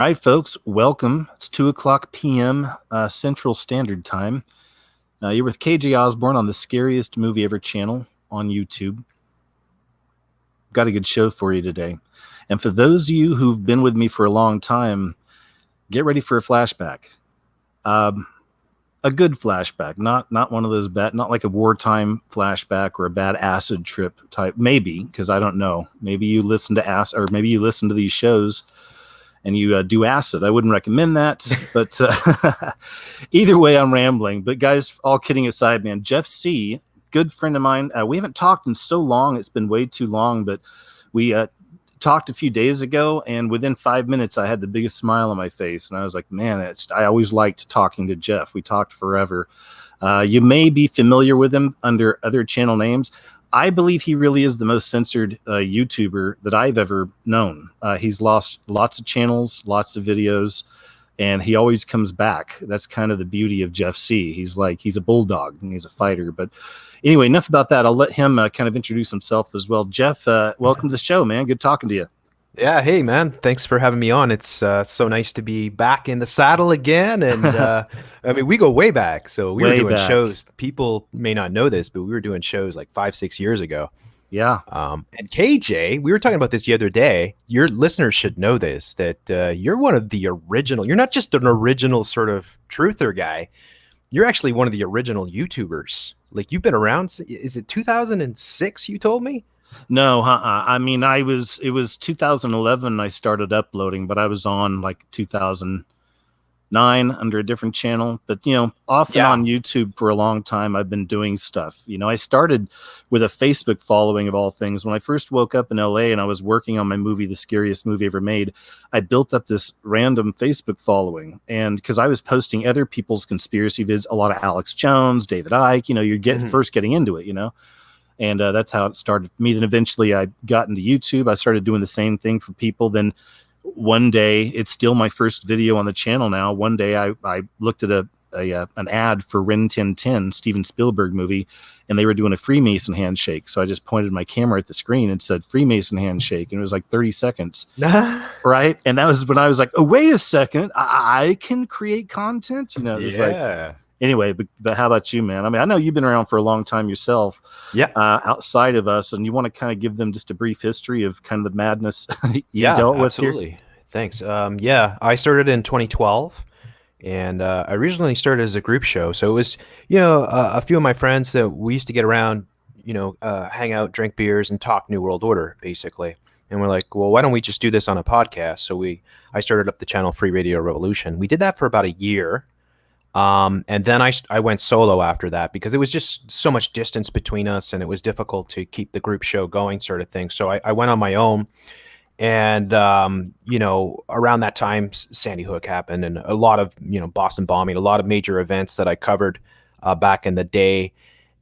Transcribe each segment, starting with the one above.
All right, folks, welcome. It's 2 o'clock p.m. Central Standard Time. You're with KJ Osborne on the Scariest Movie Ever channel on YouTube. Got a good show for you today. And for those of you who've been with me for a long time, get ready for a flashback. A good flashback, not one of those bad, not like a wartime flashback or a bad acid trip type. Maybe, because I don't know. Maybe you listen to these shows and you do acid. I wouldn't recommend that, but either way, I'm rambling. But guys, all kidding aside, man, Jeff C., good friend of mine. We haven't talked in so long. It's been way too long, but we talked a few days ago, and within 5 minutes, I had the biggest smile on my face. And I was like, man, I always liked talking to Jeff. We talked forever. You may be familiar with him under other channel names. I believe he really is the most censored YouTuber that I've ever known. He's lost lots of channels, lots of videos, and he always comes back. That's kind of the beauty of Jeff C. He's a bulldog and he's a fighter. But anyway, enough about that. I'll let him kind of introduce himself as well. Jeff, welcome to the show, man. Good talking to you. Yeah, hey man, thanks for having me on. It's so nice to be back in the saddle again. And I mean, we go way back. So we were doing shows. People may not know this, but we were doing shows like 5-6 years ago. Yeah. And KJ, we were talking about this the other day. Your listeners should know this, that you're one of the original. You're not just an original sort of truther guy. You're actually one of the original YouTubers. Like you've been around. Is it 2006? You told me. No, I mean, it was 2011 I started uploading, but I was on like 2009 under a different channel. But, off and on YouTube for a long time, I've been doing stuff. I started with a Facebook following of all things. When I first woke up in LA and I was working on my movie, The Scariest Movie Ever Made, I built up this random Facebook following. And because I was posting other people's conspiracy vids, a lot of Alex Jones, David Icke, you're first getting into it, And that's how it started for me. Then eventually I got into YouTube. I started doing the same thing for people. Then one day, it's still my first video on the channel now. One day I looked at an ad for Ren 1010, Steven Spielberg movie, and they were doing a Freemason handshake. So I just pointed my camera at the screen and said Freemason handshake. And it was like 30 seconds. Right? And that was when I was like, oh, wait a second. I can create content? It was like... Anyway, but how about you, man? I mean, I know you've been around for a long time yourself. Yeah. Outside of us, and you want to kind of give them just a brief history of kind of the madness you dealt with here? Absolutely. Thanks. I started in 2012, and I originally started as a group show. So it was, a few of my friends that we used to get around, hang out, drink beers, and talk New World Order, basically. And we're like, well, why don't we just do this on a podcast? So I started up the channel Free Radio Revolution. We did that for about a year. And then I went solo after that because it was just so much distance between us and it was difficult to keep the group show going, sort of thing. So I went on my own, and, around that time, Sandy Hook happened and a lot of, Boston bombing, a lot of major events that I covered back in the day.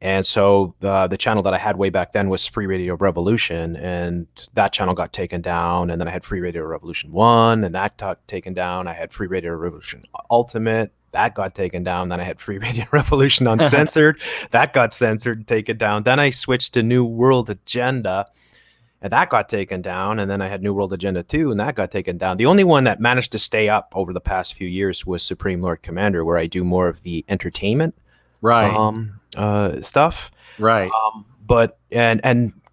And so the channel that I had way back then was Free Radio Revolution, and that channel got taken down. And then I had Free Radio Revolution 1, and that got taken down. I had Free Radio Revolution Ultimate. That got taken down. Then I had Free Radio Revolution Uncensored. That got censored, taken down. Then I switched to New World Agenda, and that got taken down. And then I had New World Agenda 2, and that got taken down. The only one that managed to stay up over the past few years was Supreme Lord Commander, where I do more of the entertainment stuff. Right. But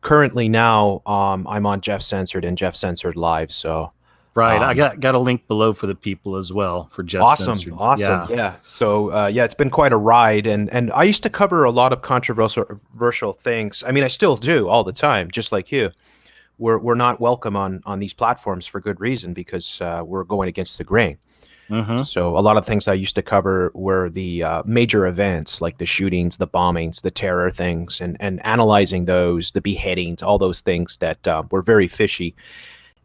currently now I'm on Jeff Censored and Jeff Censored Live. So. Right. I got a link below for the people as well for Jeff Censored. Awesome. Yeah. So, it's been quite a ride. And I used to cover a lot of controversial things. I mean, I still do all the time, just like you. We're not welcome on these platforms for good reason, because we're going against the grain. Mm-hmm. So a lot of things I used to cover were the major events, like the shootings, the bombings, the terror things, and analyzing those, the beheadings, all those things that were very fishy.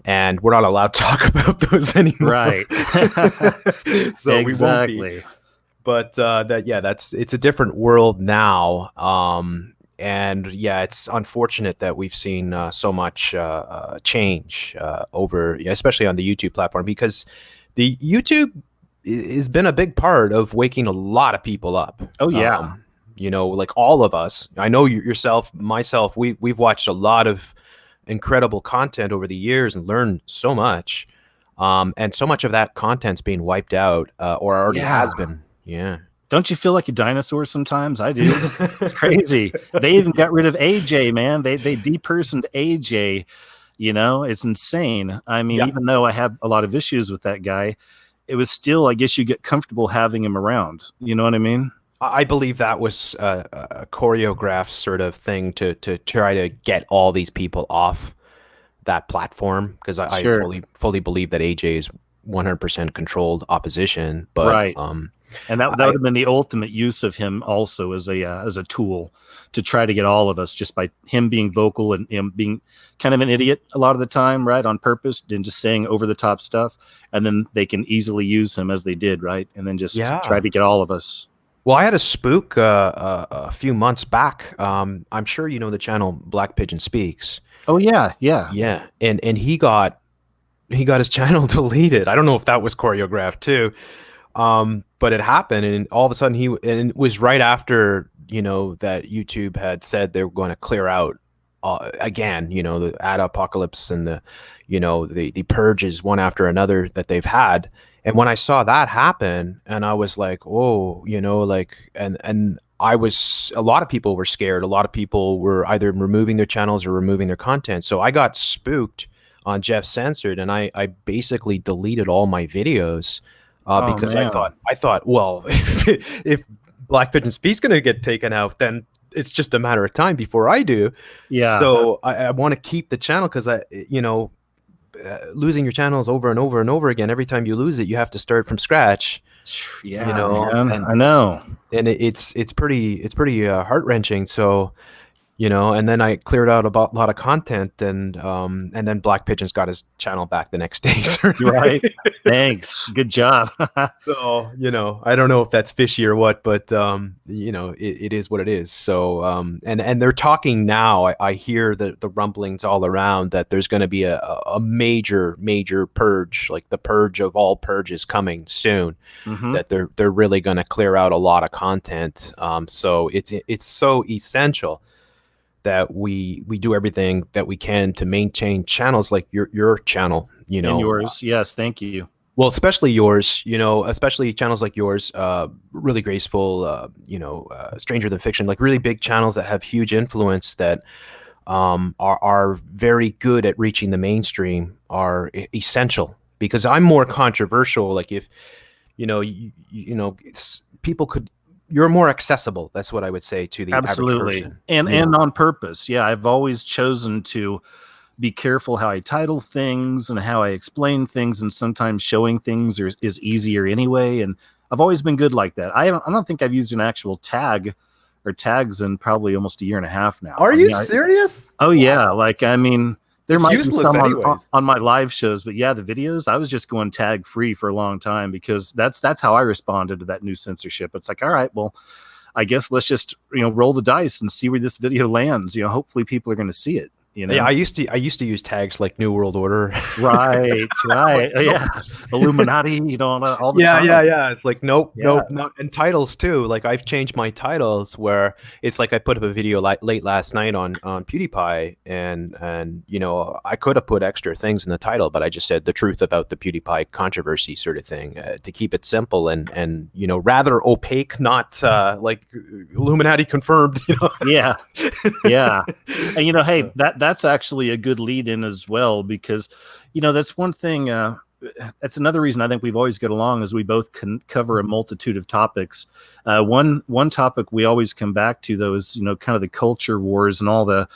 And we're not allowed to talk about those anymore. Right. So exactly. We won't be. But it's a different world now. It's unfortunate that we've seen so much change over, especially on the YouTube platform, because the YouTube has been a big part of waking a lot of people up. Oh yeah. Like all of us. I know yourself, myself. We've watched a lot of incredible content over the years and learned so much. And so much of that content's being wiped out, or already Yeah. has been. Yeah. Don't you feel like a dinosaur sometimes? I do. It's crazy. They even got rid of AJ, man. They depersoned AJ. You know, it's insane. I mean, Yeah. even though I have a lot of issues with that guy, it was still, I guess you get comfortable having him around. You know what I mean? I believe that was a choreographed sort of thing to try to get all these people off that platform, because I Sure. fully believe that AJ is 100% controlled opposition. But Right. And that would I have been the ultimate use of him also as a tool to try to get all of us, just by him being vocal and him being kind of an idiot a lot of the time, right, on purpose, and just saying over the top stuff, and then they can easily use him as they did, right, and then just try Yeah. to get all of us. Well, I had a spook a few months back. I'm sure you know the channel Black Pigeon Speaks. Oh yeah, yeah. Yeah, and he got his channel deleted. I don't know if that was choreographed too. But it happened, and all of a sudden and it was right after, that YouTube had said they were going to clear out again, the ad apocalypse and the purges one after another that they've had. And when I saw that happen, and I was like, oh, like, and a lot of people were scared. A lot of people were either removing their channels or removing their content. So I got spooked on Jeff Censored, and I basically deleted all my videos, Oh because I man. thought, well, if Black Pigeon Speed's going to get taken out, then it's just a matter of time before I do. Yeah. So I want to keep the channel, because losing your channels over and over and over again, every time you lose it, you have to start from scratch. Yeah, man. I know. And it's pretty heart wrenching. So, and then I cleared out a lot of content, and then Black Pigeon's got his channel back the next day. You're right. Thanks. Good job. So, I don't know if that's fishy or what, but it is what it is. So, and they're talking now. I hear the rumblings all around that there's going to be a major purge, like the purge of all purges coming soon. Hmm. That they're really going to clear out a lot of content. So it's so essential that we do everything that we can to maintain channels like your channel. And yours. Yes, thank you. Well, especially yours, especially channels like yours, Really Graceful, Stranger Than Fiction, like really big channels that have huge influence, that are very good at reaching the mainstream, are essential. Because I'm more controversial. Like, if people could, you're more accessible. That's what I would say to the average Absolutely. person. And on purpose. Yeah, I've always chosen to be careful how I title things and how I explain things, and sometimes showing things is easier anyway. And I've always been good like that. I don't think I've used an actual tag or tags in probably almost a year and a half now. Are I you mean, serious? oh yeah, like I mean, there It's might be useless some anyways. on my live shows, but yeah, the videos I was just going tag free for a long time, because that's how I responded to that new censorship. It's like, all right, well, I guess let's just roll the dice and see where this video lands. Hopefully people are going to see it. Yeah, I used to use tags like New World Order. Right, right. Like, nope. Yeah. Illuminati, all the Yeah, time. yeah. It's like, nope, Yeah. nope, not. And titles too. Like, I've changed my titles, where it's like I put up a video late last night on PewDiePie, and I could have put extra things in the title, but I just said the truth about the PewDiePie controversy, sort of thing, to keep it simple and rather opaque, not like Illuminati confirmed. Yeah. Yeah. And hey, So, that's actually a good lead in as well, because that's one thing, that's another reason I think we've always got along, is we both can cover a multitude of topics. One topic we always come back to, though, is kind of the culture wars and all the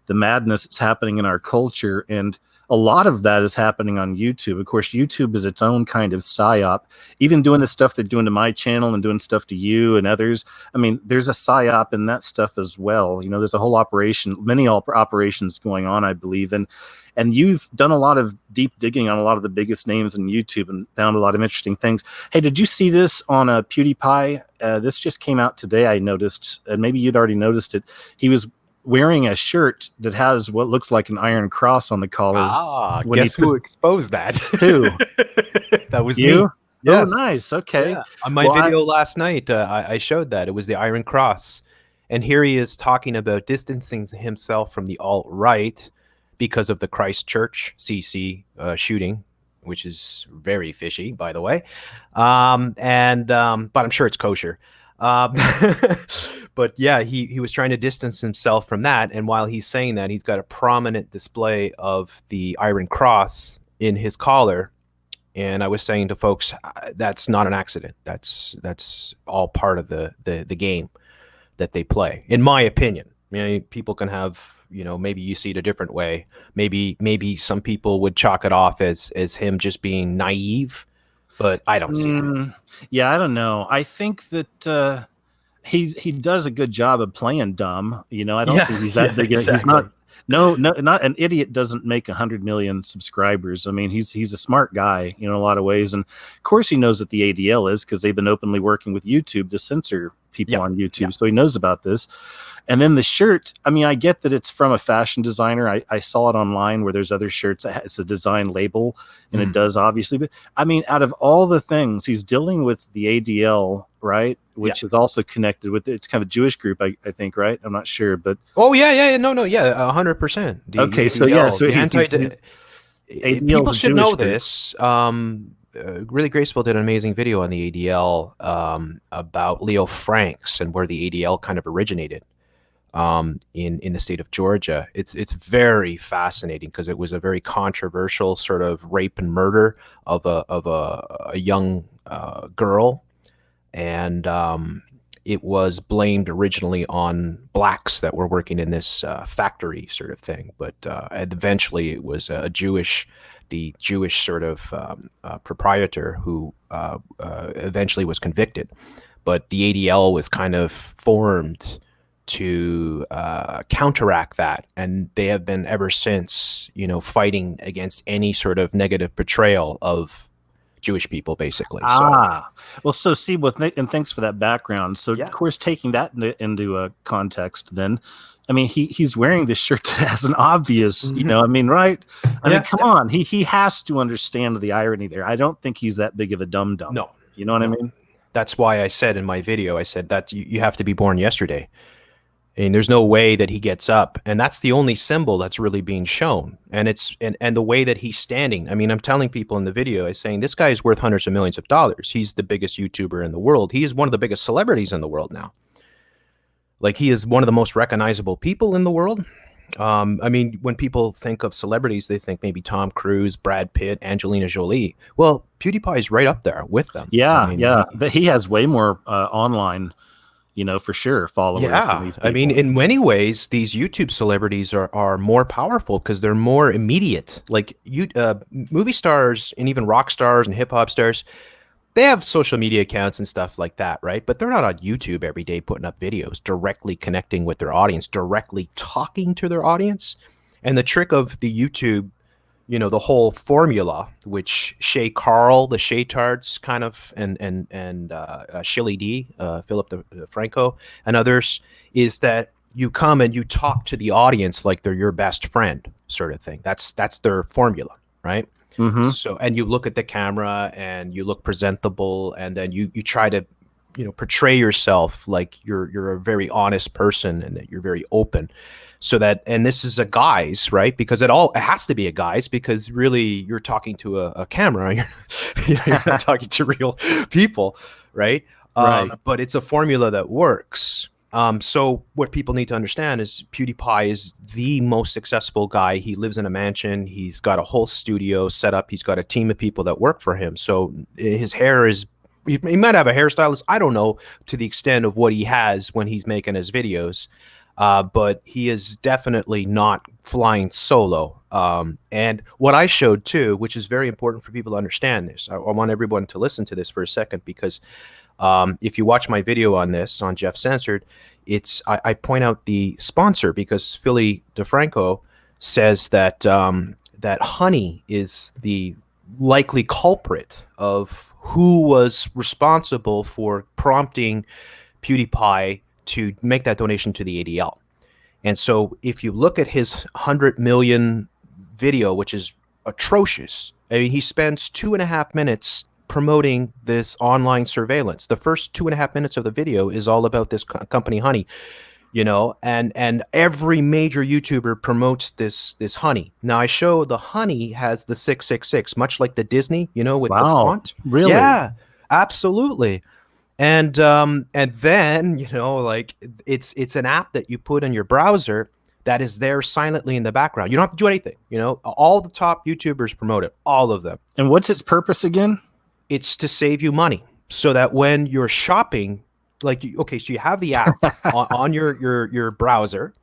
madness that's happening in our culture. And a lot of that is happening on YouTube. Of course, YouTube is its own kind of psyop. Even doing the stuff they're doing to my channel and doing stuff to you and others, I mean, there's a psyop in that stuff as well. There's a whole operation, many operations going on, I believe. And you've done a lot of deep digging on a lot of the biggest names in YouTube and found a lot of interesting things. Hey, did you see this on a PewDiePie? This just came out today, I noticed, and maybe you'd already noticed it. He was wearing a shirt that has what looks like an iron cross on the collar. When guess who exposed that? Who? That was You? me. Oh, Yes. nice. Okay. Yeah. On my Well, video last night, I showed that. It was the Iron Cross. And here he is talking about distancing himself from the alt-right because of the Christchurch CC shooting, which is very fishy, by the way. But I'm sure it's kosher. Um, but yeah, he was trying to distance himself from that. And while he's saying that, he's got a prominent display of the Iron Cross in his collar. And I was saying to folks, that's not an accident. That's all part of the game that they play, in my opinion. I mean, people can have, maybe you see it a different way. Maybe some people would chalk it off as him just being naive, but I don't see that. Yeah, I don't know. I think that he does a good job of playing dumb. I don't think Yeah, he's that yeah, big. He's exactly. not. No, not an idiot doesn't make 100 million subscribers. I mean, he's a smart guy, in a lot of ways, and of course he knows what the ADL is because they've been openly working with YouTube to censor people Yeah, on YouTube, yeah. so he knows about this. And then the shirt, I mean, I get that it's from a fashion designer. I saw it online where there's other shirts. It's a design label, and it does obviously. But I mean, out of all the things, he's dealing with the ADL, right? Yeah. Which is also connected with it's kind of a Jewish group, I think, right? I'm not sure, but Oh yeah, yeah, no, no, yeah, 100%. The okay. So yeah, ADL, so the anti. he's ADL People is a should Jewish know group. this. Really Graceful did an amazing video on the ADL about Leo Franks and where the ADL kind of originated in the state of Georgia. It's very fascinating because it was a very controversial sort of rape and murder of a young girl, and it was blamed originally on blacks that were working in this factory sort of thing, but eventually it was the Jewish sort of proprietor who eventually was convicted. But the ADL was kind of formed to counteract that, and they have been ever since, fighting against any sort of negative portrayal of Jewish people, basically. So Well, so see, and thanks for that background. So, of yeah. course, taking that into a context, then, I mean, he's wearing this shirt that has an obvious, I mean, right? I mean, Yeah, come yeah. on, he has to understand the irony there. I don't think he's that big of a dum dum. No, You know what I no. mean? That's why I said in my video, I said that you have to be born yesterday. And there's no way that he gets up, and that's the only symbol that's really being shown. And and the way that he's standing. I mean, I'm telling people in the video, I'm saying this guy is worth hundreds of millions of dollars. He's the biggest YouTuber in the world. He is one of the biggest celebrities in the world now. Like, he is one of the most recognizable people in the world. I mean, when people think of celebrities, they think maybe Tom Cruise, Brad Pitt, Angelina Jolie. Well, PewDiePie is right up there with them. I Yeah, mean, yeah. But he has way more online, for sure, followers than yeah, these I mean, people. in many ways, these YouTube celebrities are more powerful because they're more immediate. Like movie stars and even rock stars and hip hop stars, they have social media accounts and stuff like that, right? But they're not on YouTube every day putting up videos, directly connecting with their audience, directly talking to their audience. And the trick of the YouTube, the whole formula, which Shay Carl, the Shaytards kind of, and Shilly D, Philip DeFranco, and others, is that you come and you talk to the audience like they're your best friend, sort of thing. That's their formula, right? Mm-hmm. So, and you look at the camera and you look presentable, and then you try to, portray yourself like you're a very honest person and that you're very open. So that, and this is a guise, right? Because it has to be a guise, because really you're talking to a camera. You're not talking to real people, right? Right. But it's a formula that works. So what people need to understand is PewDiePie is the most successful guy. He lives in a mansion. He's got a whole studio set up. He's got a team of people that work for him. So his hair is, he might have a hairstylist. I don't know to the extent of what he has when he's making his videos. But he is definitely not flying solo. And what I showed too, which is very important for people to understand this, I want everyone to listen to this for a second, because if you watch my video on this on Jeff Censored, I point out the sponsor, because Philly DeFranco says that that honey is the likely culprit of who was responsible for prompting PewDiePie to make that donation to the ADL. And so if you look at his 100 million video, which is atrocious, I mean, he spends 2.5 minutes promoting this online surveillance. The first 2.5 minutes of the video is all about this company, Honey. and every major YouTuber promotes this honey. Now I show the honey has the 666, much like the Disney, with the Wow. font. Really? Yeah, absolutely. And then, like it's an app that you put in your browser that is there silently in the background. You don't have to do anything. All the top YouTubers promote it, all of them. And what's its purpose again? It's to save you money so that when you're shopping, like, okay, so you have the app on your browser,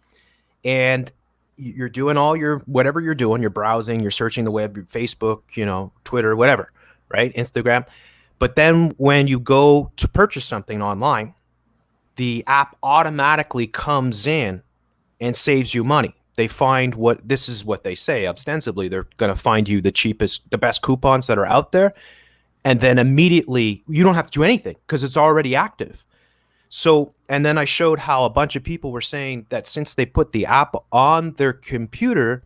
and you're doing all your whatever you're doing, you're browsing, you're searching the web, Facebook, Twitter, whatever, right? Instagram. But then when you go to purchase something online, the app automatically comes in and saves you money. They find this is what they say ostensibly, they're going to find you the best coupons that are out there, and then immediately you don't have to do anything because it's already active. So, and then I showed how a bunch of people were saying that since they put the app on their computer,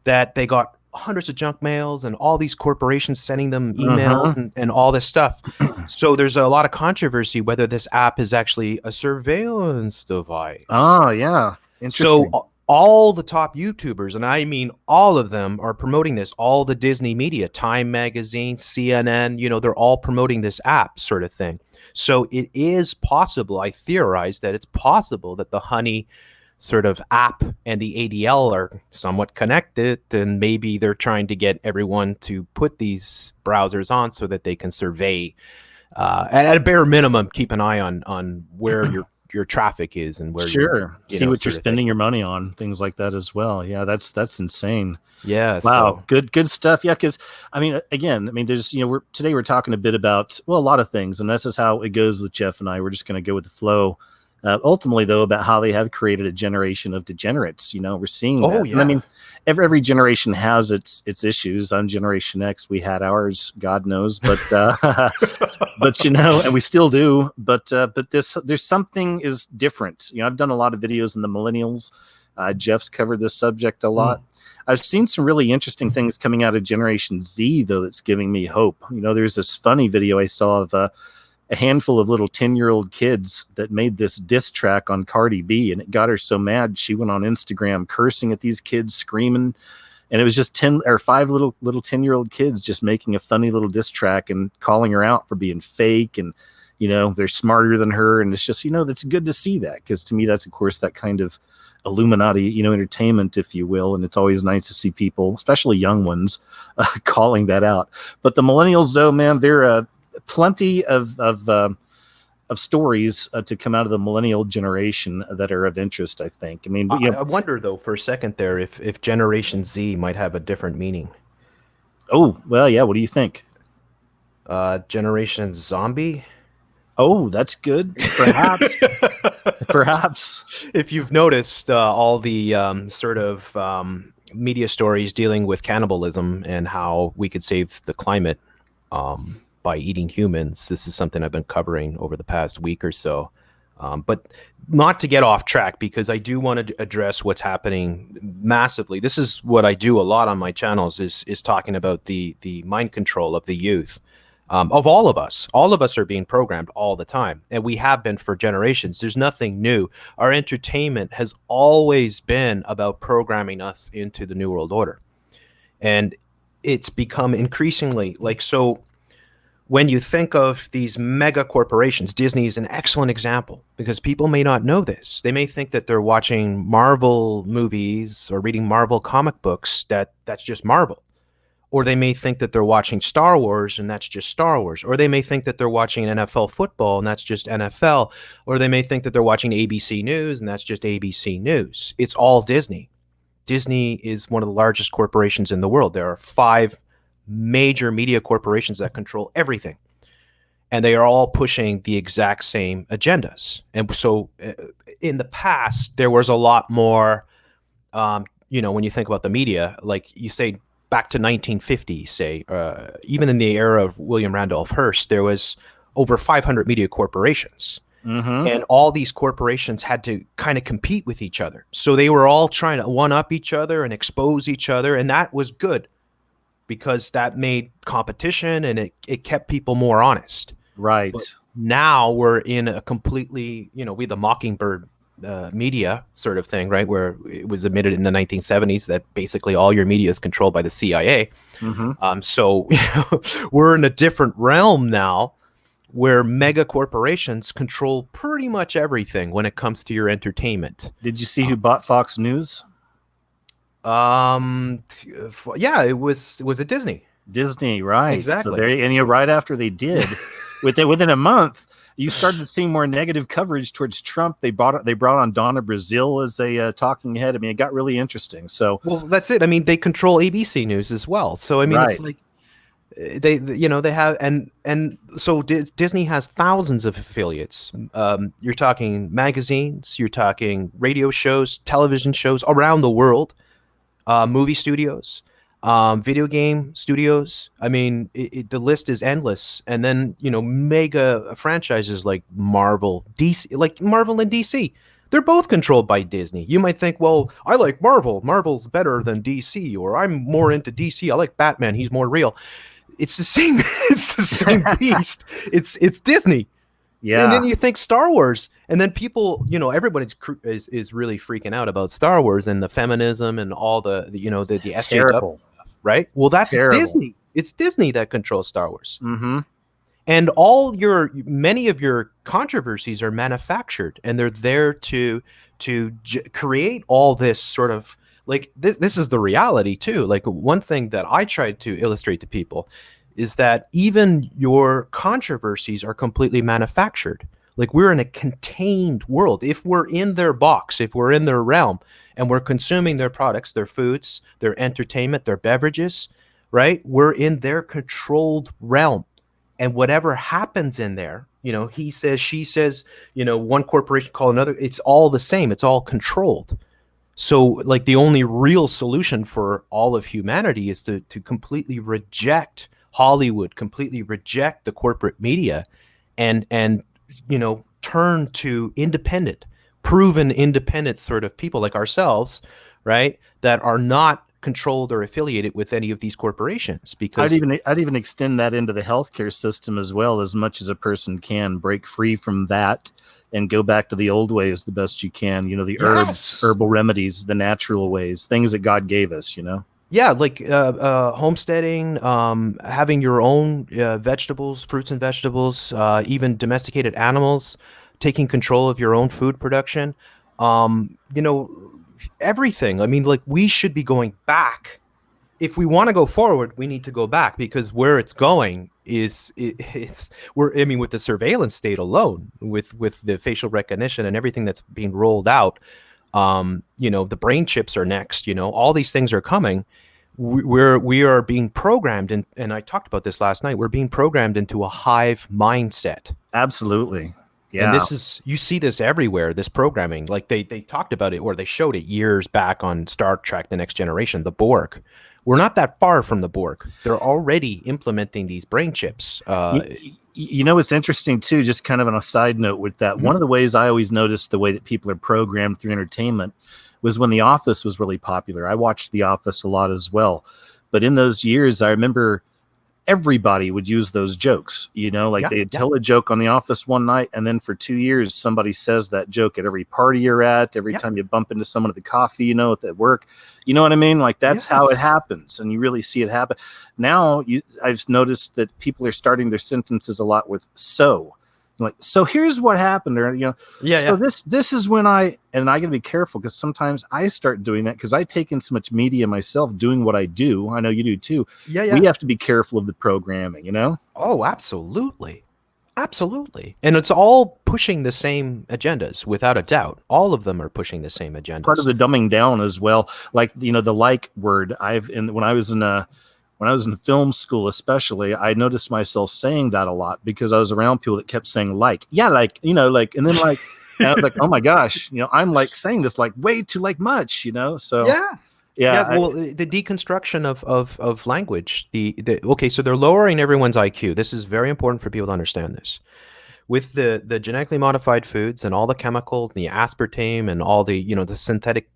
that they got hundreds of junk mails and all these corporations sending them emails and all this stuff. So there's a lot of controversy whether this app is actually a surveillance device. Oh, yeah. Interesting. So all the top YouTubers, and I mean all of them, are promoting this. All the Disney media, Time Magazine, CNN, they're all promoting this app sort of thing. So it is possible, I theorize that it's possible that the Honey sort of app and the ADL are somewhat connected, and maybe they're trying to get everyone to put these browsers on so that they can survey, at a bare minimum, keep an eye on where your traffic is and where see what you're spending your money on, things like that as well. Yeah, that's insane. Yeah. Wow. So. Good stuff. Yeah. Cause there's, today we're talking a bit about, a lot of things, and this is how it goes with Jeff and I. We're just going to go with the flow. Ultimately though, about how they have created a generation of degenerates, we're seeing that. Yeah. And every generation has its issues. On Generation X, we had ours, God knows, but, but, and we still do, but there's something is different. I've done a lot of videos in the millennials. Jeff's covered this subject a lot. I've seen some really interesting things coming out of Generation Z, though, that's giving me hope. There's this funny video I saw of a handful of little 10-year-old kids that made this diss track on Cardi B, and it got her so mad she went on Instagram cursing at these kids, screaming, and it was just 5 little 10-year-old kids just making a funny little diss track and calling her out for being fake, and they're smarter than her, and it's just that's good to see that, because to me that's of course that kind of Illuminati, entertainment, if you will. And it's always nice to see people, especially young ones, calling that out. But the millennials, though, man, they're plenty of stories to come out of the millennial generation that are of interest, I think. I wonder, though, for a second there, if Generation Z might have a different meaning. Oh, well, yeah. What do you think? Generation Zombie? Oh, that's good. Perhaps. Perhaps. If you've noticed all the sort of media stories dealing with cannibalism and how we could save the climate by eating humans, this is something I've been covering over the past week or so. But not to get off track, because I do want to address what's happening massively. This is what I do a lot on my channels, is talking about the mind control of the youth. Of all of us. All of us are being programmed all the time, and we have been for generations. There's nothing new. Our entertainment has always been about programming us into the New World Order. And it's become increasingly so when you think of these mega corporations, Disney is an excellent example, because people may not know this. They may think that they're watching Marvel movies or reading Marvel comic books, that's just Marvel. Or they may think that they're watching Star Wars and that's just Star Wars. Or they may think that they're watching NFL football and that's just NFL. Or they may think that they're watching ABC News and that's just ABC News. It's all Disney. Disney is one of the largest corporations in the world. There are 5 major media corporations that control everything. And they are all pushing the exact same agendas. And so in the past, there was a lot more, when you think about the media, like you say, back to 1950, say, even in the era of William Randolph Hearst, there was over 500 media corporations. And all these corporations had to kind of compete with each other. So they were all trying to one-up each other and expose each other. And that was good, because that made competition and it kept people more honest. Right. But now we're in a completely, we the Mockingbird media sort of thing, right? Where it was admitted in the 1970s that basically all your media is controlled by the CIA. Mm-hmm. So we're in a different realm now where mega corporations control pretty much everything when it comes to your entertainment. Did you see who bought Fox News? Um, yeah, it was at Disney. Disney, right? So Exactly. right after they did, within a month, you started seeing more negative coverage towards Trump. They brought on Donna Brazile as a talking head. I mean, it got really interesting. So, Well, that's it. I mean, they control ABC News as well. So I mean, it's right, like they have and so Disney has thousands of affiliates. You're talking magazines, you're talking radio shows, television shows around the world, movie studios, video game studios. I mean, the list is endless. And then mega franchises like Marvel, DC, like Marvel and DC. They're both controlled by Disney. You might think, well, I like Marvel. Marvel's better than DC, or I'm more into DC. I like Batman. He's more real. It's the same. It's the same beast. It's Disney. And yeah, then you think Star Wars, and then people, everybody's is really freaking out about Star Wars and the feminism and all the SJW, terrible, right? Well, that's terrible. Disney. It's Disney that controls Star Wars, Mm-hmm. and many of your controversies are manufactured, and they're there to create all this sort of like this is the reality too. Like one thing that I tried to illustrate to people is that even your controversies are completely manufactured. Like we're in a contained world. If we're in their box, if we're in their realm, and we're consuming their products, their foods, their entertainment, their beverages, right? We're in their controlled realm. And whatever happens in there, he says, she says, one corporation call another, it's all the same. It's all controlled. So like the only real solution for all of humanity is to completely reject Hollywood, completely reject the corporate media, and turn to independent, proven independent sort of people like ourselves, right? That are not controlled or affiliated with any of these corporations. Because I'd even extend that into the healthcare system as well, as much as a person can break free from that and go back to the old ways the best you can. The herbs, yes, herbal remedies, the natural ways, things that God gave us. yeah, like homesteading, having your own vegetables, fruits and vegetables, even domesticated animals, taking control of your own food production, um, you know, everything. I mean, like we should be going back. If we want to go forward, we need to go back because where it's going it's I mean, with the surveillance state alone, with the facial recognition and everything that's being rolled out, the brain chips are next. All these things are coming. We are being programmed, and I talked about this last night. We're being programmed into a hive mindset. Absolutely. And Yeah. you see this everywhere, this programming. Like they talked about it, or they showed it years back on Star Trek: The Next Generation, the Borg. We're not that far from the Borg. They're already implementing these brain chips. It's interesting too, just kind of on a side note with that. Mhm. One of the ways I always noticed the way that people are programmed through entertainment was when The Office was really popular. I watched The Office a lot as well. But in those years, I remember everybody would use those jokes, like Yeah, they'd yeah, tell a joke on The Office one night, and then for 2 years, somebody says that joke at every party you're at, every yeah, time you bump into someone at the coffee, at work. You know what I mean? Like that's how it yes, happens, and you really see it happen. Now, I've noticed that people are starting their sentences a lot with "so." Like, so here's what happened, or yeah, so yeah, this is when I gotta be careful because sometimes I start doing that because I take in so much media myself doing what I do. I know you do too. yeah, We yeah. have to be careful of the programming. Oh, absolutely. Absolutely. And it's all pushing the same agendas, without a doubt. All of them are pushing the same Part of agendas. the dumbing down as well. Like, the like word when I was in film school, especially, I noticed myself saying that a lot because I was around people that kept saying like, yeah, like, like, and then like, and I was like, oh my gosh, I'm like saying this like way too like much. So Yes. yeah, Yeah, well, the deconstruction of language, okay, so they're lowering everyone's IQ. This is very important for people to understand this. With the genetically modified foods and all the chemicals, and the aspartame, and all the the synthetic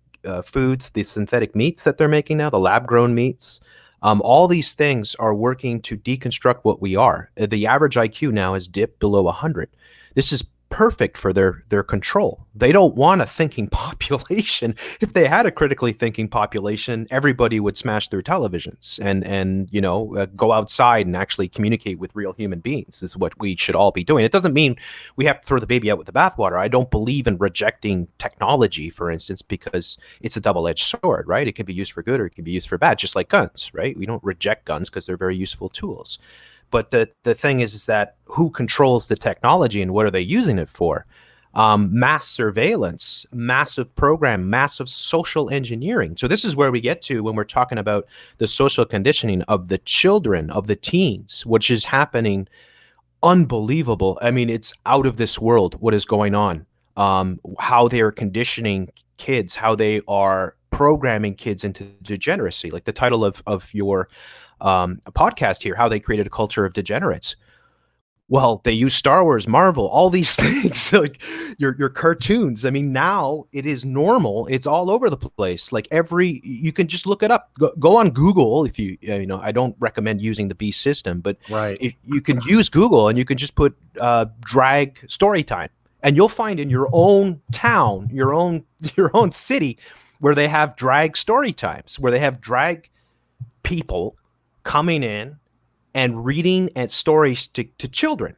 foods, the synthetic meats that they're making now, the lab grown meats, all these things are working to deconstruct what we are. The average IQ now has dipped below 100. This is perfect for their control. They don't want a thinking population. If they had a critically thinking population, everybody would smash their televisions and go outside and actually communicate with real human beings. This is what we should all be doing. It doesn't mean we have to throw the baby out with the bathwater. I don't believe in rejecting technology, for instance, because it's a double-edged sword, right? It can be used for good or it can be used for bad, just like guns, right? We don't reject guns because they're very useful tools. But the thing is that who controls the technology and what are they using it for? Mass surveillance, massive program, massive social engineering. So this is where we get to when we're talking about the social conditioning of the children, of the teens, which is happening unbelievable. I mean, it's out of this world what is going on. How they are conditioning kids, how they are programming kids into degeneracy. Like the title of your a podcast here, how they created a culture of degenerates. Well, they use Star Wars, Marvel, all these things, like your cartoons. I mean, now it is normal. It's all over the place. Like you can just look it up. Go on Google if I don't recommend using the B system, but Right. you can use Google and you can just put drag story time, and you'll find in your own town, your own city, where they have drag story times, where they have drag people coming in and reading and stories to children,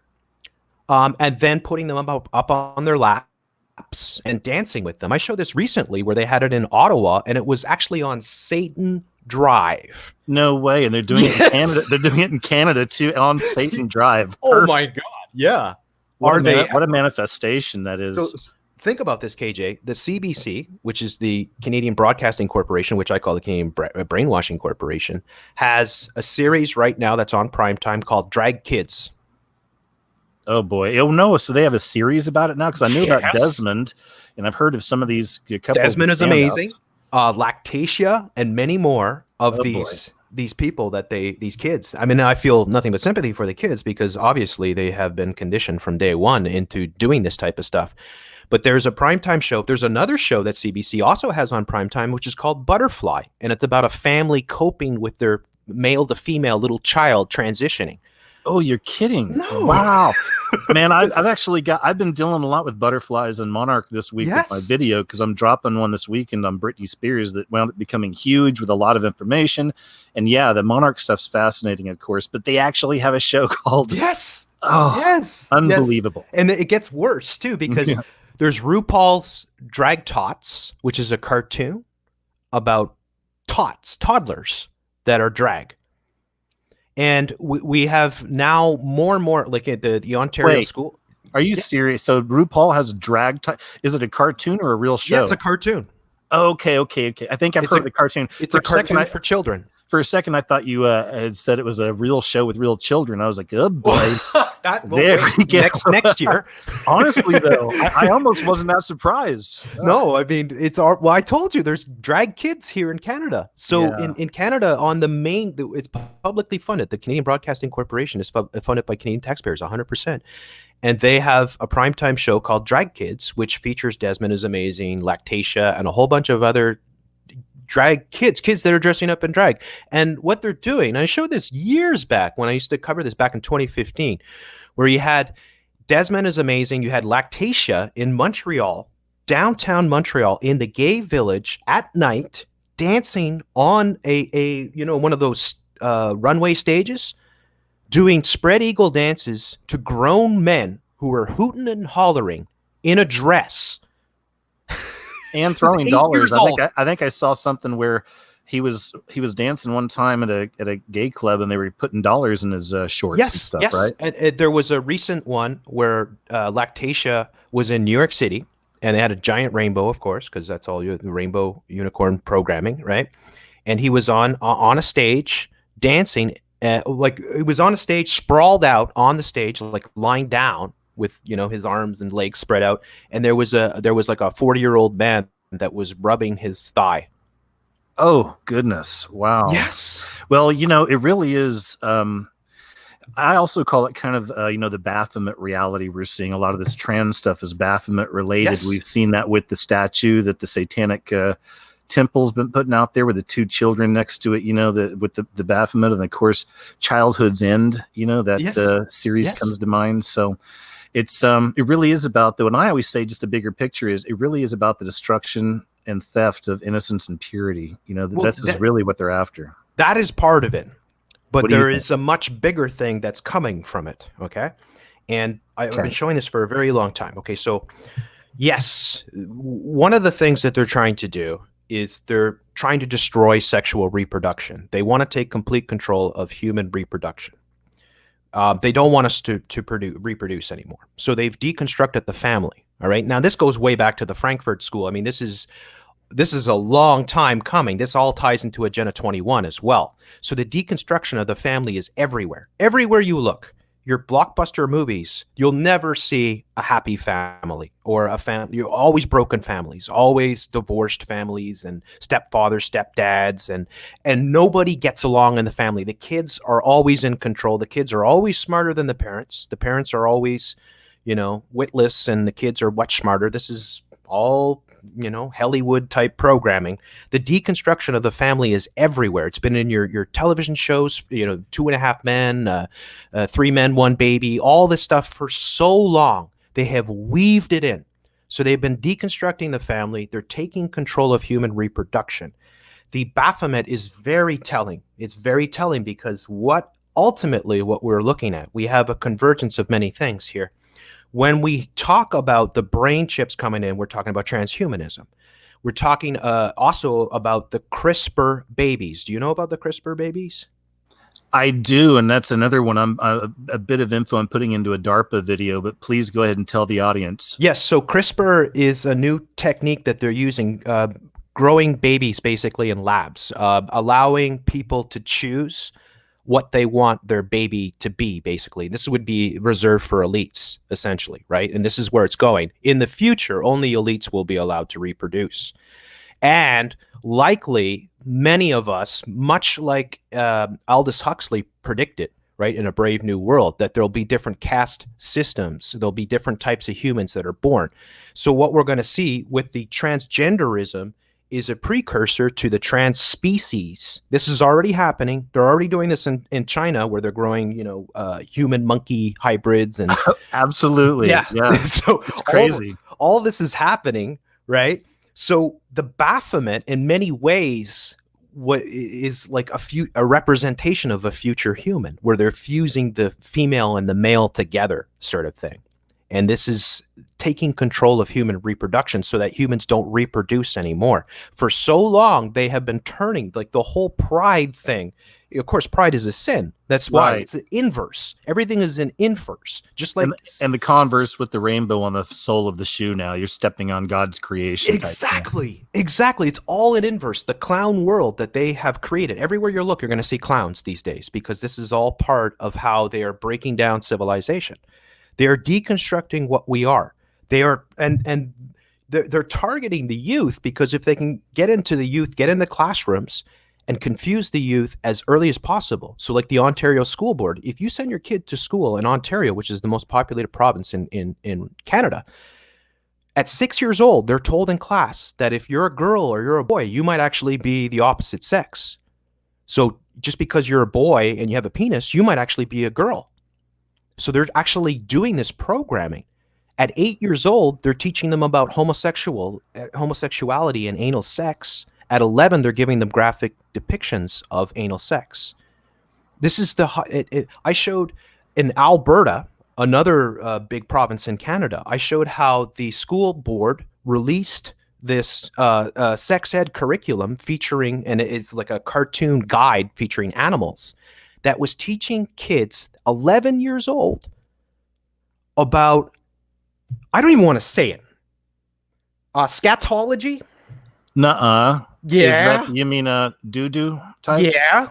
and then putting them up on their laps and dancing with them. I showed this recently where they had it in Ottawa, and it was actually on Satan Drive. No way. And they're doing it in Canada. They're doing it in Canada too, on Satan Drive. Oh my God. Yeah. What a manifestation that is. So, think about this, KJ. The CBC, which is the Canadian Broadcasting Corporation, which I call the Canadian Brainwashing Corporation, has a series right now that's on primetime called Drag Kids. Oh boy! Oh no! So they have a series about it now, because I knew about Desmond, and I've heard of some of these. Desmond is amazing. Lactatia and many more of these people these kids. I mean, I feel nothing but sympathy for the kids because obviously they have been conditioned from day one into doing this type of stuff. But there's a primetime show. There's another show that CBC also has on primetime, which is called Butterfly. And it's about a family coping with their male to female little child transitioning. Oh, you're kidding. No. Wow. Man, I've been dealing a lot with butterflies and Monarch this week with my video, because I'm dropping one this weekend on Britney Spears that wound up becoming huge with a lot of information. And yeah, the Monarch stuff's fascinating, of course, but they actually have a show called... Yes. Oh, yes. Unbelievable. Yes. And it gets worse too, because there's RuPaul's Drag Tots, which is a cartoon about toddlers that are drag. And we have now more and more, like at the Ontario school. Are you serious? So RuPaul has drag. Is it a cartoon or a real show? Yeah, it's a cartoon. Oh, okay. I think I've heard the cartoon. It's a cartoon for children. For a second, I thought you had said it was a real show with real children. I was like, oh boy. Next year. Honestly, though, I almost wasn't that surprised. No, I mean, I told you there's drag kids here in Canada. So in Canada, on the main, it's publicly funded. The Canadian Broadcasting Corporation is funded by Canadian taxpayers 100%. And they have a primetime show called Drag Kids, which features Desmond is Amazing, Lactatia, and a whole bunch of other drag kids that are dressing up in drag. And what they're doing, and I showed this years back when I used to cover this back in 2015, where you had Desmond is Amazing, you had Lactatia in Montreal, downtown Montreal, in the gay village at night, dancing on a one of those runway stages, doing spread eagle dances to grown men who were hooting and hollering in a dress. And throwing dollars. I think I saw something where he was dancing one time at a gay club, and they were putting dollars in his shorts and stuff, right? And there was a recent one where Lactatia was in New York City, and they had a giant rainbow, of course, because that's all the rainbow unicorn programming, right? And he was on a stage dancing, like it was on a stage, sprawled out on the stage, like lying down with his arms and legs spread out, and there was like a 40-year-old man that was rubbing his thigh. Oh goodness! Wow. Yes. Well, it really is. I also call it kind of the Baphomet reality. We're seeing a lot of this trans stuff is Baphomet related. Yes. We've seen that with the statue that the Satanic Temple's been putting out there with the two children next to it. With the Baphomet, and of course Childhood's End. That series comes to mind. So. It really is about, though, and I always say just a bigger picture is it really is about the destruction and theft of innocence and purity. Well, That's is really what they're after. that is part of it, What but do you there think? is a much bigger thing that's coming from it. Okay, and I've been Okay. showing this for a very long time. Okay, so yes, one of the things that they're trying to do is they're trying to destroy sexual reproduction. They want to take complete control of human reproduction. They don't want us to reproduce anymore. So they've deconstructed the family. All right. Now this goes way back to the Frankfurt School. I mean, this is a long time coming. This all ties into Agenda 21 as well. So the deconstruction of the family is everywhere. Everywhere you look, your blockbuster movies, you'll never see a happy family or a family. You're always broken families, always divorced families and stepfathers, stepdads, and nobody gets along in the family. The kids are always in control. The kids are always smarter than the parents. The parents are always, witless, and the kids are much smarter. This is all Hollywood type programming. The deconstruction of the family is everywhere. It's been in your television shows, Two and a Half Men, Three Men, One Baby, all this stuff for so long. They have weaved it in. So they've been deconstructing the family. They're taking control of human reproduction. The Baphomet is very telling. It's very telling because what we're looking at, we have a convergence of many things here. When we talk about the brain chips coming in, we're talking about transhumanism. We're talking also about the CRISPR babies. Do you know about the CRISPR babies? I do, and that's another one. I'm a bit of info I'm putting into a DARPA video, but please go ahead and tell the audience. Yes, so CRISPR is a new technique that they're using, growing babies basically in labs, allowing people to choose what they want their baby to be, basically. This would be reserved for elites, essentially, right? And this is where it's going. In the future, only elites will be allowed to reproduce. And likely, many of us, much like Aldous Huxley predicted, right, in A Brave New World, that there'll be different caste systems. There'll be different types of humans that are born. So what we're going to see with the transgenderism is a precursor to the trans species. This is already happening. They're already doing this in China, where they're growing, human monkey hybrids and Absolutely. yeah. So it's crazy. All this is happening, right? So the Baphomet, in many ways, what is like a representation of a future human, where they're fusing the female and the male together, sort of thing. And this is taking control of human reproduction so that humans don't reproduce anymore. For so long, they have been turning like the whole pride thing. Of course, pride is a sin. That's why Right. it's an inverse. Everything is an inverse. Just like and the converse with the rainbow on the sole of the shoe. Now you're stepping on God's creation. Exactly. It's all an inverse. The clown world that they have created. Everywhere you look, you're going to see clowns these days, because this is all part of how they are breaking down civilization. They are deconstructing what we are. They are, and they're targeting the youth, because if they can get into the youth, get in the classrooms and confuse the youth as early as possible. So like the Ontario School Board, if you send your kid to school in Ontario, which is the most populated province in Canada, at 6 years old, they're told in class that if you're a girl or you're a boy, you might actually be the opposite sex. So just because you're a boy and you have a penis, you might actually be a girl. So they're actually doing this programming. At 8 years old, they're teaching them about homosexuality and anal sex. At 11, they're giving them graphic depictions of anal sex. This is I showed in Alberta, another big province in Canada, I showed how the school board released this sex ed curriculum featuring, and it's like a cartoon guide featuring animals, that was teaching kids 11 years old about, I don't even want to say it, scatology. Nuh-uh. Yeah. You mean doo-doo type? Yeah.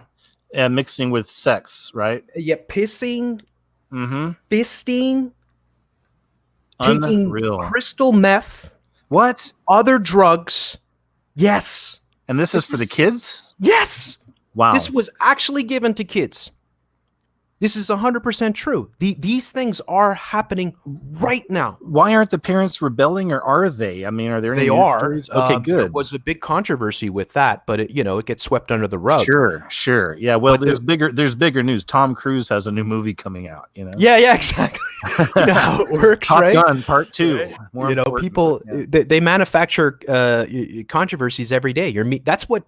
Mixing with sex, right? Yeah, pissing, Mm-hmm. fisting, taking Unreal. crystal meth, What? other drugs. Yes. And this is for the kids? Yes. Wow. This was actually given to kids. This is 100% true. These things are happening right now. Why aren't the parents rebelling, or are they? I mean, are there any They news are. stories? Okay, There good. was a big controversy with that, but it gets swept under the rug. Sure. Yeah, well, But there's bigger news. Tom Cruise has a new movie coming out, yeah, exactly. You know how it works, Top right? Gun Part 2. Right. More important. People Yeah. they manufacture controversies every day. That's what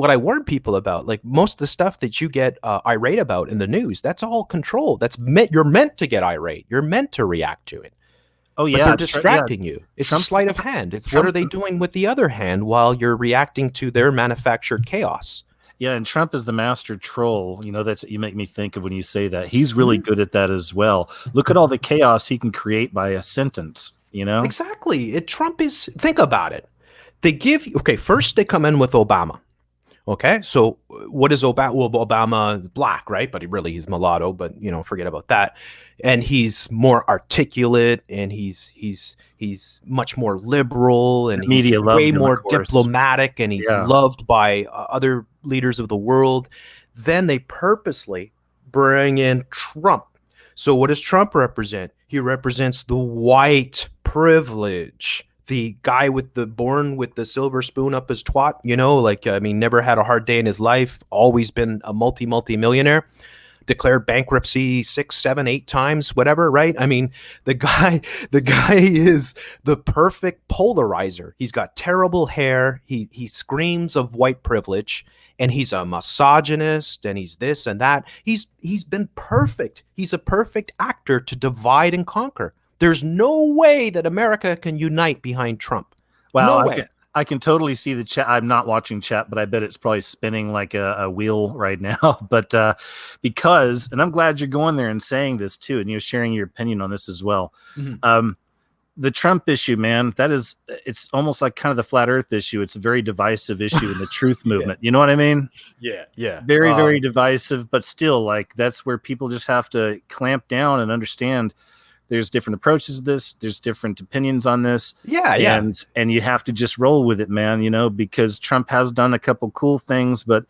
I warn people about. Like most of the stuff that you get irate about in the news, that's all controlled. You're meant to get irate. You're meant to react to it. Oh But they're yeah, distracting you. It's Trump's sleight of hand. It's what are Trump they doing with the other hand while you're reacting to their manufactured chaos? Yeah, and Trump is the master troll. That's you make me think of when you say that. He's really Mhm. good at that as well. Look at all the chaos he can create by a sentence. Exactly. Trump is, think about it. They give you, okay, first they come in with Obama. Okay, so what is Obama? Well, Obama is black, right? But he's mulatto. But forget about that. And he's more articulate, and he's much more liberal, and The he's media way loved him, of more course. diplomatic, and he's Yeah. loved by other leaders of the world. Then they purposely bring in Trump. So what does Trump represent? He represents the white privilege, the guy born with the silver spoon up his twat, never had a hard day in his life, always been a multi-millionaire, declared bankruptcy 6, 7, 8 times, whatever, right? I mean, the guy, the guy is the perfect polarizer. He's got terrible hair. He screams of white privilege, and he's a misogynist, and he's this and that. He's been perfect. He's a perfect actor to divide and conquer. There's no way that America can unite behind Trump. Wow, No I way. can I can totally see the chat. I'm not watching chat, but I bet it's probably spinning like a wheel right now. But and I'm glad you're going there and saying this too, and you're sharing your opinion on this as well. Mhm. Um, the Trump issue, man, it's almost like kind of the flat Earth issue. It's a very divisive issue in the truth Yeah, movement. You know what I mean? yeah. Very, very divisive, but still, like that's where people just have to clamp down and understand there's different approaches to this, there's different opinions on this, Yeah. and you have to just roll with it, man, because Trump has done a couple cool things. But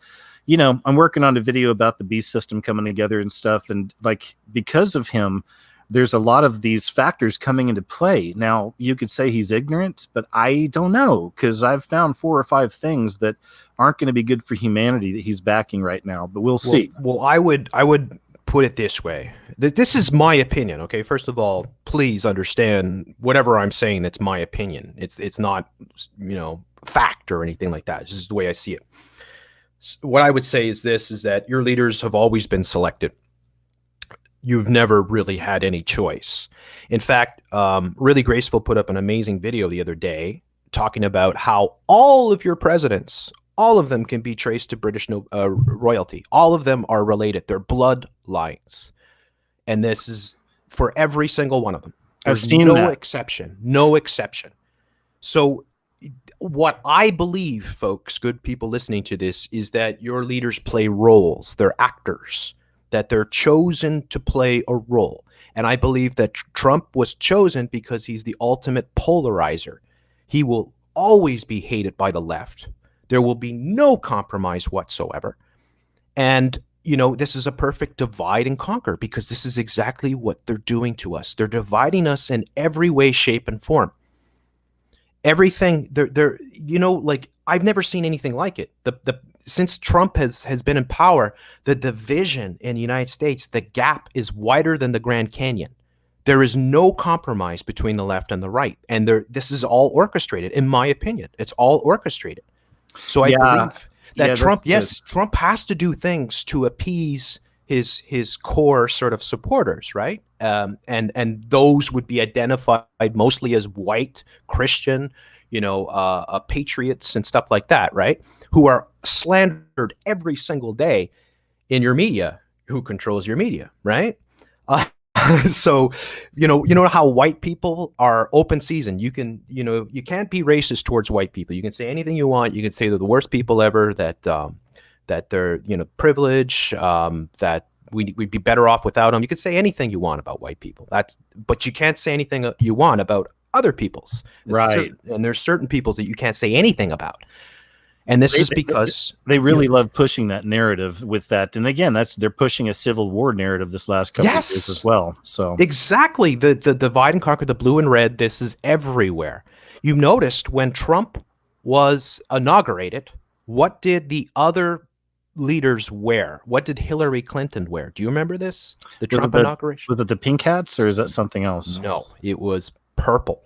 I'm working on a video about the beast system coming together and stuff, and like because of him there's a lot of these factors coming into play. Now you could say he's ignorant, but I don't know, because I've found 4 or 5 things that aren't going to be good for humanity that he's backing right now, but we'll see. Well, I would put it this way. This is my opinion, okay? First of all, please understand whatever I'm saying, it's my opinion. It's not, fact or anything like that. It's just the way I see it. What I would say is this, is that your leaders have always been selected. You've never really had any choice. In fact, Really Graceful put up an amazing video the other day talking about how all of your presidents, all of them can be traced to British royalty. All of them are related. They're bloodlines. And this is for every single one of them. I've There's seen no that. exception. No exception. So what I believe, folks, good people listening to this, is that your leaders play roles. They're actors, that they're chosen to play a role. And I believe that Trump was chosen because he's the ultimate polarizer. He will always be hated by the left. There will be no compromise whatsoever. And, this is a perfect divide and conquer, because this is exactly what they're doing to us. They're dividing us in every way, shape, and form. Everything like I've never seen anything like it. Since Trump has been in power, the division in the United States, the gap is wider than the Grand Canyon. There is no compromise between the left and the right, and this is all orchestrated. In my opinion, it's all orchestrated. So I Yeah, believe that yeah, that's good. Trump has to do things to appease his core sort of supporters, right? And those would be identified mostly as white Christian, patriots and stuff like that, right? Who are slandered every single day in your media. Who controls your media, right? Uh, so, how white people are open season. You can't be racist towards white people. You can say anything you want. You can say they're the worst people ever. That they're privileged. That we'd be better off without them. You can say anything you want about white people. But you can't say anything you want about other peoples. Right. And there's certain peoples that you can't say anything about. And this They, is they, because they really love pushing that narrative with that. And again, they're pushing a Civil War narrative this last couple of years as yes, well. So exactly. The divide and conquer, the blue and red, this is everywhere. You noticed when Trump was inaugurated, what did the other leaders wear? What did Hillary Clinton wear? Do you remember this? The was it Trump the inauguration? was it the pink hats or is that something else? No, it was purple.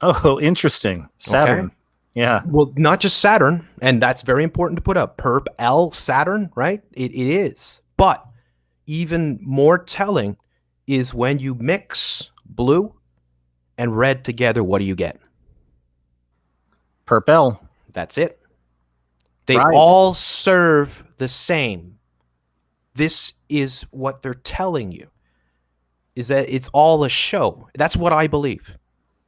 Oh, interesting. Okay. Saturn. Yeah. Well, not just Saturn, and that's very important to put up. Perp L Saturn, right? It is. But even more telling is when you mix blue and red together, what do you get? Purple. That's it. They Right. all serve the same. This is what they're telling you, is that it's all a show. That's what I believe.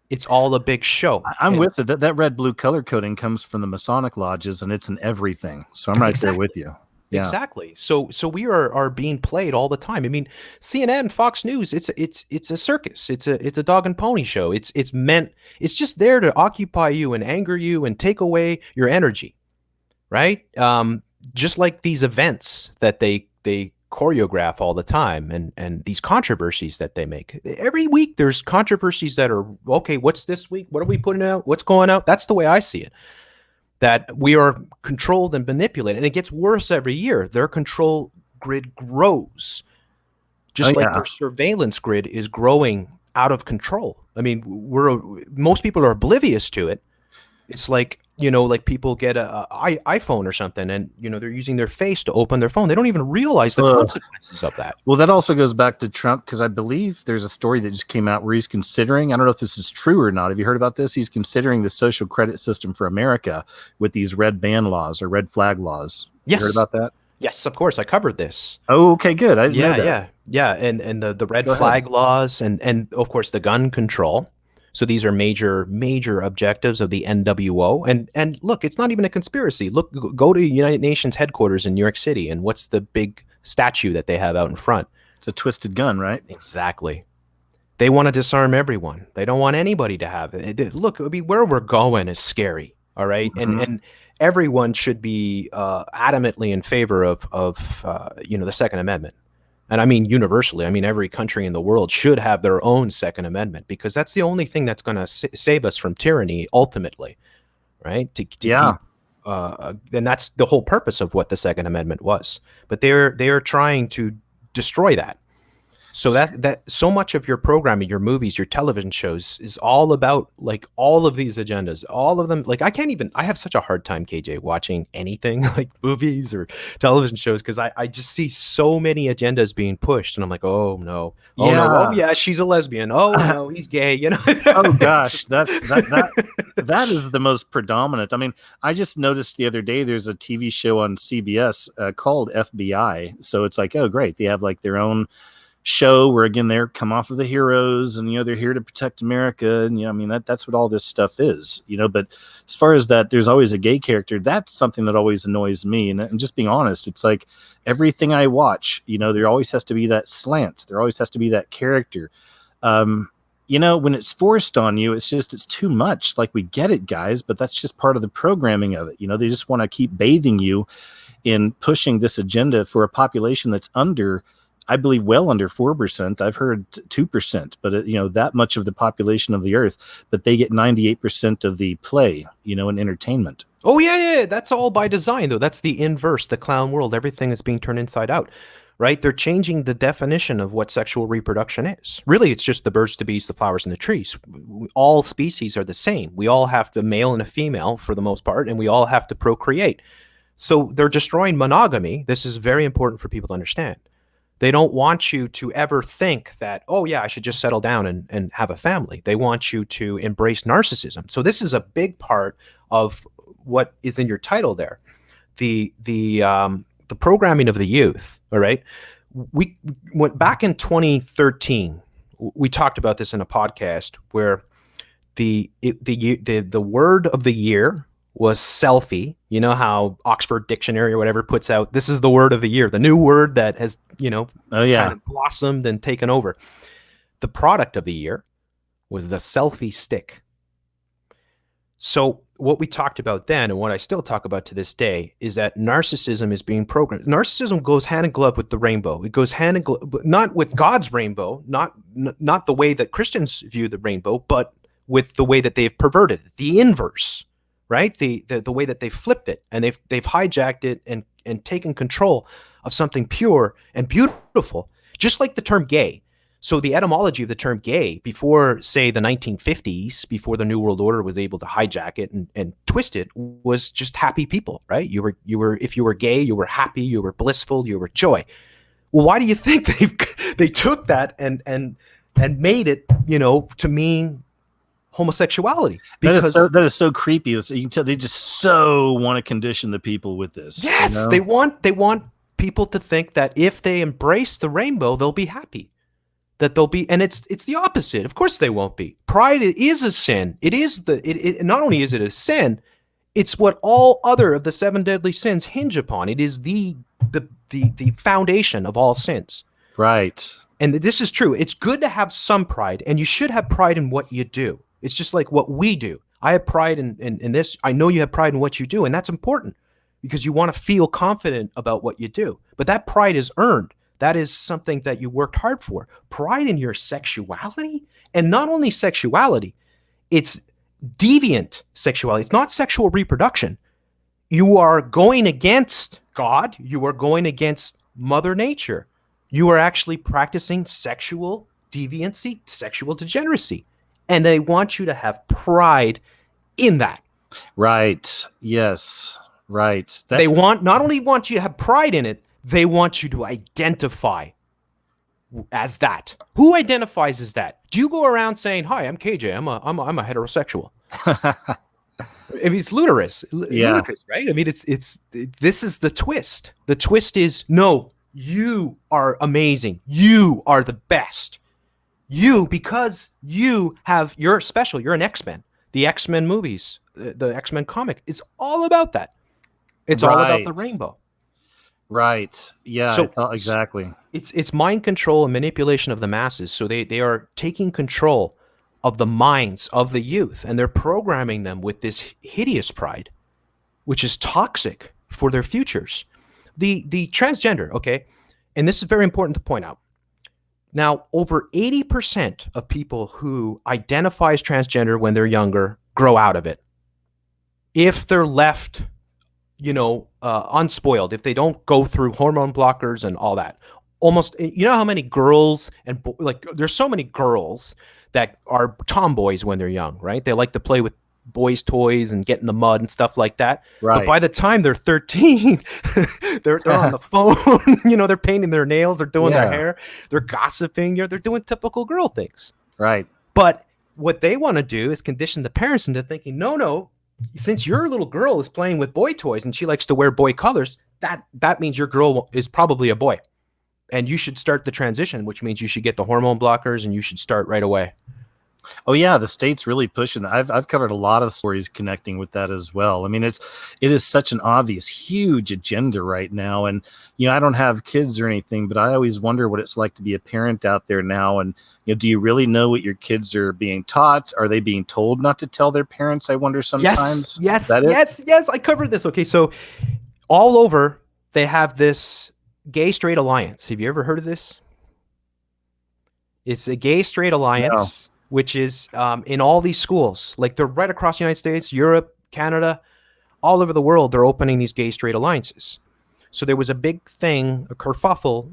It's all a big show. I'm with it. That red blue color coding comes from the Masonic lodges and it's in everything. So I'm right there Exactly. with you. Yeah. Exactly. So we are being played all the time. I mean, CNN, Fox News, it's a circus. It's a dog and pony show. It's just there to occupy you and anger you and take away your energy, right? Just like these events that they choreograph all the time, and these controversies that they make. Every week there's controversies that are okay, what's this week? What are we putting out? What's going out? That's the way I see it, that we are controlled and manipulated. And it gets worse every year. Their control grid grows, just like their surveillance grid is growing out of control. I mean, most people are oblivious to it. It's like, like people get a iPhone or something, and they're using their face to open their phone. They don't even realize the consequences of that. Well, that also goes back to Trump, because I believe there's a story that just came out where he's considering, I don't know if this is true or not. Have you heard about this? He's considering the social credit system for America with these red band laws or red flag laws. Yes. You heard about that? Yes, of course. I covered this. Oh, okay, good. I didn't know that. Yeah. And the red flag laws, and of course the gun control. So these are major objectives of the NWO. And look, it's not even a conspiracy. Look, go to United Nations headquarters in New York City, and what's the big statue that they have out in front? It's a twisted gun, right? Exactly. They want to disarm everyone. They don't want anybody to have it. Look, I mean, where we're going is scary. All right, and everyone should be adamantly in favor of the Second Amendment. And I mean universally. I mean, every country in the world should have their own Second Amendment, because that's the only thing that's going to save us from tyranny ultimately, right? To keep, and that's the whole purpose of what the Second Amendment was. But they are trying to destroy that. So that so much of your programming, your movies, your television shows is all about like all of these agendas, all of them. Like I have such a hard time, KJ, watching anything like movies or television shows, because I just see so many agendas being pushed, and I'm like, oh no, oh yeah, she's a lesbian. Oh no, he's gay. Oh gosh, that is the most predominant. I mean, I just noticed the other day there's a TV show on CBS called FBI. So it's like, oh great, they have like their own show where again they're come off of the heroes, and they're here to protect America, and I mean that's what all this stuff is, but as far as that there's always a gay character, that's something that always annoys me. And just being honest, it's like everything I watch, there always has to be that slant, there always has to be that character. When it's forced on you, it's too much. Like, we get it, guys, but that's just part of the programming of it. They just want to keep bathing you in pushing this agenda for a population that's under, I believe, well under 4%. I've heard 2%, but that much of the population of the earth, but they get 98% of the play, in entertainment. Oh yeah. That's all by design, though. That's the inverse, the clown world. Everything is being turned inside out, right? They're changing the definition of what sexual reproduction is. Really, it's just the birds, the bees, the flowers, and the trees. All species are the same. We all have to male and a female for the most part, and we all have to procreate. So they're destroying monogamy. This is very important for people to understand. They don't want you to ever think that, oh yeah, I should just settle down and have a family. They want you to embrace narcissism. So this is a big part of what is in your title there. The programming of the youth. All right. We went back in 2013. We talked about this in a podcast where the word of the year was selfie. You know how Oxford Dictionary or whatever puts out, this is the word of the year, the new word that has, kind of blossomed and taken over. The product of the year was the selfie stick. So what we talked about then and what I still talk about to this day is that narcissism is being programmed. Narcissism goes hand in glove with the rainbow. It goes hand in glove, not with God's rainbow, not the way that Christians view the rainbow, but with the way that they've perverted it, the inverse, right? The way that they flipped it, and they've hijacked it and taken control of something pure and beautiful, just like the term gay. So the etymology of the term gay before, say, the 1950s, before the New World Order was able to hijack it and twist it, was just happy people, right? You were if you were gay, you were happy, you were blissful, you were joy. Well, why do you think they took that and made it, to mean homosexuality? Because that is so creepy. You can tell they just so want to condition the people with this. Yes, they want people to think that if they embrace the rainbow, they'll be happy. That they'll be, and it's the opposite. Of course they won't be. Pride is a sin. It is not only is it a sin, it's what all other of the 7 deadly sins hinge upon. It is the foundation of all sins. Right. And this is true. It's good to have some pride, and you should have pride in what you do. It's just like what we do. I have pride in this. I know you have pride in what you do, and that's important because you want to feel confident about what you do. But that pride is earned. That is something that you worked hard for. Pride in your sexuality, and not only sexuality, it's deviant sexuality. It's not sexual reproduction. You are going against God. You are going against Mother Nature. You are actually practicing sexual deviancy, sexual degeneracy. And they want you to have pride in that. Right. Yes. Right. They not only want you to have pride in it, they want you to identify as that. Who identifies as that? Do you go around saying, "Hi, I'm KJ. I'm a heterosexual"? I mean, it's ludicrous. Ludicrous, right? I mean, this is the twist. The twist is, no, you are amazing. You are the best. You, because you're special. You're an X-Men. The X-Men movies, the X-Men comic, it's all about that. It's all about the rainbow. Right. Yeah. So exactly. It's mind control and manipulation of the masses. So they are taking control of the minds of the youth, and they're programming them with this hideous pride, which is toxic for their futures. The transgender, okay, and this is very important to point out. Now, over 80% of people who identify as transgender when they're younger grow out of it. If they're left unspoiled, if they don't go through hormone blockers and all that. Almost, how many girls there's so many girls that are tomboys when they're young, right? They like to play with boys' toys and get in the mud and stuff like that. Right. But by the time they're 13, they're on the phone, they're painting their nails, they're doing their hair, they're gossiping, they're doing typical girl things. Right. But what they want to do is condition the parents into thinking, no, since your little girl is playing with boy toys and she likes to wear boy colors, that means your girl is probably a boy. And you should start the transition, which means you should get the hormone blockers and you should start right away. Oh yeah, the state's really pushing that. I've covered a lot of stories connecting with that as well. I mean, it is such an obvious, huge agenda right now. And I don't have kids or anything, but I always wonder what it's like to be a parent out there now. And do you really know what your kids are being taught? Are they being told not to tell their parents? I wonder sometimes. Yes. I covered this. Okay, so all over they have this gay straight alliance. Have you ever heard of this? It's a gay straight alliance. No. Which is in all these schools. Like, they're right across the United States, Europe, Canada, all over the world. They're opening these gay straight alliances. So there was a big thing, a kerfuffle,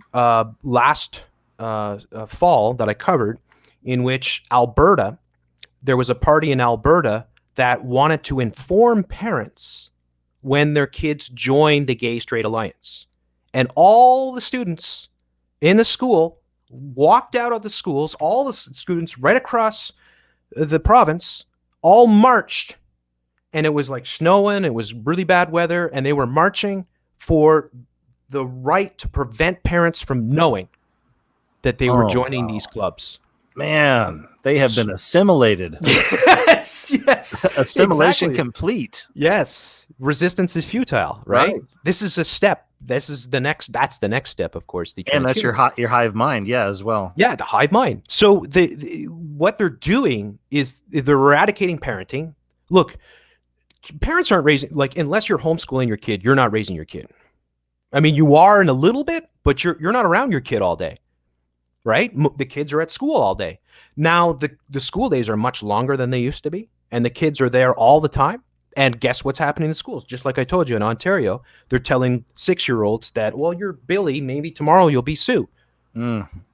last fall that I covered, in which there was a party in Alberta that wanted to inform parents when their kids joined the gay straight alliance. And all the students in the school walked out of the schools, all the students right across the province, all marched. And it was like snowing, it was really bad weather, and they were marching for the right to prevent parents from knowing that they were joining these clubs. Man, they have been assimilated. Yes. Assimilation complete. Yes. Resistance is futile, right? This is a step. That's the next step, of course. And that's your hive mind, as well. Yeah, the hive mind. So what they're doing is they're eradicating parenting. Look, parents aren't raising, like, unless you're homeschooling your kid, you're not raising your kid. I mean, you are in a little bit, but you're not around your kid all day, right? The kids are at school all day. Now, the school days are much longer than they used to be, and the kids are there all the time. And guess what's happening in schools? Just like I told you in Ontario, they're telling 6-year-olds that, well, you're Billy, maybe tomorrow you'll be Sue,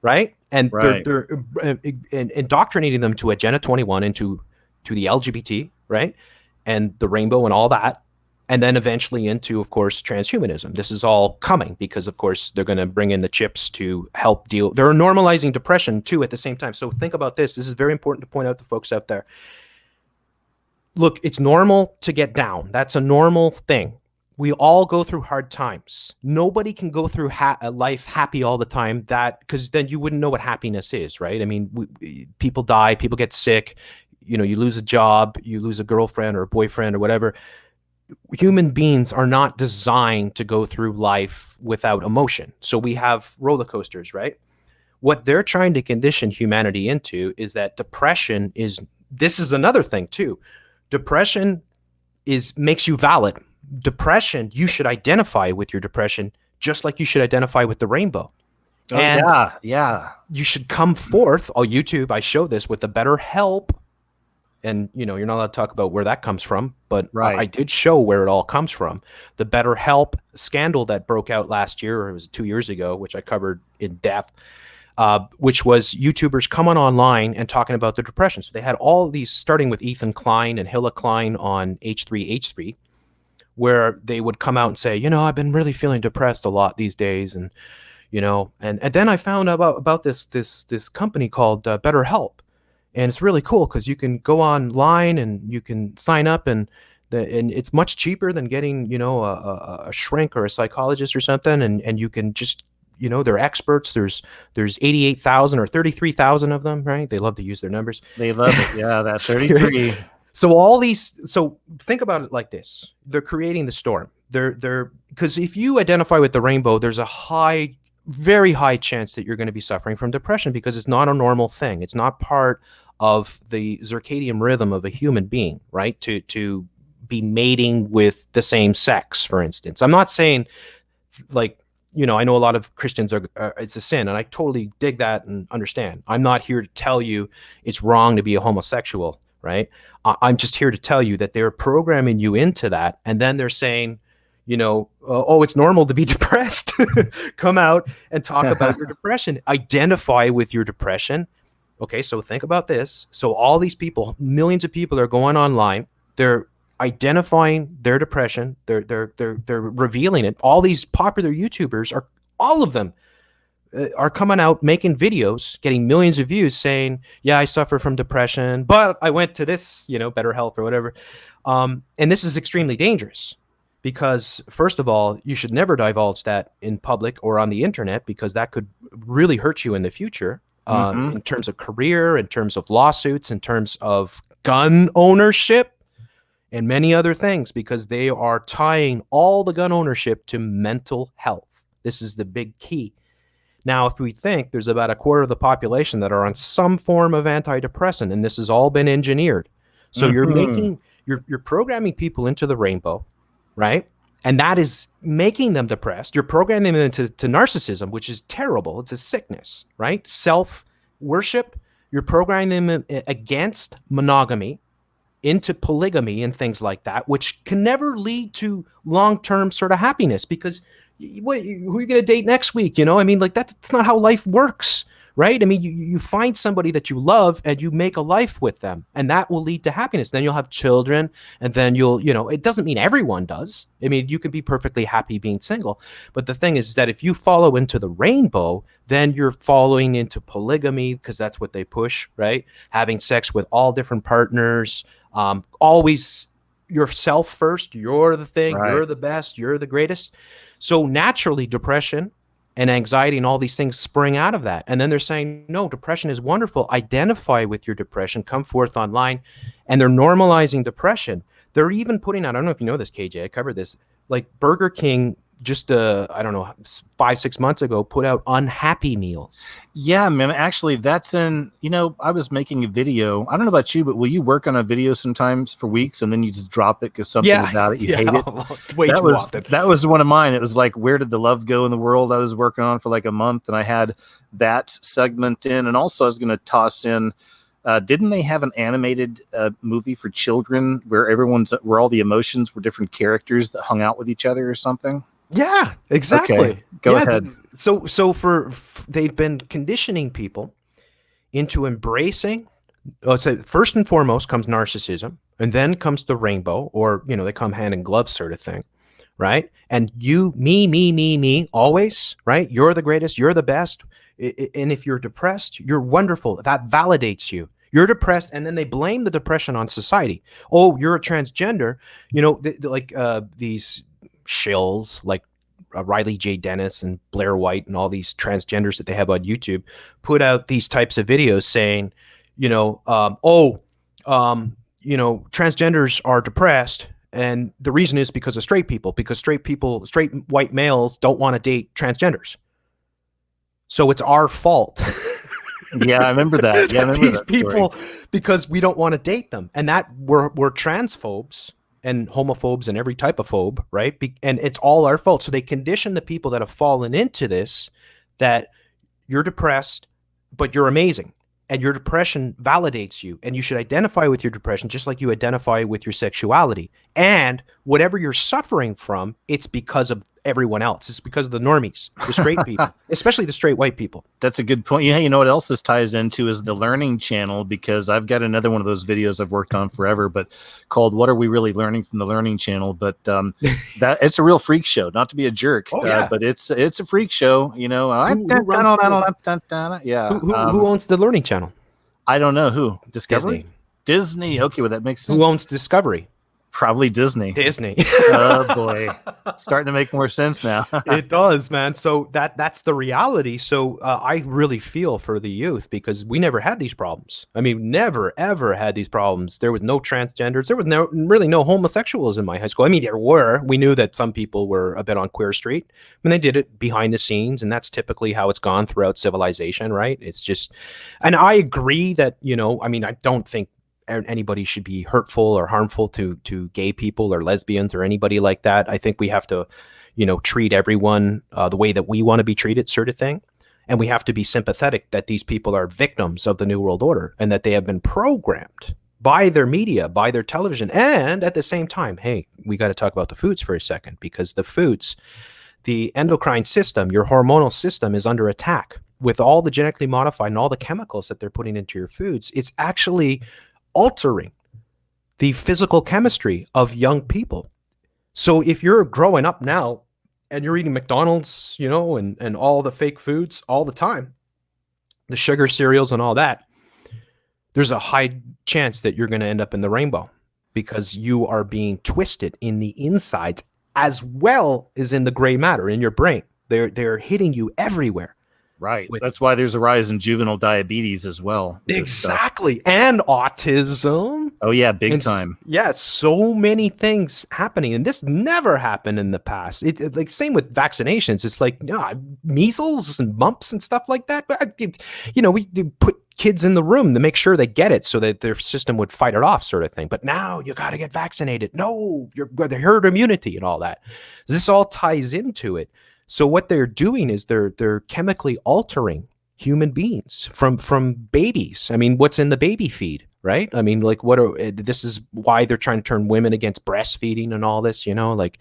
right? And Right. they're indoctrinating them to Agenda 21 and to the LGBT, right? And the rainbow and all that. And then eventually into, of course, transhumanism. This is all coming because, of course, they're going to bring in the chips to help deal. They're normalizing depression, too, at the same time. So think about this. This is very important to point out to folks out there. Look, it's normal to get down. That's a normal thing. We all go through hard times. Nobody can go through life happy all the time, because then you wouldn't know what happiness is, right? I mean, people die, people get sick, you lose a job, you lose a girlfriend or a boyfriend or whatever. Human beings are not designed to go through life without emotion. So we have roller coasters, right? What they're trying to condition humanity into is that depression this is another thing too. Depression makes you valid. Depression, you should identify with your depression just like you should identify with the rainbow. Oh, and yeah. You should come forth on YouTube. I show this with the BetterHelp. And, you're not allowed to talk about where that comes from, but Right. I did show where it all comes from. The BetterHelp scandal that broke out last year, or it was 2 years ago, which I covered in depth, which was YouTubers coming online and talking about their depression. So they had all these, starting with Ethan Klein and Hilla Klein on H3H3, where they would come out and say, I've been really feeling depressed a lot these days. And, and then I found out about this company called BetterHelp. And it's really cool because you can go online and you can sign up, and it's much cheaper than getting, a shrink or a psychologist or something. And you can just, they're experts. There's 88,000 or 33,000 of them, right? They love to use their numbers. They love it. Yeah, that 33. So think about it like this. They're creating the storm. Because if you identify with the rainbow, there's a very high chance that you're going to be suffering from depression because it's not a normal thing. It's not part of the circadian rhythm of a human being, right? To be mating with the same sex, for instance. I'm not saying, like, I know a lot of Christians it's a sin, and I totally dig that and understand. I'm not here to tell you it's wrong to be a homosexual, right? I'm just here to tell you that they're programming you into that, and then they're saying, oh, it's normal to be depressed. Come out and talk about your depression. Identify with your depression. Okay, so think about this. So all these people, millions of people are going online. They're identifying their depression. They're revealing it. All these popular YouTubers all of them are coming out making videos, getting millions of views, saying, "Yeah, I suffer from depression, but I went to this, BetterHelp or whatever." And this is extremely dangerous. Because, first of all, you should never divulge that in public or on the internet, because that could really hurt you in the future, in terms of career, in terms of lawsuits, in terms of gun ownership, and many other things, because they are tying all the gun ownership to mental health. This is the big key. Now, if we think there's about a quarter of the population that are on some form of antidepressant, and this has all been engineered. So you're programming people into the rainbow, right? And that is making them depressed. You're programming them into narcissism, which is terrible. It's a sickness, right? Self-worship. You're programming them against monogamy, into polygamy and things like that, which can never lead to long-term sort of happiness, because who are you going to date next week? I mean, like, that's not how life works, right? I mean, you find somebody that you love and you make a life with them, and that will lead to happiness. Then you'll have children, and then it doesn't mean everyone does. I mean, you can be perfectly happy being single. But the thing is that if you follow into the rainbow, then you're following into polygamy, because that's what they push, right? Having sex with all different partners, always yourself first. You're the thing, right. You're the best, you're the greatest. So naturally, depression and anxiety and all these things spring out of that. And then they're saying, no, depression is wonderful. Identify with your depression. Come forth online. And they're normalizing depression. They're even putting out, I don't know if you know this, KJ, I covered this, like Burger King just I don't know, 5-6 months ago, put out unhappy meals. Yeah, man. Actually, that's in, I was making a video. I don't know about you, but will you work on a video sometimes for weeks and then you just drop it because something Yeah, about it, you yeah, hate it? way That too was often. that was one of mine. It was like, where did the love go in the world? I was working on for like a month, and I had that segment in, and also I was going to toss in. Didn't they have an animated movie for children where all the emotions were different characters that hung out with each other or something? Yeah, Okay, exactly. go Yeah, ahead. so they've been conditioning people into embracing. Let's say first and foremost comes narcissism, and then comes the rainbow, or they come hand in glove sort of thing, right? And you, me, always, right? You're the greatest, you're the best. And if you're depressed, you're wonderful. That validates you. You're depressed, and then they blame the depression on society. Oh, you're a transgender. Like these shills, like Riley J. Dennis and Blair White and all these transgenders that they have on YouTube, put out these types of videos saying, transgenders are depressed, and the reason is because of straight people, because straight white males don't want to date transgenders. So it's our fault. Yeah, I remember that. Yeah, I remember These that story. people, because we don't want to date them, and that we're transphobes and homophobes and every type of phobe, right? And it's all our fault. So they condition the people that have fallen into this, that you're depressed, but you're amazing. And your depression validates you. And you should identify with your depression just like you identify with your sexuality. And whatever you're suffering from, it's because of everyone else. It's because of the normies, the straight people, especially the straight white people. That's a good point. Yeah, you know what else this ties into is the learning channel, because I've got another one of those videos I've worked on forever, but called "What Are We Really Learning from the Learning Channel?" But that it's a real freak show. Not to be a jerk, Oh, yeah. but it's a freak show. Who runs the, Yeah. who owns the Learning Channel? I don't know who. Disney. Discovery. Disney. Okay, well that makes Who sense. owns Discovery? Probably Disney. Disney. Oh boy, starting to make more sense now. It does, man. So that's the reality. So I really feel for the youth, because we never had these problems. I mean, never ever had these problems. There was no transgenders. There was really no homosexuals in my high school. I mean, there were. We knew that some people were a bit on Queer Street, and they did it behind the scenes, and that's typically how it's gone throughout civilization, right? It's just, and I agree that I mean, I don't think anybody should be hurtful or harmful to gay people or lesbians or anybody like that. I think we have to, treat everyone the way that we want to be treated, sort of thing. And we have to be sympathetic that these people are victims of the New World Order, and that they have been programmed by their media, by their television. And at the same time, hey, we got to talk about the foods for a second, because the foods, the endocrine system, your hormonal system, is under attack with all the genetically modified and all the chemicals that they're putting into your foods. It's actually altering the physical chemistry of young people. So if you're growing up now and you're eating McDonald's, and all the fake foods all the time, the sugar cereals and all that, there's a high chance that you're going to end up in the rainbow, because you are being twisted in the insides as well as in the gray matter in your brain. They're hitting you everywhere. Right. That's why there's a rise in juvenile diabetes as well. Exactly. And autism. Oh, yeah, big time. Yeah, so many things happening. And this never happened in the past. Like, same with vaccinations. It's like, measles and mumps and stuff like that. But, we put kids in the room to make sure they get it so that their system would fight it off, sort of thing. But now you got to get vaccinated. No, you're the herd immunity and all that. This all ties into it. So what they're doing is they're chemically altering human beings from babies. I mean, what's in the baby feed, right? I mean, like, this is why they're trying to turn women against breastfeeding and all this, like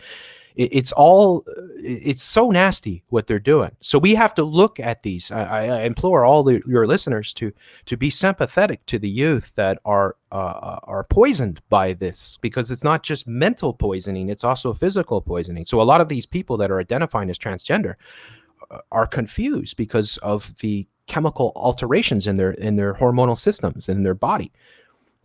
it's so nasty what they're doing. So we have to look at these. I implore all your listeners to be sympathetic to the youth that are poisoned by this, because it's not just mental poisoning, it's also physical poisoning. So a lot of these people that are identifying as transgender are confused because of the chemical alterations in their hormonal systems in their body.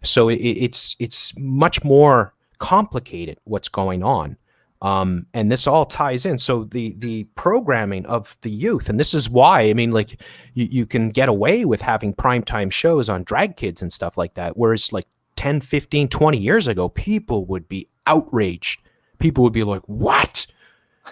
So it's much more complicated what's going on. And this all ties in. So the programming of the youth, and this is why, I mean, like, you can get away with having primetime shows on drag kids and stuff like that, whereas like 10, 15, 20 years ago, people would be outraged. People would be like, what?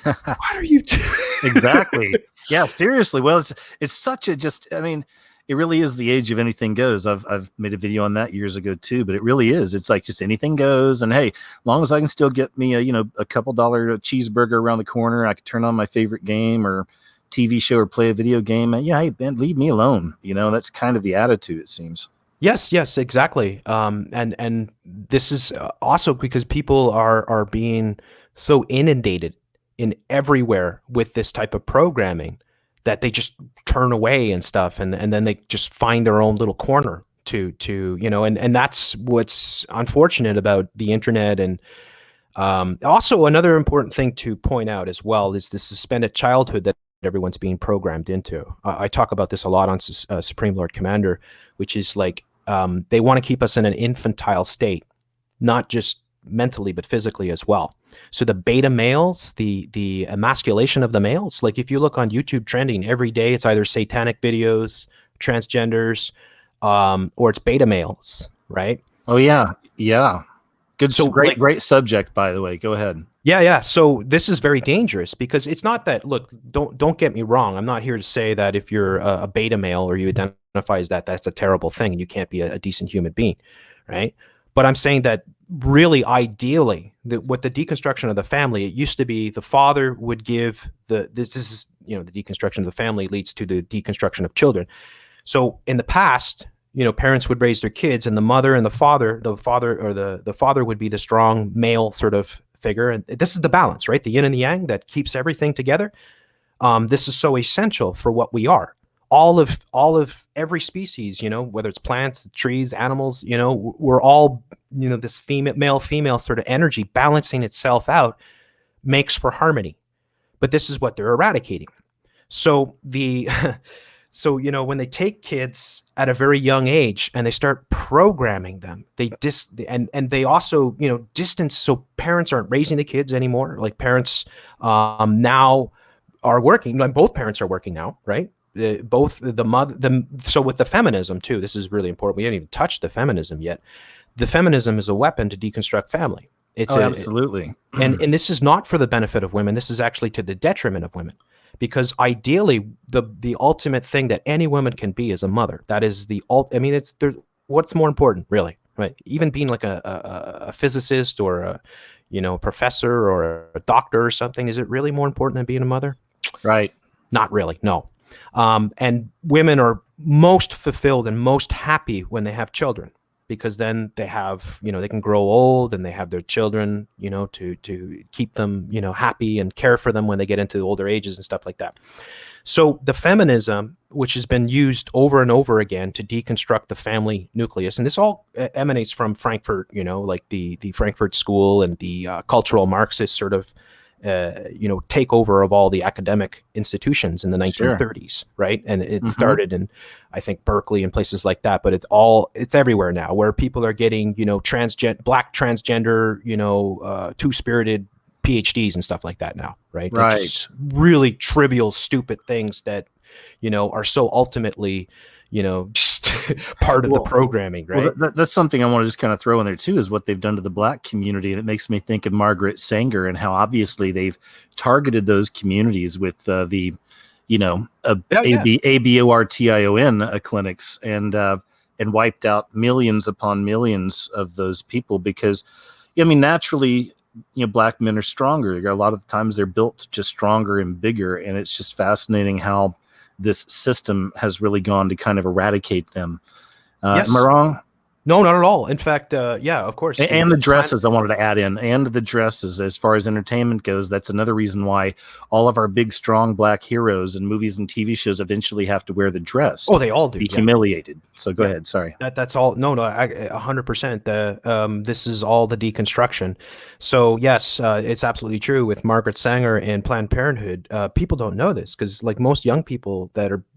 What are you doing? Exactly. Yeah, seriously. Well, it's such a just I mean, it really is the age of anything goes. I've made a video on that years ago too, but it really is. It's like just anything goes, and hey, as long as I can still get me a couple dollar cheeseburger around the corner, I can turn on my favorite game or TV show or play a video game. And yeah, hey, man, leave me alone. That's kind of the attitude, it seems. Yes, yes, exactly. And this is also because people are being so inundated in everywhere with this type of programming that they just turn away and stuff, and then they just find their own little corner and that's what's unfortunate about the internet. And also another important thing to point out as well is the suspended childhood that everyone's being programmed into. I talk about this a lot on Supreme Lord Commander, which is like they want to keep us in an infantile state, not just mentally but physically as well. So the beta males, the emasculation of the males, like if you look on YouTube trending every day, it's either satanic videos, transgenders, or it's beta males, right? Oh yeah, yeah. Good, So great, like, great subject. By the way, go ahead. yeah, yeah. So this is very dangerous because it's not that. Look, don't get me wrong. I'm not here to say that if you're a beta male or you identify as that, that's a terrible thing and you can't be a decent human being, right? But I'm saying that really, ideally, with the deconstruction of the family, it used to be the father would give this is the deconstruction of the family leads to the deconstruction of children. So in the past, parents would raise their kids, and the mother and the father would be the strong male sort of figure. And this is the balance, right? The yin and the yang that keeps everything together. This is so essential for what we are. All of every species, whether it's plants, trees, animals, we're all, this male female sort of energy balancing itself out makes for harmony. But this is what they're eradicating. So when they take kids at a very young age and they start programming them, and they also, distance. So parents aren't raising the kids anymore. Like parents now are working. Like both parents are working now, right? Both the mother, so with the feminism too, this is really important. We haven't even touched the feminism yet. The feminism is a weapon to deconstruct family. Absolutely. And this is not for the benefit of women. This is actually to the detriment of women. Because ideally, the ultimate thing that any woman can be is a mother. That is what's more important, really, right? Even being like a physicist or a professor or a doctor or something, is it really more important than being a mother? Right. Not really, no. And women are most fulfilled and most happy when they have children, because then they have, they can grow old and they have their children, to keep them, happy and care for them when they get into the older ages and stuff like that. So the feminism, which has been used over and over again to deconstruct the family nucleus, and this all emanates from Frankfurt, like the Frankfurt School and the cultural Marxist sort of takeover of all the academic institutions in the 1930s, sure. Right? And it started in, I think, Berkeley and places like that, but it's everywhere now, where people are getting, black transgender, two-spirited PhDs and stuff like that now, right? Right. Like just really trivial, stupid things that, are so ultimately, just part of the programming, right? Well, that's something I want to just kind of throw in there too, is what they've done to the black community. And it makes me think of Margaret Sanger and how obviously they've targeted those communities with ABORTION clinics and wiped out millions upon millions of those people because, naturally, black men are stronger. A lot of times they're built just stronger and bigger. And it's just fascinating how this system has really gone to kind of eradicate them. Yes. Am I wrong? No, not at all. In fact, yeah, of course. And the dresses, I wanted to add in, and the dresses, as far as entertainment goes, that's another reason why all of our big, strong black heroes in movies and TV shows eventually have to wear the dress. Oh, they all do. Be humiliated. So go ahead. Sorry. That's all. No, 100%. This is all the deconstruction. So yes, it's absolutely true with Margaret Sanger and Planned Parenthood. People don't know this because, like most young people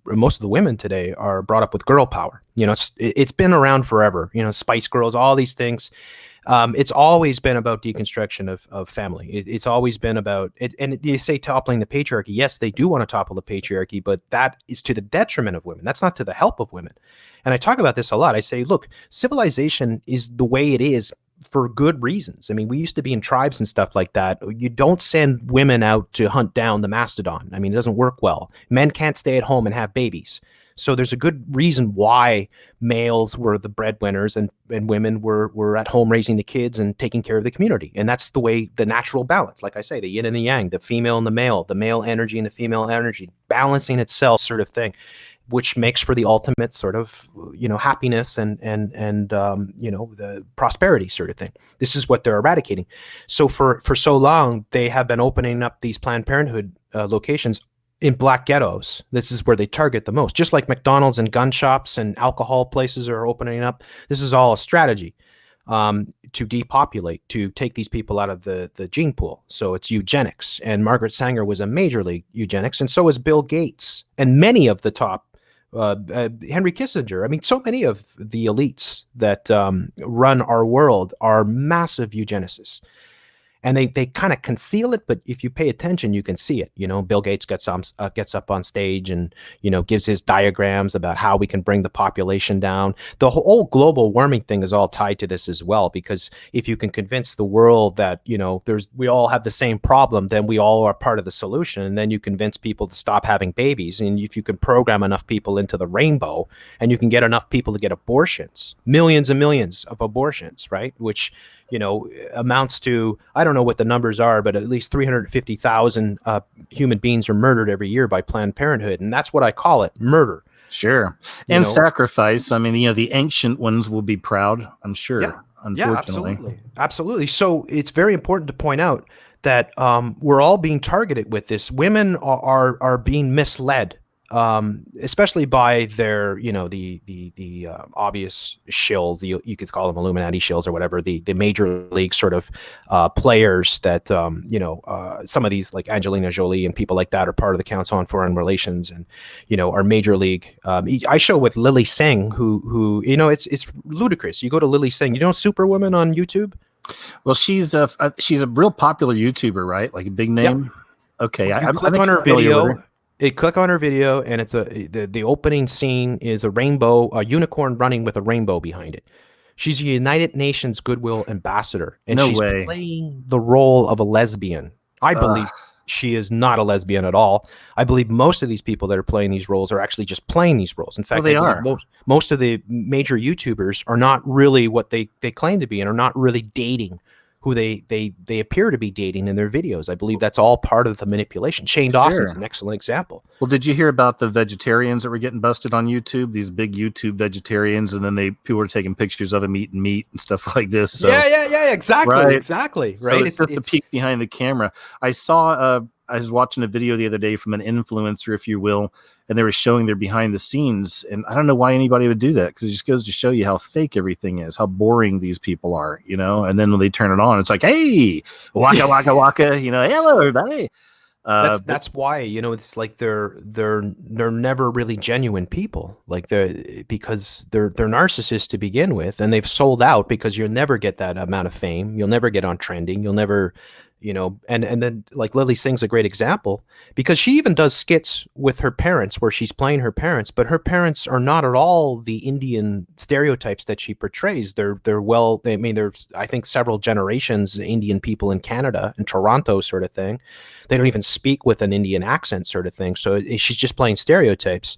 most of the women today are brought up with girl power. It's been around forever. Spice Girls, all these things. It's always been about deconstruction of family. It's always been about it. And you say toppling the patriarchy. Yes, they do want to topple the patriarchy, but that is to the detriment of women. That's not to the help of women. And I talk about this a lot. I say, look, civilization is the way it is for good reasons. I mean, we used to be in tribes and stuff like that. You don't send women out to hunt down the mastodon. I mean, it doesn't work well. Men can't stay at home and have babies. So there's a good reason why males were the breadwinners and women were at home raising the kids and taking care of the community. And that's the way, the natural balance, like I say, the yin and the yang, the female and the male energy and the female energy, balancing itself sort of thing, which makes for the ultimate sort of, happiness and the prosperity sort of thing. This is what they're eradicating. So for so long, they have been opening up these Planned Parenthood locations in black ghettos. This is where they target the most, just like McDonald's and gun shops and alcohol places are opening up. This is all a strategy to depopulate, to take these people out of the gene pool. So it's eugenics. And Margaret Sanger was a major league eugenics, and so is Bill Gates and many of the top, Henry Kissinger. I mean, so many of the elites that run our world are massive eugenicists. And they kind of conceal it, but if you pay attention, you can see it. Bill Gates gets up on stage and gives his diagrams about how we can bring the population down. The whole global warming thing is all tied to this as well, because if you can convince the world that we all have the same problem, then we all are part of the solution, and then you convince people to stop having babies. And if you can program enough people into the rainbow, and you can get enough people to get abortions, millions and millions of abortions, right? Which amounts to, I don't know what the numbers are, but at least 350,000 human beings are murdered every year by Planned Parenthood. And that's what I call it, murder. Sure. And sacrifice. I mean, the ancient ones will be proud, I'm sure, unfortunately. Yeah, absolutely. Absolutely. So it's very important to point out that we're all being targeted with this. Women are being misled, especially by their, the obvious shills. You could call them Illuminati shills or whatever. The major league sort of players that some of these, like Angelina Jolie and people like that, are part of the Council on Foreign Relations and are major league. I show with Lily Singh, who it's ludicrous. You go to Lily Singh, Superwoman on YouTube. Well, she's a real popular YouTuber, right? Like a big name. Yep. Okay, I click on her video. Click on her video, and it's the opening scene is a rainbow, a unicorn running with a rainbow behind it. She's a United Nations Goodwill Ambassador, and she's playing the role of a lesbian. I believe she is not a lesbian at all. I believe most of these people that are playing these roles are actually just playing these roles. In fact, they are. Most of the major YouTubers are not really what they claim to be, and are not really dating who they appear to be dating in their videos. I believe that's all part of the manipulation. Shane Dawson's an excellent example. Well, did you hear about the vegetarians that were getting busted on YouTube? These big YouTube vegetarians, and then people were taking pictures of them eating meat and stuff like this. So, yeah, exactly, right? Exactly, So right. it's just the peek behind the camera. I was watching a video the other day from an influencer, if you will, and they were showing their behind the scenes. And I don't know why anybody would do that, because it just goes to show you how fake everything is, how boring these people are, And then when they turn it on, it's like, hey, waka, waka, waka, hello, everybody. That's why, it's like they're never really genuine people, because they're narcissists to begin with, and they've sold out, because you'll never get that amount of fame. You'll never get on trending. You'll never, and then like Lily Singh's a great example, because she even does skits with her parents where she's playing her parents, but her parents are not at all the Indian stereotypes that she portrays. There's, I think, several generations Indian people in Canada and Toronto sort of thing. They don't even speak with an Indian accent sort of thing. So she's just playing stereotypes.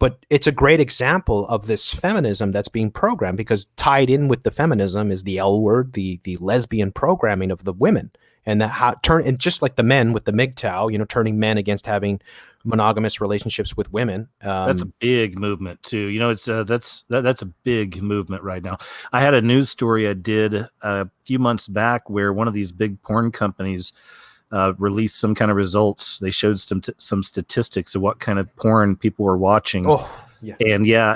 But it's a great example of this feminism that's being programmed, because tied in with the feminism is the L word, the lesbian programming of the women, and and just like the men with the MGTOW, turning men against having monogamous relationships with women. That's a big movement too. It's that's a big movement right now. I had a news story I did a few months back where one of these big porn companies released some kind of results. They showed some statistics of what kind of porn people were watching. Oh, yeah.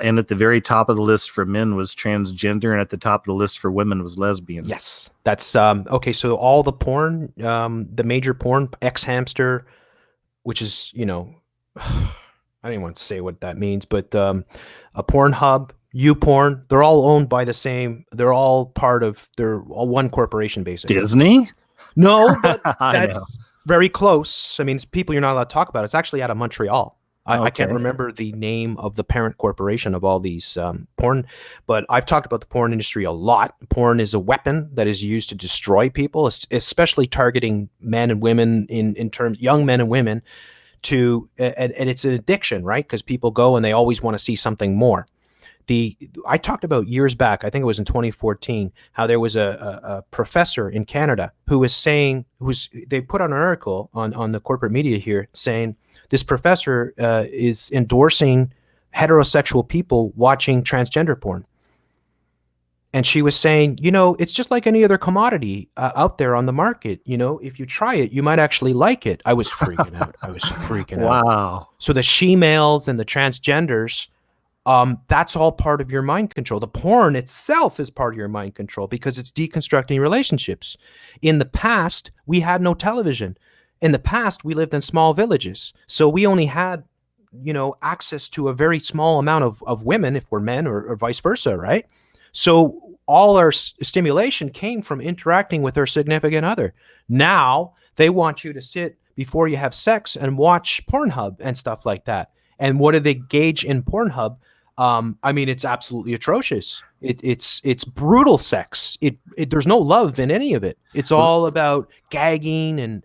And at the very top of the list for men was transgender, and at the top of the list for women was lesbian. Yes. That's okay. So all the porn, the major porn, X-Hamster, which is, I don't even want to say what that means, but a Pornhub, YouPorn, they're all owned by they're all one corporation, basically. Disney? No, but that's very close. I mean, it's people you're not allowed to talk about. It's actually out of Montreal. I can't Okay. remember the name of the parent corporation of all these porn, but I've talked about the porn industry a lot. Porn is a weapon that is used to destroy people, especially targeting men and women in terms young men and women and it's an addiction, right? Because people go and they always want to see something more. I talked about years back, I think it was in 2014, how there was a professor in Canada who was saying, they put on an article on the corporate media here saying this professor is endorsing heterosexual people watching transgender porn. And she was saying, it's just like any other commodity out there on the market. If you try it, you might actually like it. I was freaking out. I was freaking out. Wow. So the she-males and the transgenders, that's all part of your mind control. The porn itself is part of your mind control because it's deconstructing relationships. In the past, we had no television. In the past, we lived in small villages. So we only had, access to a very small amount of women, if we're men, or vice versa, right? So all our stimulation came from interacting with our significant other. Now they want you to sit before you have sex and watch Pornhub and stuff like that. And what do they gauge in Pornhub? It's absolutely atrocious. It's brutal sex. There's no love in any of it. It's all about gagging and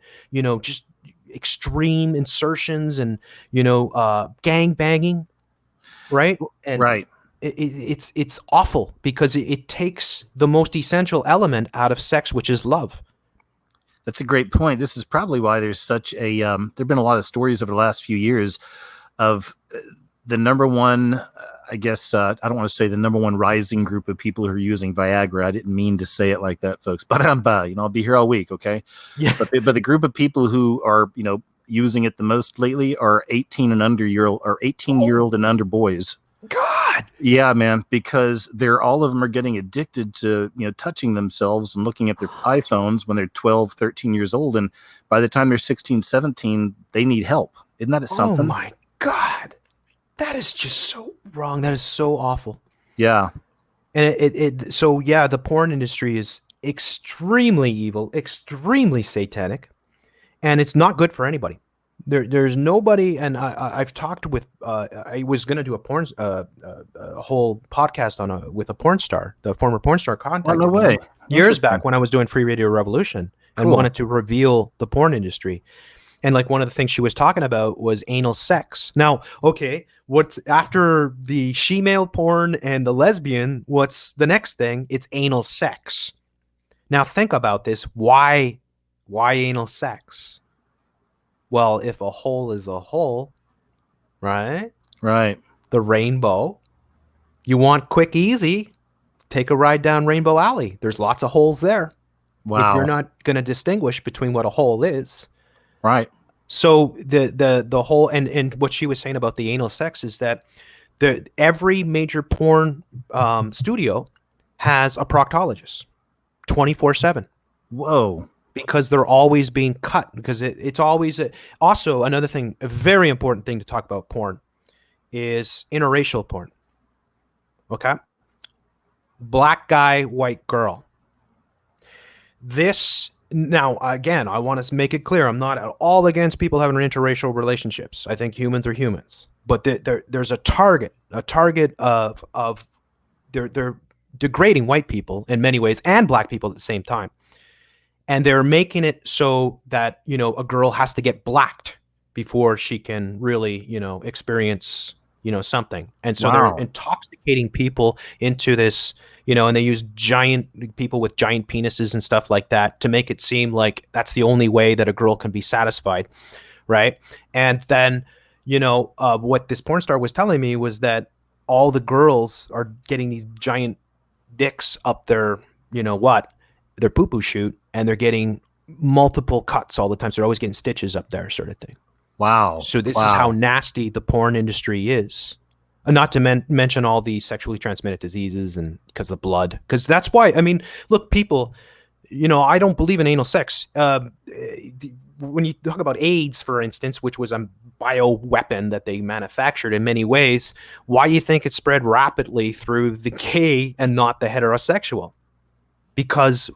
just extreme insertions and gang banging, right? And Right. it's awful because it takes the most essential element out of sex, which is love. That's a great point. This is probably why there's such a there've been a lot of stories over the last few years of the number one, I guess, I don't want to say the number one rising group of people who are using Viagra. I didn't mean to say it like that, folks, but I'll be here all week. Okay. Yeah. But the group of people who are, using it the most lately are 18 and under year old or 18-year-old and under boys. God. Yeah, man, because all of them are getting addicted to, touching themselves and looking at their iPhones when they're 12, 13 years old. And by the time they're 16, 17, they need help. Isn't that something? Oh my God. That is just so wrong. That is so awful. Yeah. And so yeah, the porn industry is extremely evil, extremely satanic, and it's not good for anybody. There's nobody, and I've talked with. I was going to do a whole podcast with a porn star. The former porn star contacted no me way. years back when I was doing Free Radio Revolution and Cool. wanted to reveal the porn industry. And like one of the things she was talking about was anal sex. Now, okay, what's after the she-male porn and the lesbian? What's the next thing? It's anal sex. Now think about this. Why anal sex? Well, if a hole is a hole, right? Right. The rainbow. You want quick, easy, take a ride down Rainbow Alley. There's lots of holes there. Wow. If you're not going to distinguish between what a hole is. Right. So the whole and what she was saying about the anal sex is that every major porn studio has a proctologist 24/7. Whoa. Because they're always being cut, because it's always also another thing, a very important thing to talk about porn is interracial porn. Okay? Black guy, white girl. This, now, again, I want to make it clear, I'm not at all against people having interracial relationships. I think humans are humans. But there's a target of they're degrading white people in many ways and black people at the same time. And they're making it so that, a girl has to get blacked before she can really, experience, something. And so they're intoxicating people into this, and they use people with giant penises and stuff like that to make it seem like that's the only way that a girl can be satisfied. Right. And then, what this porn star was telling me was that all the girls are getting these giant dicks up their, their poo-poo chute, and they're getting multiple cuts all the time. So they're always getting stitches up there, sort of thing. Wow. So this is how nasty the porn industry is. Not to mention all the sexually transmitted diseases and because of blood. Because that's why, look, people, I don't believe in anal sex. When you talk about AIDS, for instance, which was a bioweapon that they manufactured in many ways, why do you think it spread rapidly through the gay and not the heterosexual? Because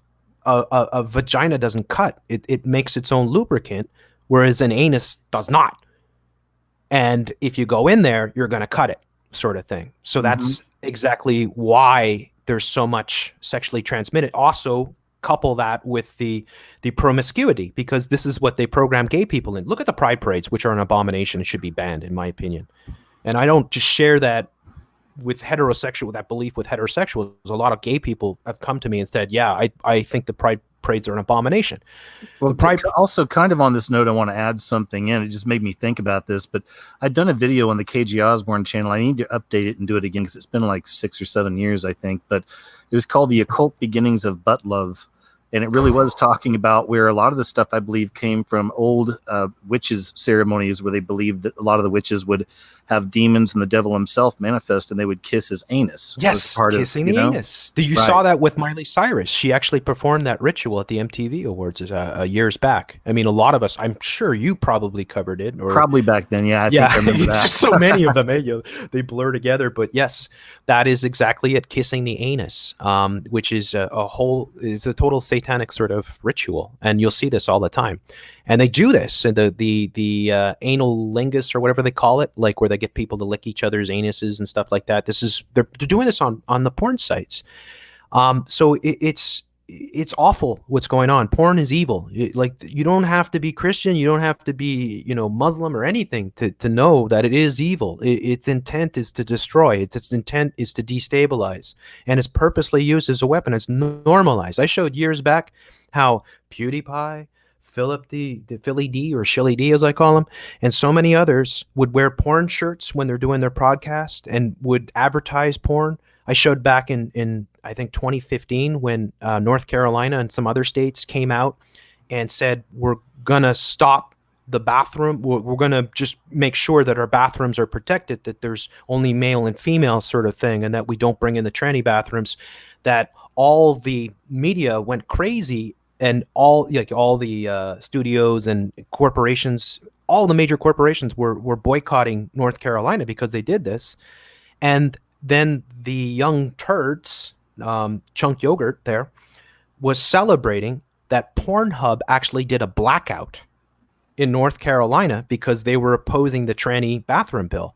a vagina doesn't cut. It makes its own lubricant, whereas an anus does not. And if you go in there, you're going to cut it, sort of thing. So Hmm. that's exactly why there's so much sexually transmitted. Also, couple that with the promiscuity, because this is what they program gay people in. Look at the pride parades, which are an abomination and should be banned, in my opinion. And I don't just share that with heterosexual, that belief with heterosexuals. A lot of gay people have come to me and said, yeah, I think the pride parades are an abomination. Well, The pride also kind of on this note, I want to add something in. It just made me think about this, but I'd done a video on the KG Osborne channel. I need to update it and do it again because it's been like 6 or 7 years, I think. But it was called The Occult Beginnings of Butt Love. And it really was talking about where a lot of the stuff, I believe, came from old witches' ceremonies where they believed that a lot of the witches would have demons and the devil himself manifest and they would kiss his anus as Yes, part of, kissing the anus. You Right. saw that with Miley Cyrus. She actually performed that ritual at the MTV Awards years back. I mean, a lot of us, I'm sure you probably covered it, or Probably back then. Yeah, I think yeah, I remember it's that. just so many of them. They blur together. But yes, that is exactly it. Kissing the anus, which is is a total satanic sort of ritual, and you'll see this all the time. And they do this, and the anal lingus or whatever they call it, like where they get people to lick each other's anuses and stuff like that. They're doing this on the porn sites. So it's awful what's going on. Porn is evil. Like, you don't have to be Christian, you don't have to be, Muslim or anything to know that it is evil. Its intent is to destroy. Its intent is to destabilize, and it's purposely used as a weapon. It's normalized. I showed years back how PewDiePie, the Philly D, or Shilly D as I call him, and so many others would wear porn shirts when they're doing their podcast and would advertise porn. I showed back in I think 2015 when North Carolina and some other states came out and said, we're gonna stop the bathroom. We're gonna just make sure that our bathrooms are protected, that there's only male and female sort of thing, and that we don't bring in the tranny bathrooms. That all the media went crazy, and all the studios and corporations, all the major corporations were boycotting North Carolina because they did this. And then the young turds, Chunk Yogurt there, was celebrating that Pornhub actually did a blackout in North Carolina because they were opposing the tranny bathroom bill.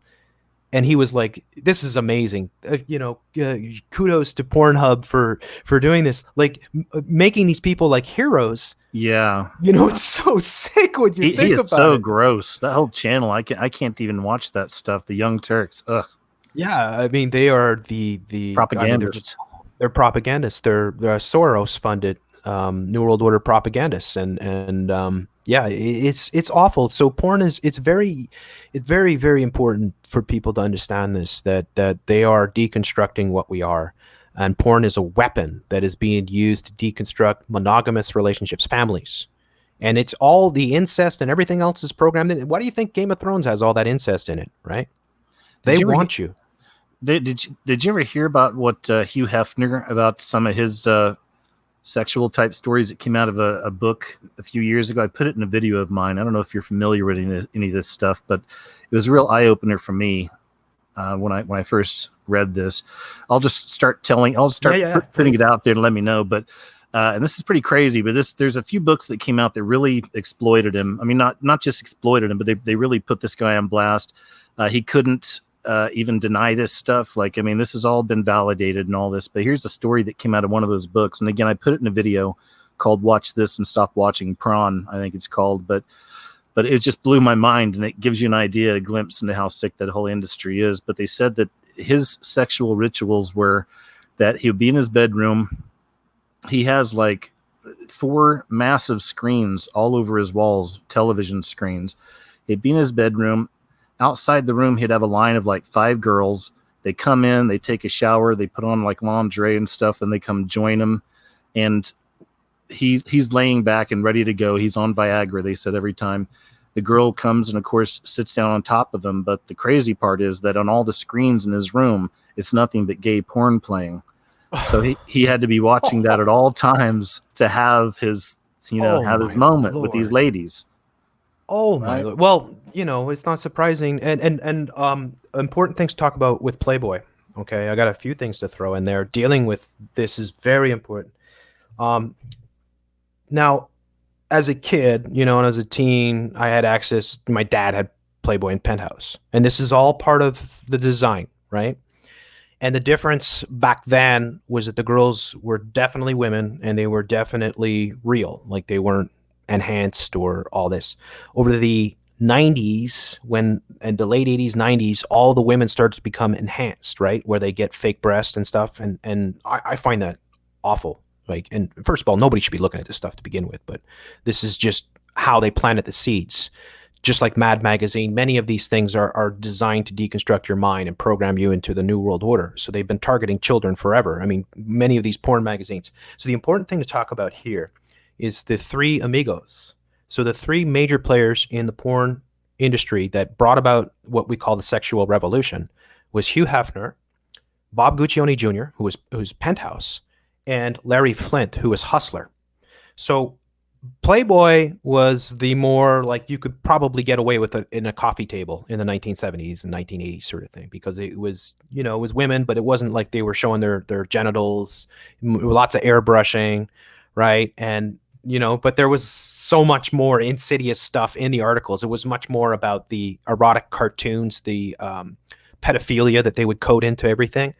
And he was like, "This is amazing. Kudos to Pornhub for doing this, like making these people like heroes." Yeah. It's so sick when you He think is about so it. gross. That whole channel, I can't even watch that stuff. The Young Turks, ugh, Yeah, I mean, they are the I mean, propagandist. they're propagandists. They're Soros funded New World Order propagandists, and yeah, it's awful. So porn is it's very very important for people to understand this, that they are deconstructing what we are, and porn is a weapon that is being used to deconstruct monogamous relationships, families. And it's all the incest and everything else is programmed in. Why do you think Game of Thrones has all that incest in it, right? Did They you ever want you. did you ever hear about what Hugh Hefner, about some of his sexual type stories that came out of a book a few years ago? I put it in a video of mine. I don't know if you're familiar with any of this stuff, but it was a real eye opener for me when I first read this. I'll Yeah, start yeah, yeah, putting it please. out there and let me know. But and this is pretty crazy, but there's a few books that came out that really exploited him. I mean, not just exploited him, but they really put this guy on blast. He couldn't even deny this stuff. Like, I mean, this has all been validated and all this. But here's a story that came out of one of those books, and again, I put it in a video called "Watch This and Stop Watching Prawn," I think it's called. But it just blew my mind, and it gives you an idea, a glimpse into how sick that whole industry is. But they said that his sexual rituals were that he would be in his bedroom. He has like 4 massive screens all over his walls, television screens. He'd be in his bedroom. Outside the room, he'd have a line of like 5 girls. They come in, they take a shower, they put on like lingerie and stuff, then they come join him. And he's laying back and ready to go. He's on Viagra, they said, every time. The girl comes and, of course, sits down on top of him. But the crazy part is that on all the screens in his room, it's nothing but gay porn playing. So he had to be watching that at all times to have his, Oh have his my moment with these lord. ladies. Oh my Right. lord. Well, it's not surprising, and important things to talk about with Playboy. Okay, I got a few things to throw in there. Dealing with this is very important. Um, Now, as a kid, and as a teen, I had access. My dad had Playboy and Penthouse. And this is all part of the design, right? And the difference back then was that the girls were definitely women and they were definitely real. Like they weren't enhanced or all this. Over the 90s, and the late 80s, 90s, all the women started to become enhanced, right? Where they get fake breasts and stuff. And I find that awful. Like, and first of all, nobody should be looking at this stuff to begin with, but this is just how they planted the seeds. Just like Mad Magazine, many of these things are designed to deconstruct your mind and program you into the New World Order. So they've been targeting children forever. I mean, many of these porn magazines. So the important thing to talk about here is the three amigos. So the three major players in the porn industry that brought about what we call the sexual revolution was Hugh Hefner, Bob Guccione Jr., who was Penthouse, and Larry Flint, who was Hustler. So Playboy was the more like you could probably get away with it in a coffee table in the 1970s and 1980s sort of thing, because it was, it was women, but it wasn't like they were showing their genitals, lots of airbrushing, right? And, but there was so much more insidious stuff in the articles. It was much more about the erotic cartoons, the pedophilia that they would code into everything,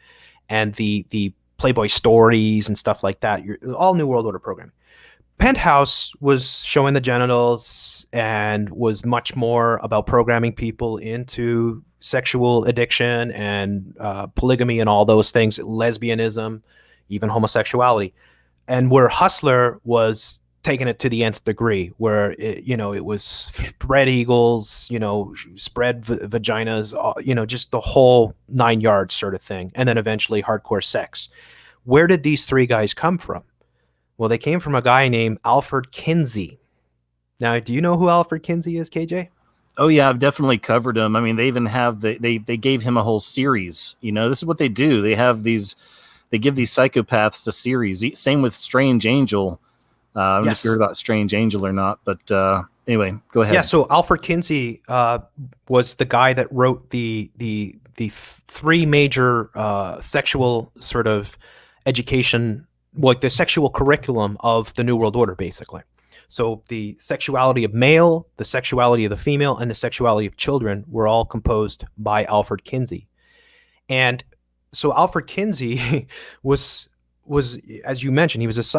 and the Playboy stories and stuff like that. All New World Order programming. Penthouse was showing the genitals and was much more about programming people into sexual addiction and polygamy and all those things, lesbianism, even homosexuality. And where Hustler was taking it to the nth degree, where it was spread eagles, spread vaginas, just the whole 9 yards sort of thing, and then eventually hardcore sex. Where did these three guys come from? Well, they came from a guy named Alfred Kinsey. Now, do you know who Alfred Kinsey is, KJ? Oh yeah, I've definitely covered him. I mean, they even have they gave him a whole series. This is what they do. They give these psychopaths a series. Same with Strange Angel. I don't know if you heard about Strange Angel or not, but anyway, go ahead. Yeah, so Alfred Kinsey was the guy that wrote the three major sexual sort of education, like the sexual curriculum of the New World Order, basically. So the sexuality of male, the sexuality of the female, and the sexuality of children were all composed by Alfred Kinsey. And so Alfred Kinsey was, as you mentioned, he was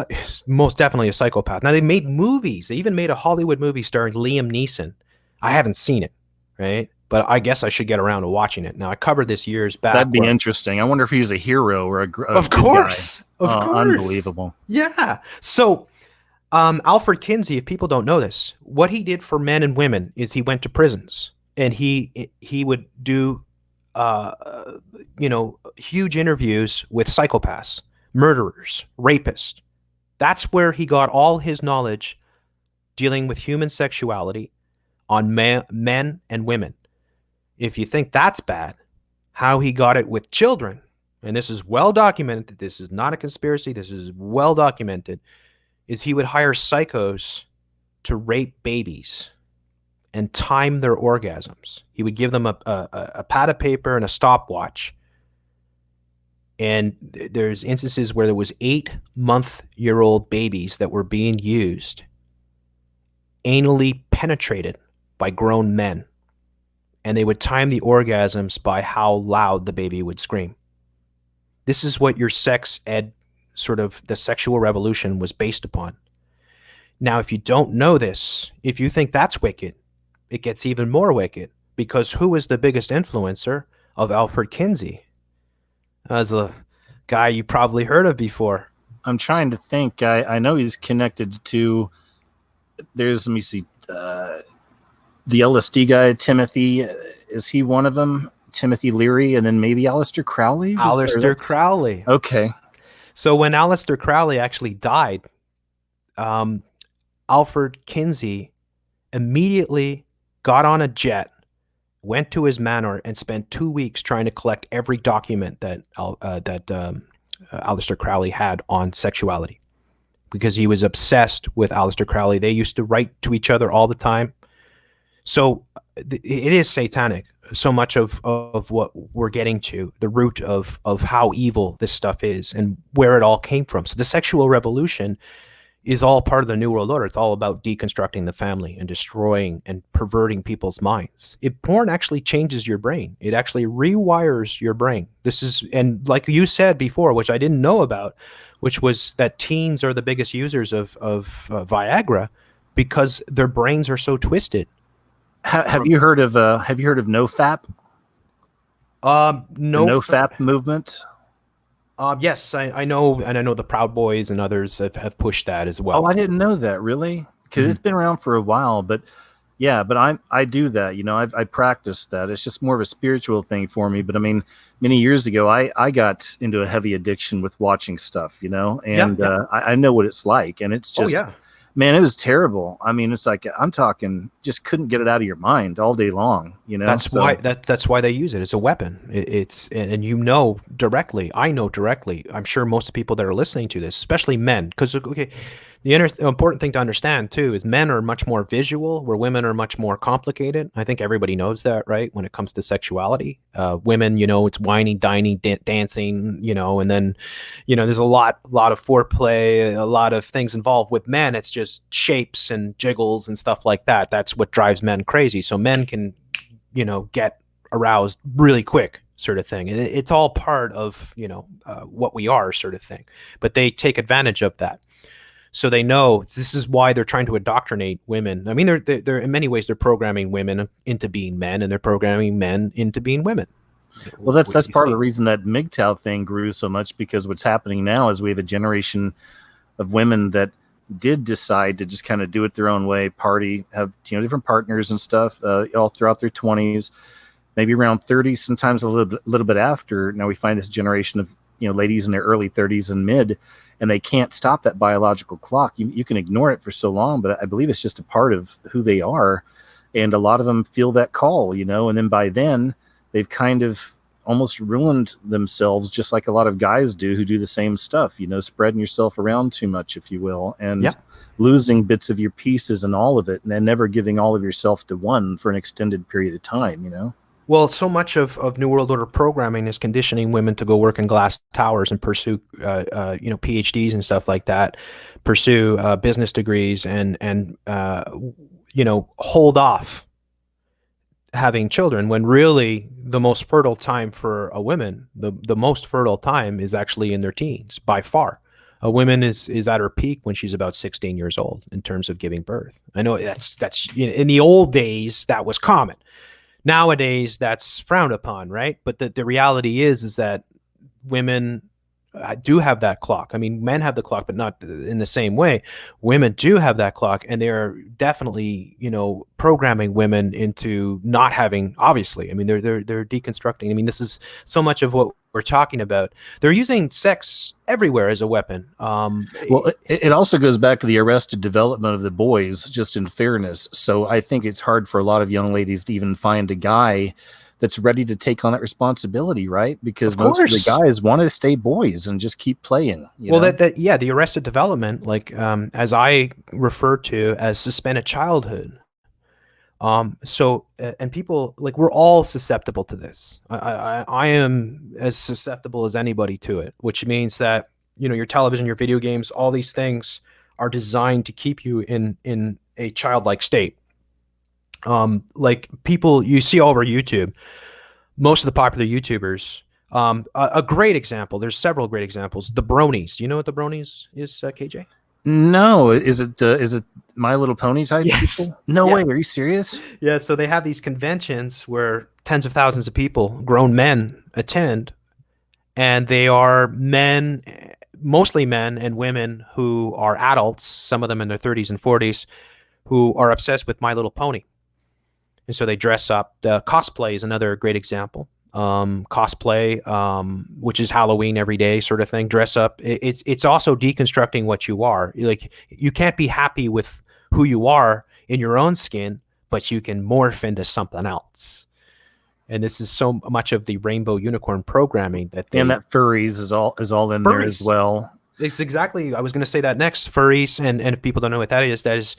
most definitely a psychopath. Now, they made movies. They even made a Hollywood movie starring Liam Neeson. I haven't seen it, right? But I guess I should get around to watching it. Now, I covered this years back. That'd be interesting. I wonder if he's a hero or of course. Guy. Of course. Unbelievable. Yeah. So Alfred Kinsey, if people don't know this, what he did for men and women is he went to prisons and he would do huge interviews with psychopaths, murderers, rapists. That's where he got all his knowledge dealing with human sexuality on men and women. If you think that's bad, how he got it with children, and this is well documented, this is not a conspiracy, this is well documented, is he would hire psychos to rape babies and time their orgasms. He would give them a pad of paper and a stopwatch. And there's instances where there was 8-month-old babies that were being used, anally penetrated by grown men. And they would time the orgasms by how loud the baby would scream. This is what your sex ed, sort of the sexual revolution, was based upon. Now, if you don't know this, if you think that's wicked, it gets even more wicked, because who was the biggest influencer of Alfred Kinsey? As a guy you probably heard of before. I'm trying to think. I know he's connected to, let me see, the LSD guy, Timothy. Is he one of them? Timothy Leary, and then maybe Aleister Crowley? Aleister Crowley. Okay. So when Aleister Crowley actually died, Alfred Kinsey immediately got on a jet, went to his manor, and spent 2 weeks trying to collect every document that Aleister Crowley had on sexuality, because he was obsessed with Aleister Crowley. They used to write to each other all the time. So it is satanic. So much of what we're getting to, the root of how evil this stuff is and where it all came from. So the sexual revolution, is all part of the New World Order. It's all about deconstructing the family and destroying and perverting people's minds. Porn actually changes your brain. It actually rewires your brain. This is, and like you said before, which I didn't know about, which was that teens are the biggest users of Viagra because their brains are so twisted. Have you heard of NoFap? The No. NoFap movement? Yes, I know, and I know the Proud Boys and others have pushed that as Oh, well. I didn't know that, really, because it's been around for a while. But yeah, but I do that. I practice that. It's just more of a spiritual thing for me. But I mean, many years ago, I got into a heavy addiction with watching stuff. Yeah, And yeah. I know what it's like, and it's Oh, just, yeah. man, it was terrible. I mean, it's like I'm talking, just couldn't get it out of your mind all day long. That's why So that's why they use it as a weapon. It's and you know directly. I know directly. I'm sure most of the people that are listening to this, especially men, because okay, the important thing to understand too is men are much more visual, where women are much more complicated. I think everybody knows that, right? When it comes to sexuality, women, it's whining, dining, dancing, and then, there's a lot of foreplay, a lot of things involved. With men, it's just shapes and jiggles and stuff like that. That's what drives men crazy. So men can get aroused really quick, sort of thing. And it's all part of, what we are, sort of thing. But they take advantage of that. So they know this is why they're trying to indoctrinate women. I mean, they're in many ways, they're programming women into being men, and they're programming men into being women. well, that's You part of the see. reason that MGTOW thing grew so much, because what's happening now is we have a generation of women that did decide to just kind of do it their own way, party, have different partners and stuff, all throughout their 20s, maybe around 30, sometimes a little bit after. Now we find this generation of ladies in their early 30s and mid, and they can't stop that biological clock. You can ignore it for so long, but I believe it's just a part of who they are, and a lot of them feel that call, and then by then they've kind of almost ruined themselves, just like a lot of guys do who do the same stuff, spreading yourself around too much, if you will, Yeah. and losing bits of your pieces and all of it, and then never giving all of yourself to one for an extended period of time. Well, so much of New World Order programming is conditioning women to go work in glass towers and pursue, PhDs and stuff like that, pursue business degrees, and hold off having children, when really the most fertile time for a woman, the most fertile time is actually in their teens by far. A woman is at her peak when she's about 16 years old in terms of giving birth. I know that's in the old days that was common. Nowadays that's frowned upon, right? But the reality is that women do have that clock. I mean, men have the clock, but not in the same way. Women do have that clock, and they are definitely, programming women into not having. Obviously, I mean, they're deconstructing. I mean, this is so much of what we're talking about. They're using sex everywhere as a weapon. Well, it also goes back to the arrested development of the boys, just in fairness. So I think it's hard for a lot of young ladies to even find a guy that's ready to take on that responsibility, right? Because Of most of the course. guys want to stay boys and just keep playing. Well, that yeah, the arrested development, like as I refer to as suspended childhood. And people, like, we're all susceptible to this. I am as susceptible as anybody to it, which means that your television, your video games, all these things are designed to keep you in a childlike state. Like people you see all over YouTube, most of the popular YouTubers. A great example. There's several great examples. The Bronies. Do you know what the Bronies is, KJ? No, is it My Little Pony type Yes. people? No Yeah. way. Are you serious? Yeah. So they have these conventions where tens of thousands of people, grown men, attend, and they are men, mostly men and women who are adults, some of them in their 30s and 40s, who are obsessed with My Little Pony. And so they dress up. Cosplay is another great example. Cosplay, which is Halloween every day sort of thing. Dress up. It's also deconstructing what you are. Like, you can't be happy with who you are in your own skin, but you can morph into something else. And this is so much of the rainbow unicorn programming that And they that furries is all in there as furries. well. It's exactly. I was going to say that next. Furries, and if people don't know what that is,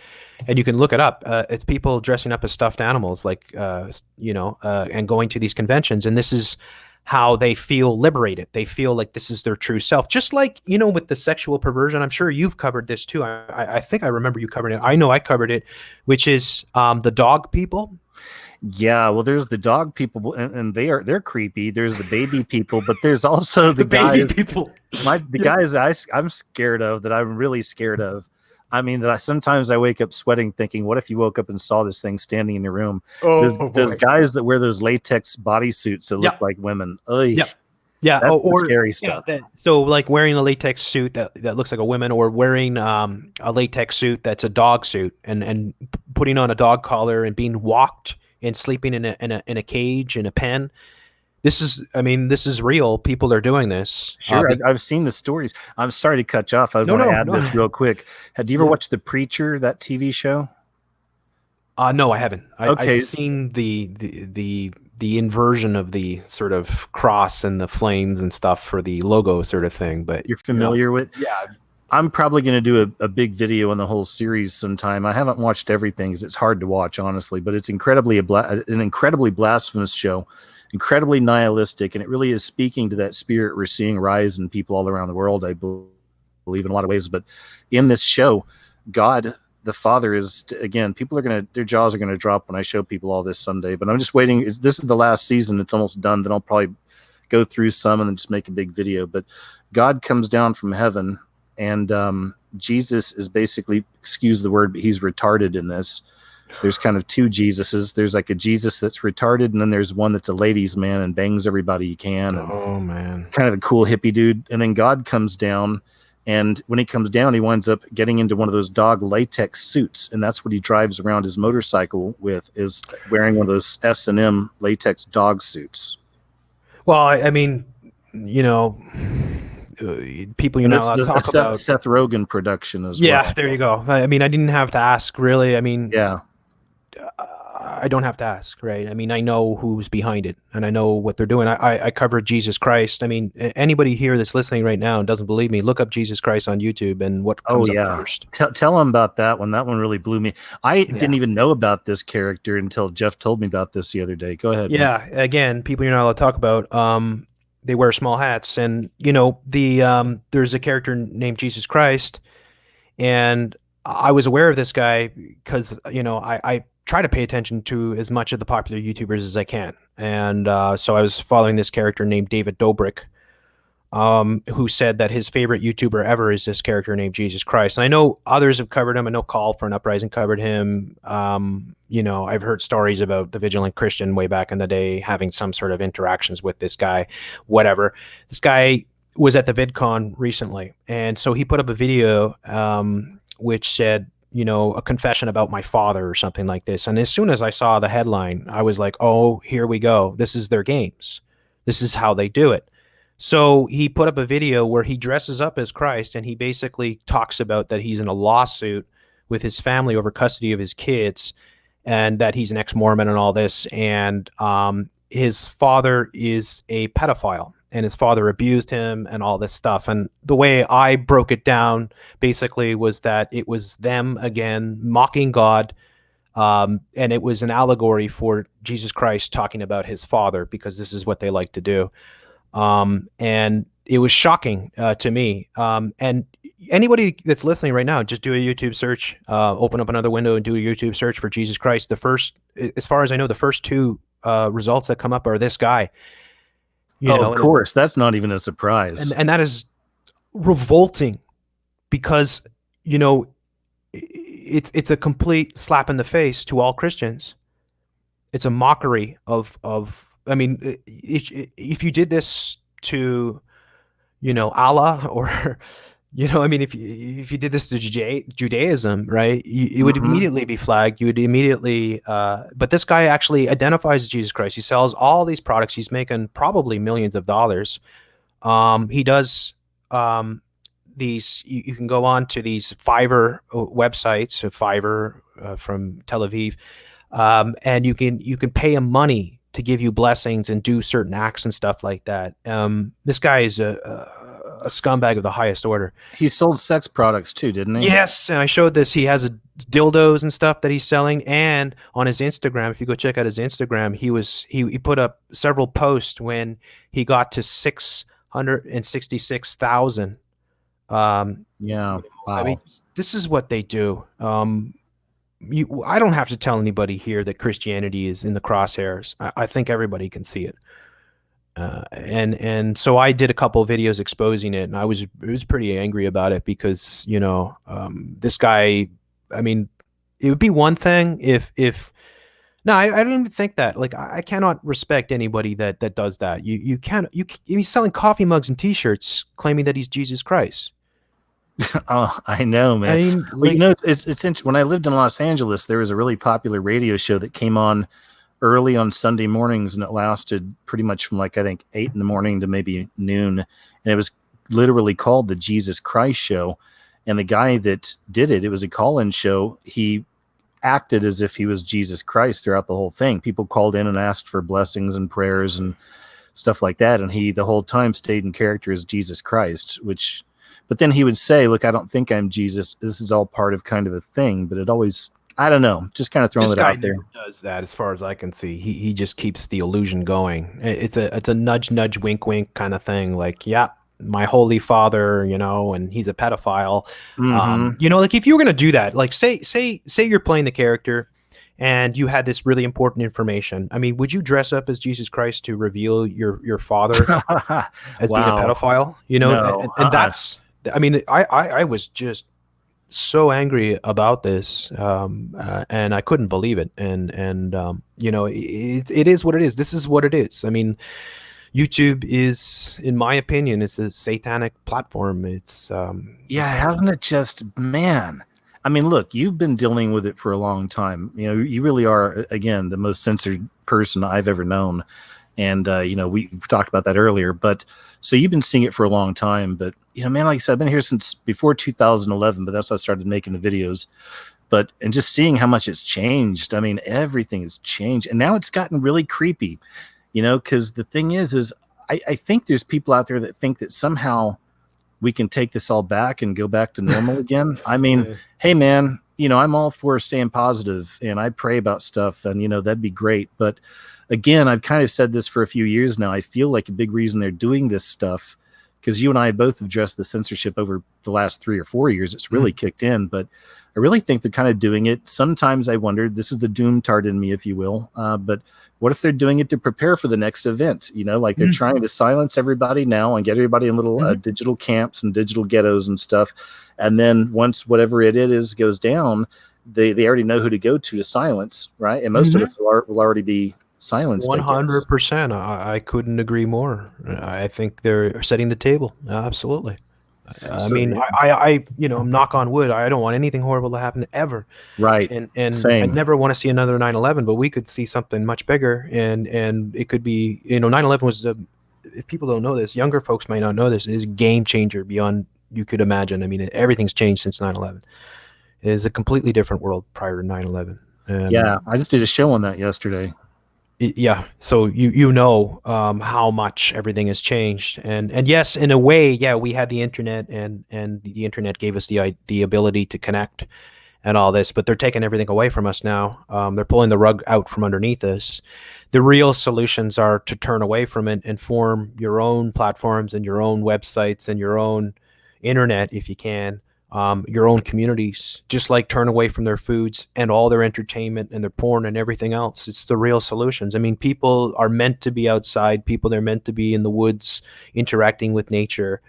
and you can look it up. It's people dressing up as stuffed animals, like and going to these conventions. And this is how they feel liberated. They feel like this is their true self. Just like, you know, with the sexual perversion, I'm sure you've covered this too. I think I remember you covering it. I know I covered it, which is the dog people. Yeah, well, there's the dog people, and they're creepy. There's the baby people, but there's also the The baby guys, people. the Yeah. guys I'm scared of, that I'm really scared of. I mean, that I sometimes I wake up sweating, thinking, what if you woke up and saw this thing standing in your room? There's Oh those boy. guys that wear those latex bodysuits that look Yep. like women. Ugh, Yep. Yeah. that's the Or scary yeah. stuff. So like wearing a latex suit that looks like a woman, or wearing a latex suit that's a dog suit, and putting on a dog collar and being walked and sleeping in a cage in a pen. This is, I mean, this is real. People are doing this. Sure, I've seen the stories. I'm sorry to cut you off. I No, want to no, add no. this real quick. Had you ever Yeah. watched The Preacher, that TV show? No, I haven't. I've Okay, seen the inversion of the sort of cross and the flames and stuff for the logo sort of thing, but you're familiar with. yeah, I'm probably going to do a big video on the whole series sometime. I haven't watched everything because it's hard to watch, honestly, but it's an incredibly blasphemous show, incredibly nihilistic, and it really is speaking to that spirit we're seeing rise in people all around the world, I believe, in a lot of ways. But in this show, God the Father is, again, people are going to, their jaws are going to drop when I show people all this someday. But I'm just waiting. This is the last season. It's almost done. Then I'll probably go through some and then just make a big video. But God comes down from heaven, and Jesus is basically, excuse the word, but he's retarded in this. There's kind of two Jesuses. There's like a Jesus that's retarded, and then there's one that's a ladies' man and bangs everybody he can, and oh man, kind of a cool hippie dude. And then God comes down, and when he comes down, he winds up getting into one of those dog latex suits, and that's what he drives around his motorcycle with, is wearing one of those S&M latex dog suits. well, I mean, you know, people you're And not it's allowed to a talk about. Seth Rogen production as Yeah, well. there you go. I mean, I didn't have to ask, really. I mean, Yeah. I don't have to ask, right? I mean, I know who's behind it, and I know what they're doing. I covered Jesus Christ. I mean, anybody here that's listening right now and doesn't believe me, look up Jesus Christ on YouTube, and what Oh comes up yeah. first? Tell him about that one. That one really blew me. I Yeah. didn't even know about this character until Jeff told me about this the other day. Go ahead, man. Yeah, again, people you're not allowed to talk about. They wear small hats, and you know there's a character named Jesus Christ, and I was aware of this guy because I try to pay attention to as much of the popular YouTubers as I can, and so I was following this character named David Dobrik, who said that his favorite YouTuber ever is this character named Jesus Christ. And I know others have covered him. I know Call for an Uprising covered him. I've heard stories about the Vigilant Christian way back in the day having some sort of interactions with this guy, whatever. This guy was at the VidCon recently, and so he put up a video which said, a confession about my father or something like this. And as soon as I saw the headline, I was like, oh, here we go. This is their games. This is how they do it. So he put up a video where he dresses up as Christ, and he basically talks about that he's in a lawsuit with his family over custody of his kids, and that he's an ex-Mormon and all this. And his father is a pedophile, and his father abused him and all this stuff. And the way I broke it down basically was that it was them again mocking God. And it was an allegory for Jesus Christ talking about his father, because this is what they like to do. And it was shocking to me. And anybody that's listening right now, just do a YouTube search, open up another window and do a YouTube search for Jesus Christ. As far as I know, the first two results that come up are this guy. Of course, that's not even a surprise. And that is revolting, because it's a complete slap in the face to all Christians. It's a mockery of I mean, if you did this to, Allah, or, I mean, if you did this to Judaism, right, it would immediately be flagged. You would immediately, but this guy actually identifies as Jesus Christ. He sells all these products. He's making probably millions of dollars. He does these. You can go on to these Fiverr websites, so Fiverr from Tel Aviv, and you can pay him money to give you blessings and do certain acts and stuff like that. This guy is a a scumbag of the highest order. He sold sex products too, didn't he? Yes, and I showed this. He has dildos and stuff that he's selling, and on his Instagram, if you go check out his Instagram, he put up several posts when he got to 666,000. Yeah. I mean, Wow. this is what they do. I don't have to tell anybody here that Christianity is in the crosshairs. I think everybody can see it. And so I did a couple of videos exposing it, and I was pretty angry about it because this guy. I mean, it would be one thing if no, I don't even think that. Like, I cannot respect anybody that does that. You can't. He's selling coffee mugs and T-shirts, claiming that he's Jesus Christ. Oh, I know, I man. mean, Well, like, it's when I lived in Los Angeles, there was a really popular radio show that came on early on Sunday mornings, and it lasted pretty much from like I think 8 in the morning to maybe noon, and it was literally called the Jesus Christ Show. And the guy that did it, it was a call-in show. He acted as if he was Jesus Christ throughout the whole thing. People called in and asked for blessings and prayers and stuff like that, and he the whole time stayed in character as Jesus Christ. But then he would say, "Look, I don't think I'm Jesus. This is all part of kind of a thing." But it always, I don't know, just kind of throwing this it guy out there. never does that, as far as I can see. He just keeps the illusion going. It's a nudge nudge wink wink kind of thing. Like, yeah, my holy father, and he's a pedophile. Mm-hmm. Like, if you were gonna do that, like, say you're playing the character, and you had this really important information. I mean, would you dress up as Jesus Christ to reveal your father as being a Wow. pedophile? No. And that's. I mean, I was just so angry about this, and I couldn't believe it. And it is what it is. This is what it is. I mean, YouTube is, in my opinion, it's a satanic platform. Yeah, hasn't it just, man? I mean, look, you've been dealing with it for a long time. You really are, again, the most censored person I've ever known. And, we talked about that earlier. But so you've been seeing it for a long time. But, man, like I said, I've been here since before 2011, but that's when I started making the videos. And just seeing how much it's changed. I mean, everything has changed. And now it's gotten really creepy, because the thing is I think there's people out there that think that somehow we can take this all back and go back to normal again. I mean, Yeah. hey man, I'm all for staying positive and I pray about stuff and that'd be great. But again, I've kind of said this for a few years now. I feel like a big reason they're doing this stuff, because you and I both have addressed the censorship over the last 3 or 4 years. It's really kicked in, but I really think they're kind of doing it. Sometimes I wondered, this is the doom tart in me, if you will. But what if they're doing it to prepare for the next event? Like they're trying to silence everybody now and get everybody in little digital camps and digital ghettos and stuff. And then once whatever it is goes down, they already know who to go to silence, right? And most of us will already be silenced, I guess. 100%. I couldn't agree more. I think they're setting the table. Absolutely. I So, mean, I'm knock on wood. I don't want anything horrible to happen ever. right. And I Same. never want to see another 9/11, but we could see something much bigger. And it could be, 9/11 was if people don't know this, younger folks might not know this, is a game changer beyond you could imagine. I mean, everything's changed since 9/11. It is a completely different world prior to 9/11. Yeah. I just did a show on that yesterday. Yeah, so how much everything has changed, and yes, in a way, yeah, we had the internet, and the internet gave us the ability to connect and all this, but they're taking everything away from us now. They're pulling the rug out from underneath us. The real solutions are to turn away from it and form your own platforms and your own websites and your own internet, if you can, your own communities, just like turn away from their foods and all their entertainment and their porn and everything else. It's the real solutions. I mean, people are meant to be outside. People, they're meant to be in the woods, interacting with nature,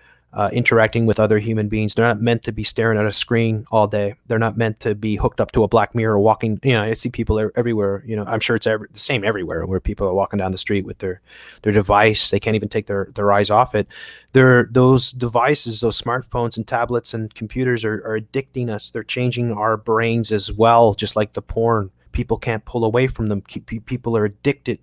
interacting with other human beings. They're not meant to be staring at a screen all day. They're not meant to be hooked up to a black mirror walking. I see people everywhere. I'm sure it's the same everywhere, where people are walking down the street with their device. They can't even take their eyes off it. Those devices, those smartphones and tablets and computers are addicting us. They're changing our brains as well, just like the porn. People can't pull away from them. People are addicted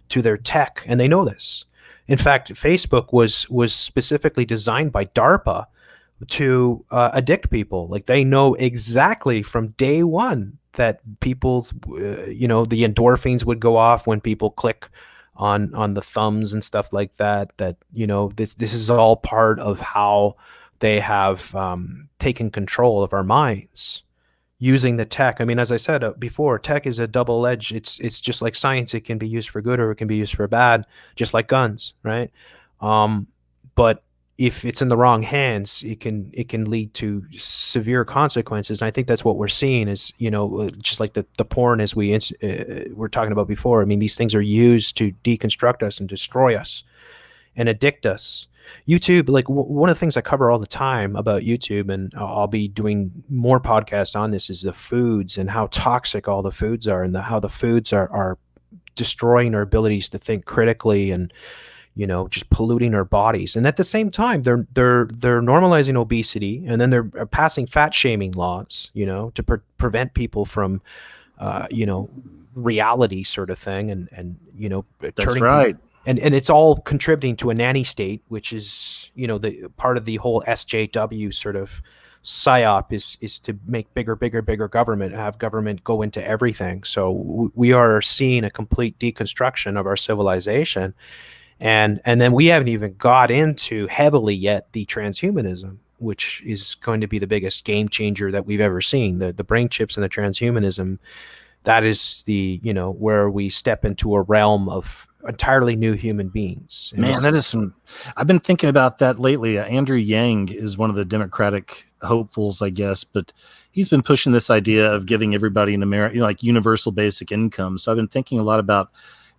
to their tech, and they know this. In fact, Facebook was specifically designed by DARPA to addict people. Like, they know exactly from day one that people's, the endorphins would go off when people click on the thumbs and stuff like that. That this is all part of how they have taken control of our minds using the tech. I mean, as I said before, tech is a double edged. It's just like science. It can be used for good or it can be used for bad, just like guns, right? Um, but if it's in the wrong hands, it can lead to severe consequences. And I think that's what we're seeing is, just like the porn as we're talking about before. I mean, these things are used to deconstruct us and destroy us and addict us. YouTube, like one of the things I cover all the time about YouTube, and I'll be doing more podcasts on this, is the foods and how toxic all the foods are, and how the foods are destroying our abilities to think critically, and just polluting our bodies. And at the same time, they're normalizing obesity, and then they're passing fat shaming laws, to prevent people from, reality sort of thing, and That's turning people. right. And it's all contributing to a nanny state, which is, the part of the whole SJW sort of psyop is to make bigger government, have government go into everything. So we are seeing a complete deconstruction of our civilization, and then we haven't even got into heavily yet the transhumanism, which is going to be the biggest game changer that we've ever seen. The brain chips and the transhumanism, that is the, where we step into a realm of entirely new human beings. And Man, that is some. I've been thinking about that lately. Andrew Yang is one of the Democratic hopefuls, I guess, but he's been pushing this idea of giving everybody in America, like universal basic income. So I've been thinking a lot about,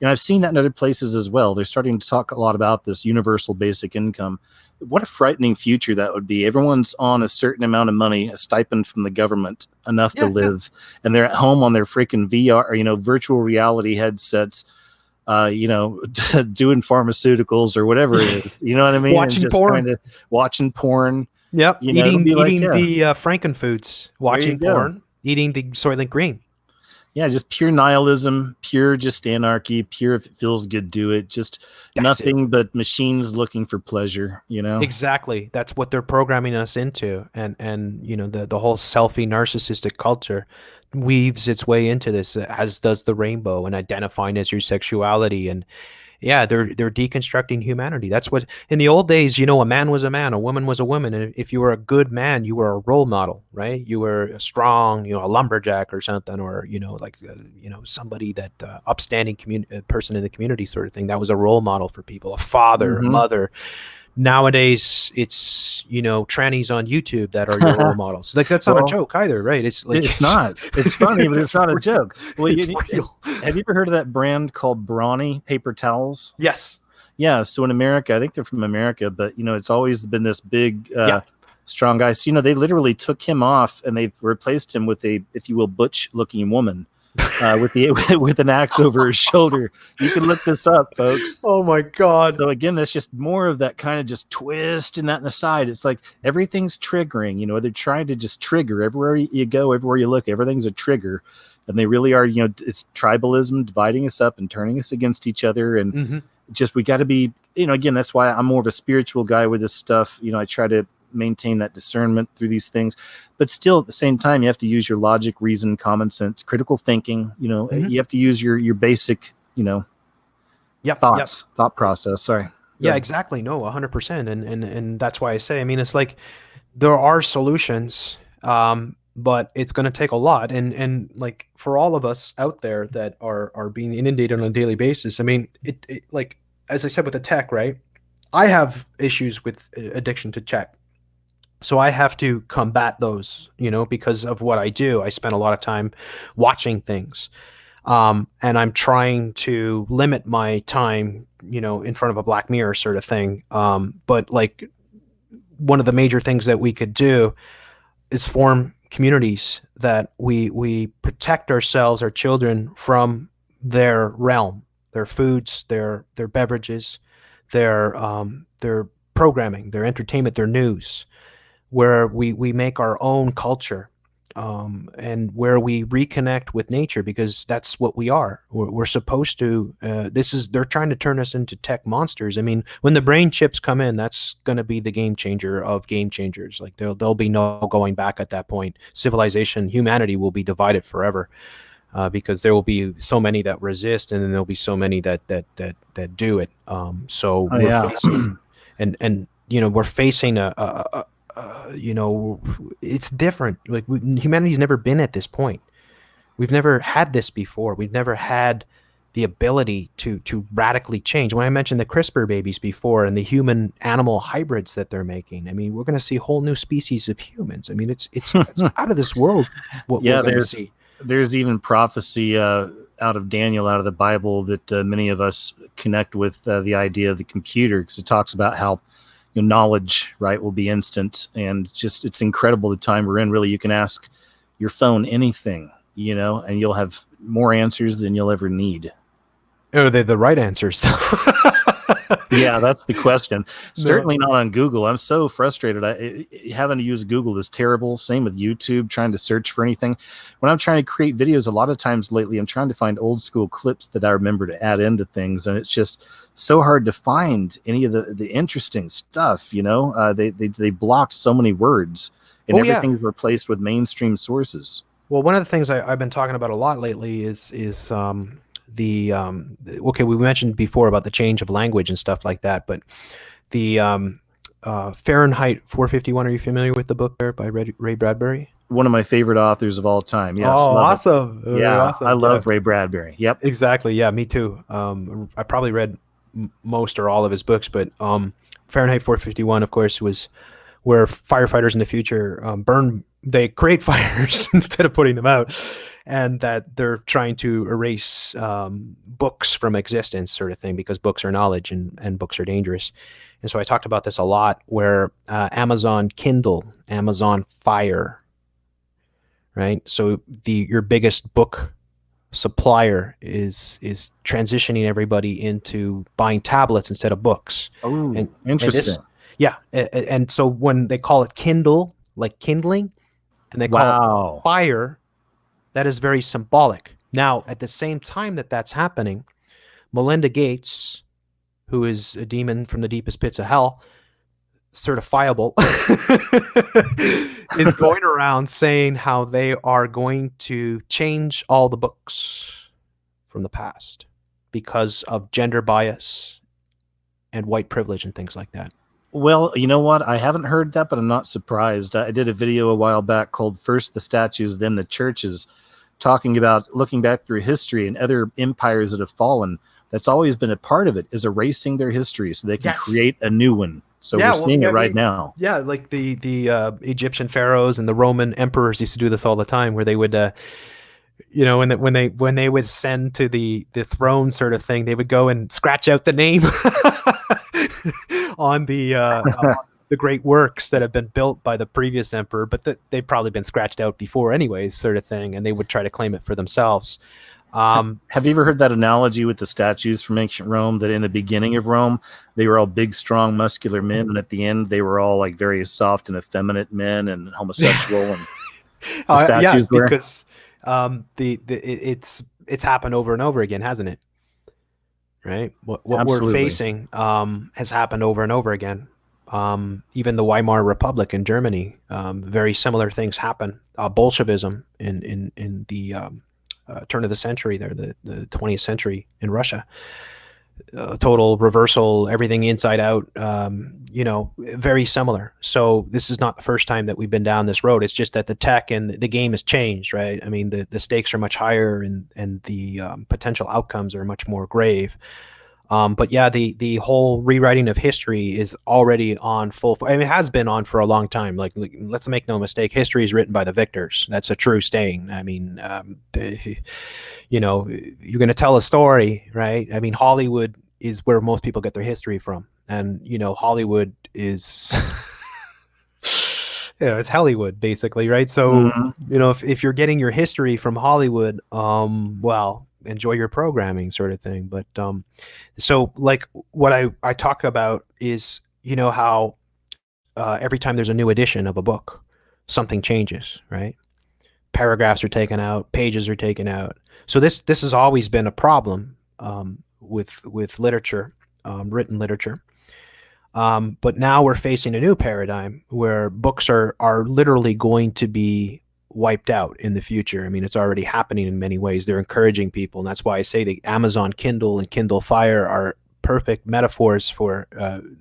I've seen that in other places as well. They're starting to talk a lot about this universal basic income. What a frightening future that would be. Everyone's on a certain amount of money, a stipend from the government, enough to live, and they're at home on their freaking VR, or, virtual reality headsets, doing pharmaceuticals or whatever it is. You know what I mean? Watching and just porn. kind of watching porn. Yep. It'll be like, Eating the Frankenfoods, watching porn, eating the Soylent Green. Yeah, just pure nihilism, pure just anarchy, pure if it feels good, do it. Just nothing but machines looking for pleasure, Exactly. That's what they're programming us into. And the whole selfie narcissistic culture weaves its way into this, as does the rainbow, and identifying as your sexuality. And yeah, they're deconstructing humanity. That's what, in the old days, a man was a man, a woman was a woman, and if you were a good man, you were a role model, right? You were a strong, a lumberjack or something, or somebody that upstanding person in the community sort of thing. That was a role model for people, a father, a mother. Nowadays, it's trannies on YouTube that are your role models. Like, that's not a joke either, right? It's like, it's not. It's funny, but it's not a joke. Well, it's real. Have you ever heard of that brand called Brawny paper towels? Yes. Yeah. So in America, I think they're from America, but it's always been this big, strong guy. So they literally took him off and they've replaced him with a, if you will, butch-looking woman. With an axe over his shoulder. You can look this up, folks. Oh my God. So again, that's just more of that kind of just twist and that in the side. It's like everything's triggering, they're trying to just trigger everywhere you go, everywhere you look, everything's a trigger. And they really are, it's tribalism dividing us up and turning us against each other. And just, we got to be, again, that's why I'm more of a spiritual guy with this stuff. I try to maintain that discernment through these things, but still at the same time you have to use your logic, reason, common sense, critical thinking. You have to use your basic thought process. Sorry. Yeah, exactly. No, 100%. And that's why I say, I mean, it's like there are solutions, but it's going to take a lot. And like for all of us out there that are being inundated on a daily basis, I mean, it like, as I said with the tech, right? I have issues with addiction to tech. So I have to combat those, because of what I do. I spend a lot of time watching things. And I'm trying to limit my time, in front of a black mirror sort of thing. But like one of the major things that we could do is form communities that we protect ourselves, our children, from their realm, their foods, their beverages, their programming, their entertainment, their news, where we make our own culture, and where we reconnect with nature, because that's what we are. We're supposed to. They're trying to turn us into tech monsters. I mean, when the brain chips come in, that's going to be the game changer of game changers. Like there'll be no going back at that point. Civilization, humanity will be divided forever. because there will be so many that resist, and then there'll be so many that do it. So Oh we're yeah. facing, and we're facing a it's different. Like humanity's never been at this point. We've never had this before. We've never had the ability to radically change. When I mentioned the CRISPR babies before and the human animal hybrids that they're making, I mean, we're going to see whole new species of humans. I mean, it's out of this world what we're Yeah, going to see. there's even prophecy out of Daniel, out of the Bible, that many of us connect with the idea of the computer, because it talks about how knowledge, right, will be instant, and just it's incredible the time we're in. Really, you can ask your phone anything, and you'll have more answers than you'll ever need. Are they the right answers? Yeah, that's the question. No. Certainly not on Google. I'm so frustrated. Having to use Google is terrible. Same with YouTube, trying to search for anything. When I'm trying to create videos, a lot of times lately, I'm trying to find old school clips that I remember to add into things, and it's just so hard to find any of the interesting stuff. They blocked so many words, and Oh yeah. everything's replaced with mainstream sources. Well, one of the things I've been talking about a lot lately is the okay, we mentioned before about the change of language and stuff like that, but the Fahrenheit 451. Are you familiar with the book there by Ray Bradbury? One of my favorite authors of all time. Yes, Oh, love it. awesome! Yeah, I Awesome. Yeah, love Ray Bradbury. Yep. exactly. Yeah, me too. I probably read most or all of his books, but Fahrenheit 451, of course, was where firefighters in the future they create fires instead of putting them out, and that they're trying to erase books from existence, sort of thing, because books are knowledge and books are dangerous. And so I talked about this a lot, where Amazon Kindle, Amazon Fire, right? So your biggest book supplier is transitioning everybody into buying tablets instead of books. Oh, And this, interesting. yeah, and so when they call it Kindle, like kindling, and they call it Wow. fire, that is very symbolic. Now, at the same time that that's happening, Melinda Gates, who is a demon from the deepest pits of hell, certifiable, is going around saying how they are going to change all the books from the past because of gender bias and white privilege and things like that. Well, you know what? I haven't heard that, but I'm not surprised. I did a video a while back called First the Statues, Then the Churches, talking about looking back through history and other empires that have fallen. That's always been a part of it, is erasing their history so they can Yes. create a new one. So we're Yeah, well, seeing it yeah, right now. yeah, like the Egyptian pharaohs and the Roman emperors used to do this all the time, where they would when they would send to the throne sort of thing, they would go and scratch out the name on the great works that have been built by the previous emperor, but that they've probably been scratched out before anyways, sort of thing, and they would try to claim it for themselves. Have you ever heard that analogy with the statues from ancient Rome, that in the beginning of Rome, they were all big, strong, muscular men, and at the end, they were all like very soft and effeminate men and homosexual, and the Yeah, statues were? because it's happened over and over again, hasn't it? Right? What we're Absolutely. facing has happened over and over again. Even the Weimar Republic in Germany, very similar things happen. Bolshevism in the turn of the century, there, the 20th century in Russia, total reversal, everything inside out. Very similar. So this is not the first time that we've been down this road. It's just that the tech and the game has changed, right? I mean, the stakes are much higher, and the potential outcomes are much more grave. But yeah, the whole rewriting of history is already on full. I mean, it has been on for a long time. Like, let's make no mistake, history is written by the victors. That's a true saying. I mean, you're going to tell a story, right? I mean, Hollywood is where most people get their history from, and Hollywood is. It's Hollywood basically, right? So, Mhm. if you're getting your history from Hollywood, well, enjoy your programming, sort of thing. But so, like, what I talk about is, how every time there's a new edition of a book, something changes, right? Paragraphs are taken out, pages are taken out. So this has always been a problem with literature, written literature. But now we're facing a new paradigm where books are literally going to be wiped out in the future. I mean, it's already happening in many ways. They're encouraging people, and that's why I say the Amazon Kindle and Kindle Fire are perfect metaphors for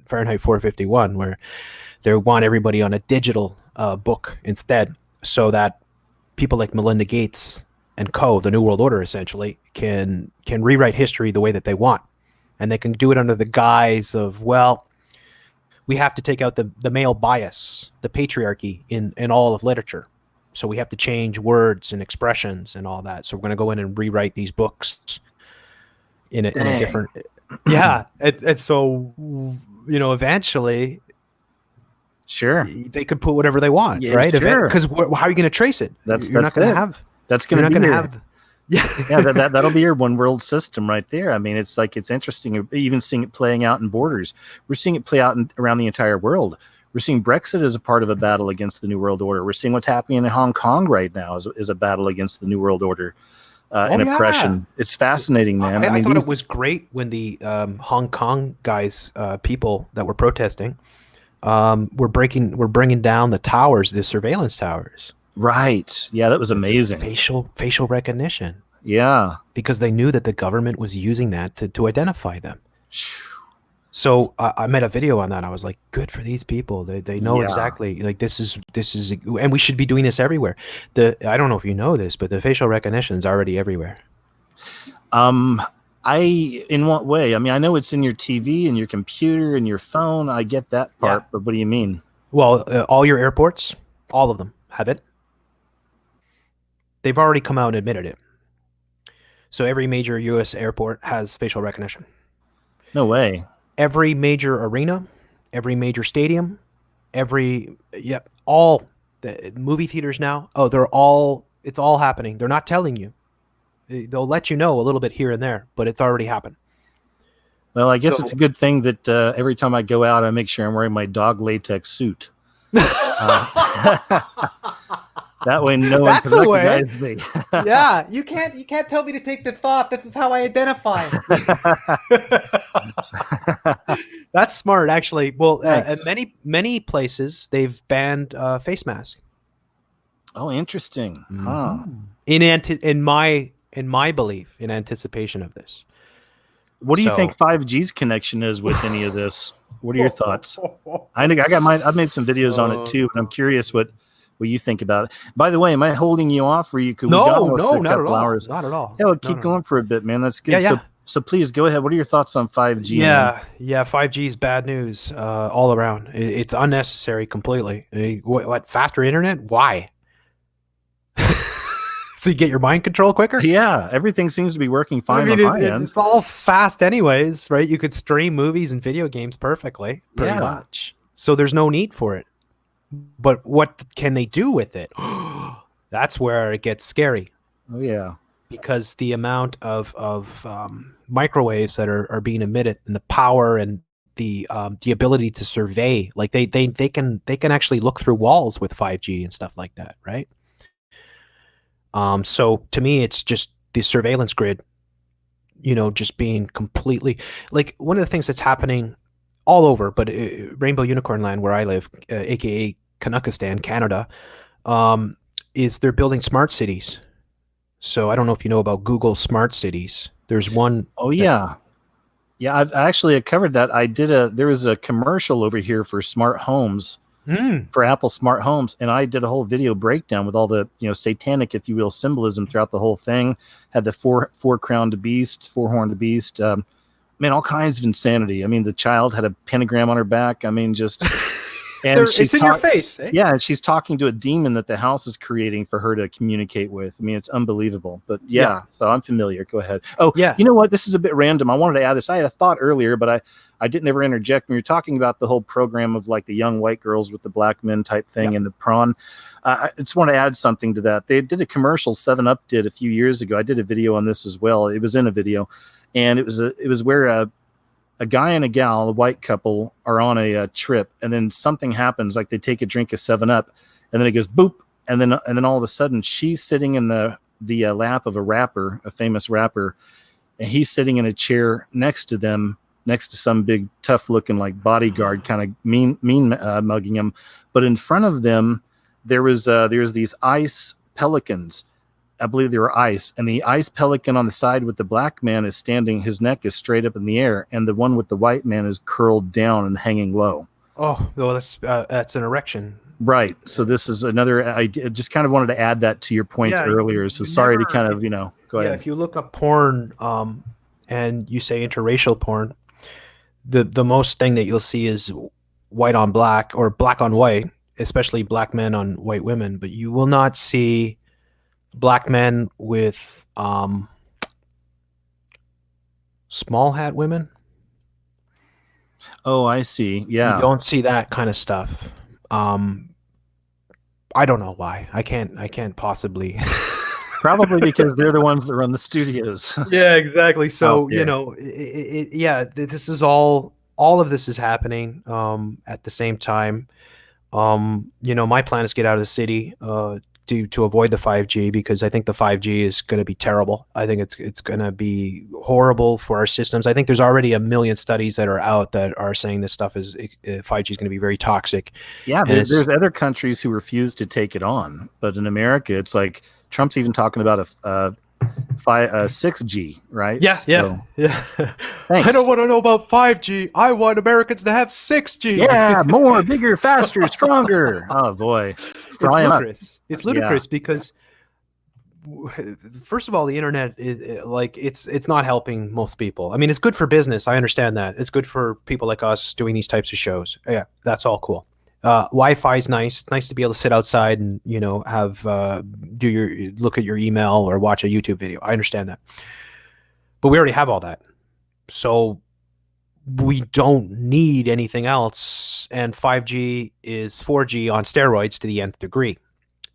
Fahrenheit 451, where they want everybody on a digital book instead, so that people like Melinda Gates and co, the New World Order, essentially, can rewrite history the way that they want, and they can do it under the guise of, well, we have to take out the male bias, the patriarchy in all of literature. So we have to change words and expressions and all that. So we're going to go in and rewrite these books in a different. Yeah, it's so, eventually, Sure. they could put whatever they want, Yeah, right? sure. Because how are you going to trace it? That's You're not going to it. have. That's You're going not to going be to your, have. Yeah. yeah. That'll be your one world system right there. I mean, it's like, it's interesting. Even seeing it playing out in borders. We're seeing it play out around the entire world. We're seeing Brexit as a part of a battle against the New World Order. We're seeing what's happening in Hong Kong right now is a battle against the New World Order and oppression. It's fascinating, man. I thought it was great when the Hong Kong guys, people that were protesting, were bringing down the towers, the surveillance towers. Right. Yeah, that was amazing. Facial recognition. Yeah. Because they knew that the government was using that to identify them. So I made a video on that. I was like, good for these people. They know exactly, like, this is, and we should be doing this everywhere. I don't know if you know this, but the facial recognition is already everywhere. In what way? I mean, I know it's in your TV and your computer and your phone. I get that part, but what do you mean? Well, all your airports, all of them have it. They've already come out and admitted it. So every major U.S. airport has facial recognition. No way. Every major arena, every major stadium, all the movie theaters now. Oh, it's all happening. They're not telling you. They'll let you know a little bit here and there, but it's already happened. Well, I guess it's a good thing that every time I go out, I make sure I'm wearing my dog latex suit. That way, no one can recognize me. Yeah, you can't tell me to take the thought. This is how I identify. That's smart, actually. Well, at many places they've banned face masks. Oh, interesting. Mm-hmm. Huh. In my belief, in anticipation of this. What do you think 5G's connection is with any of this? What are your thoughts? I've made some videos on it too, and I'm curious what you think about it. By the way, am I holding you off, or you could? No, not at all. Hours? Not at all. Yeah, keep going for a bit, man. That's good. Yeah. So please go ahead. What are your thoughts on 5G? Yeah. 5G is bad news all around. It's unnecessary completely. What faster internet? Why? So you get your mind control quicker? Yeah, everything seems to be working fine on my end. It's all fast anyways, right? You could stream movies and video games perfectly, pretty much. So there's no need for it. But what can they do with it? That's where it gets scary. Oh, yeah. Because the amount of microwaves that are being emitted, and the power and the ability to survey, like they can actually look through walls with 5G and stuff like that, right? So to me, it's just the surveillance grid, just being completely, like, one of the things that's happening all over, but Rainbow Unicorn Land, where I live, aka Canuckistan, Canada, is they're building smart cities. So I don't know if you know about Google Smart Cities. There's one. Oh yeah, I actually covered that. There was a commercial over here for smart homes. For Apple smart homes, and I did a whole video breakdown with all the satanic, if you will, symbolism throughout the whole thing. Had the four-horned beast, man, all kinds of insanity. I mean, the child had a pentagram on her back. I mean, just and it's in your face. Eh? Yeah, and she's talking to a demon that the house is creating for her to communicate with. I mean, it's unbelievable. But yeah. So I'm familiar. Go ahead. Oh, yeah. You know what? This is a bit random. I wanted to add this. I had a thought earlier, but I didn't ever interject. When you're talking about the whole program of like the young white girls with the black men type thing and the prawn, I just want to add something to that. They did a commercial 7-Up did a few years ago. I did a video on this as well. It was in a video, and it was where a guy and a gal, a white couple, are on a trip, and then something happens. Like they take a drink of 7-Up, and then it goes boop, and then all of a sudden she's sitting in the lap of a famous rapper, and he's sitting in a chair next to them, next to some big tough looking like bodyguard, kind of mean mugging him. But in front of them, there's these ice pelicans. I believe they were ice, and the ice pelican on the side with the black man is standing, his neck is straight up in the air, and the one with the white man is curled down and hanging low. Oh, well, that's an erection. Right. So this is another idea. Just kind of wanted to add that to your point Yeah, earlier. So you sorry to never. kind of, go Yeah, ahead. if you look up porn, and you say interracial porn, the most thing that you'll see is white on black or black on white, especially black men on white women. But you will not see black men with small hat women. Oh, I see. You Yeah. don't see that kind of stuff. Um, I don't know why. I can't possibly. Probably because they're the ones that run the studios Yeah, exactly. out So, there. yeah, this is all of this is happening at the same time. My plan is to get out of the city to avoid the 5G because I think the 5G is going to be terrible. I think it's going to be horrible for our systems. I think there's already a million studies that are out that are saying this stuff is 5G is going to be very toxic, Yeah, and it's there's other countries who refuse to take it on, but in America, it's like Trump's even talking about a 6G, right? yeah, yeah, So yeah. I don't thanks. want to know about 5G. I want Americans to have 6G. Yeah, more, bigger, faster, stronger. Oh boy, It's fry them up. ludicrous. It's Yeah, ludicrous because first of all, the internet is like it's not helping most people. I mean, it's good for business. I understand that. It's good for people like us doing these types of shows. Yeah, that's all cool. Wi-Fi is nice. Nice to be able to sit outside and have do your look at your email or watch a YouTube video. I understand that, but we already have all that, so we don't need anything else. And 5G is 4G on steroids to the nth degree,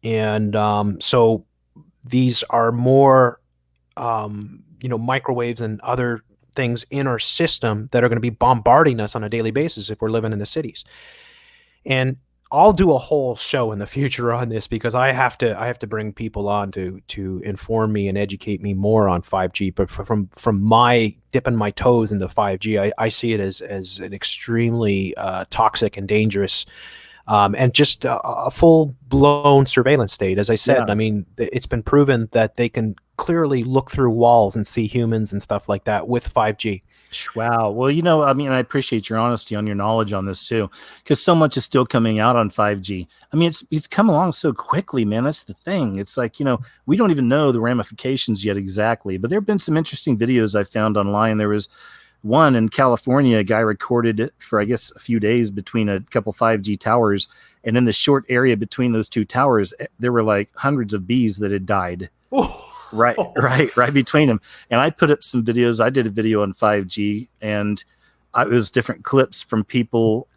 and so these are more microwaves and other things in our system that are going to be bombarding us on a daily basis if we're living in the cities. And I'll do a whole show in the future on this because I have to bring people on to inform me and educate me more on 5G. But from my dipping my toes into 5G, I see it as an extremely toxic and dangerous and just a full blown surveillance state. As I yeah. said, I mean, it's been proven that they can clearly look through walls and see humans and stuff like that with 5G. Wow. Well, I mean, I appreciate your honesty on your knowledge on this too, because so much is still coming out on 5G. I mean, it's come along so quickly, man. That's the thing. It's like, we don't even know the ramifications yet exactly, but there have been some interesting videos I found online. There was one in California, a guy recorded it for, I guess, a few days between a couple 5G towers. And in the short area between those two towers, there were like hundreds of bees that had died. Right between them. And I put up some videos. I did a video on 5G, and it was different clips from people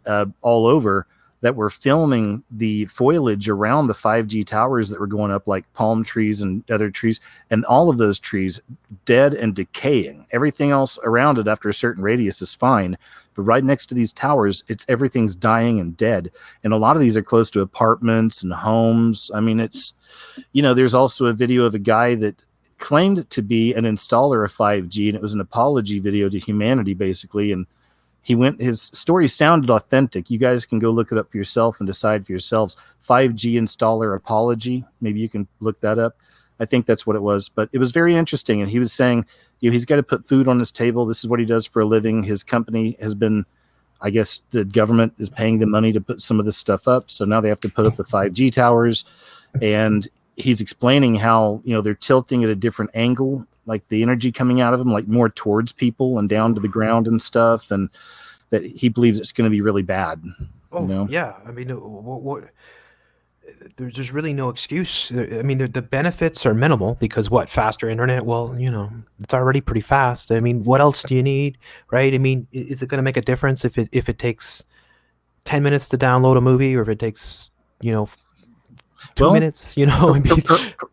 all over that were filming the foliage around the 5G towers that were going up, like palm trees and other trees, and all of those trees dead and decaying. Everything else around it after a certain radius is fine, but right next to these towers, everything's dying and dead. And a lot of these are close to apartments and homes. I mean, there's also a video of a guy that claimed to be an installer of 5G, and it was an apology video to humanity, basically. And his story sounded authentic. You guys can go look it up for yourself and decide for yourselves. 5G installer apology. Maybe you can look that up. I think that's what it was, but it was very interesting. And he was saying, he's got to put food on his table. This is what he does for a living. His company has been, I guess the government is paying the money to put some of this stuff up. So now they have to put up the 5G towers. And he's explaining how, they're tilting at a different angle, like the energy coming out of them, like more towards people and down to the ground and stuff. And that he believes it's going to be really bad. Oh, yeah. I mean, there's really no excuse. I mean, the benefits are minimal because faster internet? Well, it's already pretty fast. I mean, what else do you need, right? I mean, is it going to make a difference if it takes 10 minutes to download a movie or if it takes, 2 minutes,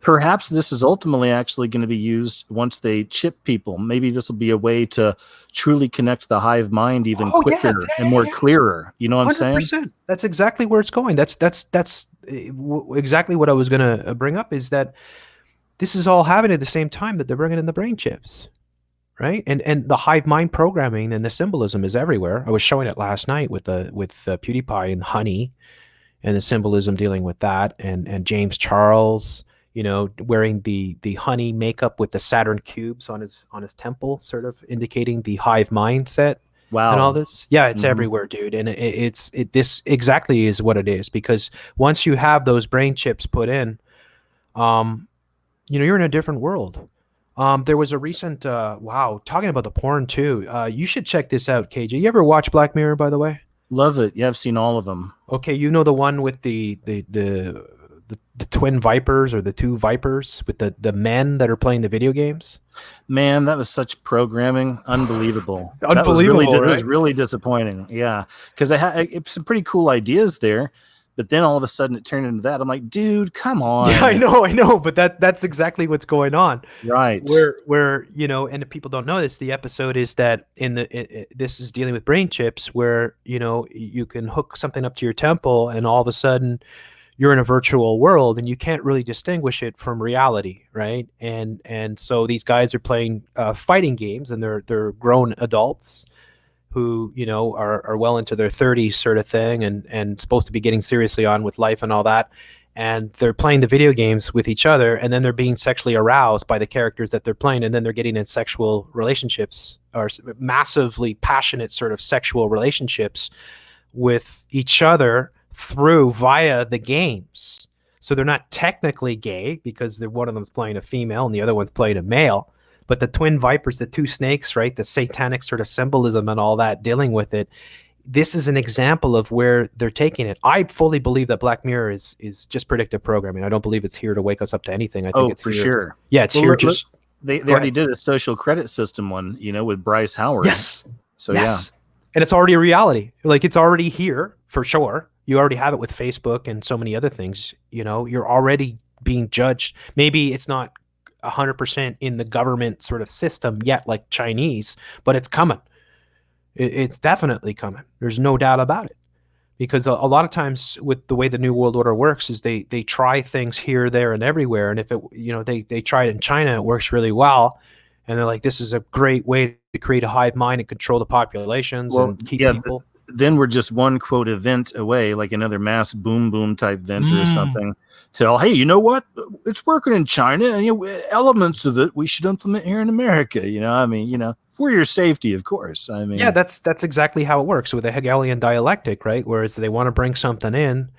Perhaps this is ultimately actually going to be used once they chip people. Maybe this will be a way to truly connect the hive mind even quicker and more clearer. You know what I'm saying? 100%. That's exactly where it's going. That's exactly what I was going to bring up, is that this is all happening at the same time that they're bringing in the brain chips, right? And the hive mind programming and the symbolism is everywhere. I was showing it last night with PewDiePie and honey, and the symbolism dealing with that, and James Charles, wearing the honey makeup with the Saturn cubes on his temple, sort of indicating the hive mindset and all Wow. this. Yeah, it's Hmm. everywhere, dude. And this exactly is what it is, because once you have those brain chips put in, um, you're in a different world. There was a recent wow, talking about the porn too. You should check this out, KJ. You ever watch Black Mirror, by the way? Love it. Yeah, I've seen all of them. Okay, you know the one with the twin vipers, or the two vipers with the men that are playing the video games? Man, that was such programming, unbelievable. Unbelievable, It was right? really disappointing. Yeah, because I had some pretty cool ideas there, but then all of a sudden it turned into that. I'm like, dude, come Yeah, on. I know, but that's exactly what's going on. Right. Where and if people don't know this, the episode is that this is dealing with brain chips, where you can hook something up to your temple, and all of a sudden you're in a virtual world, and you can't really distinguish it from reality, right? And so these guys are playing fighting games, and they're grown adults who are well into their 30s, sort of thing, and supposed to be getting seriously on with life and all that. And they're playing the video games with each other, and then they're being sexually aroused by the characters that they're playing, and then they're getting in sexual relationships, or massively passionate sort of sexual relationships with each other through via the games. So they're not technically gay, because one of them's playing a female and the other one's playing a male. But the twin vipers, the two snakes, right? The satanic sort of symbolism and all that, dealing with it. This is an example of where they're taking it. I fully believe that Black Mirror is just predictive programming. I don't believe it's here to wake us up to anything. I think Oh, it's for here. sure. Yeah, it's Well, here look, just. they Go already ahead. did a social credit system one, with Bryce Howard. Yes. So yeah. Yes. And it's already a reality. Like, it's already here for sure. You already have it with Facebook and so many other things. You're already being judged. Maybe it's not 100% in the government sort of system yet, like Chinese, but it's coming. It's definitely coming. There's no doubt about it. Because a lot of times with the way the New World Order works is they try things here, there, and everywhere. And if they try it in China, it works really well. And they're like, this is a great way to create a hive mind and control the populations Well, and keep yeah. people. Then we're just one quote event away, like another mass boom boom type event or Mm. something. So, hey, you know what? It's working in China, and elements of it we should implement here in America. For your safety, of course. I Yeah, mean, that's exactly how it works with the Hegelian dialectic, right? Whereas they want to bring something in,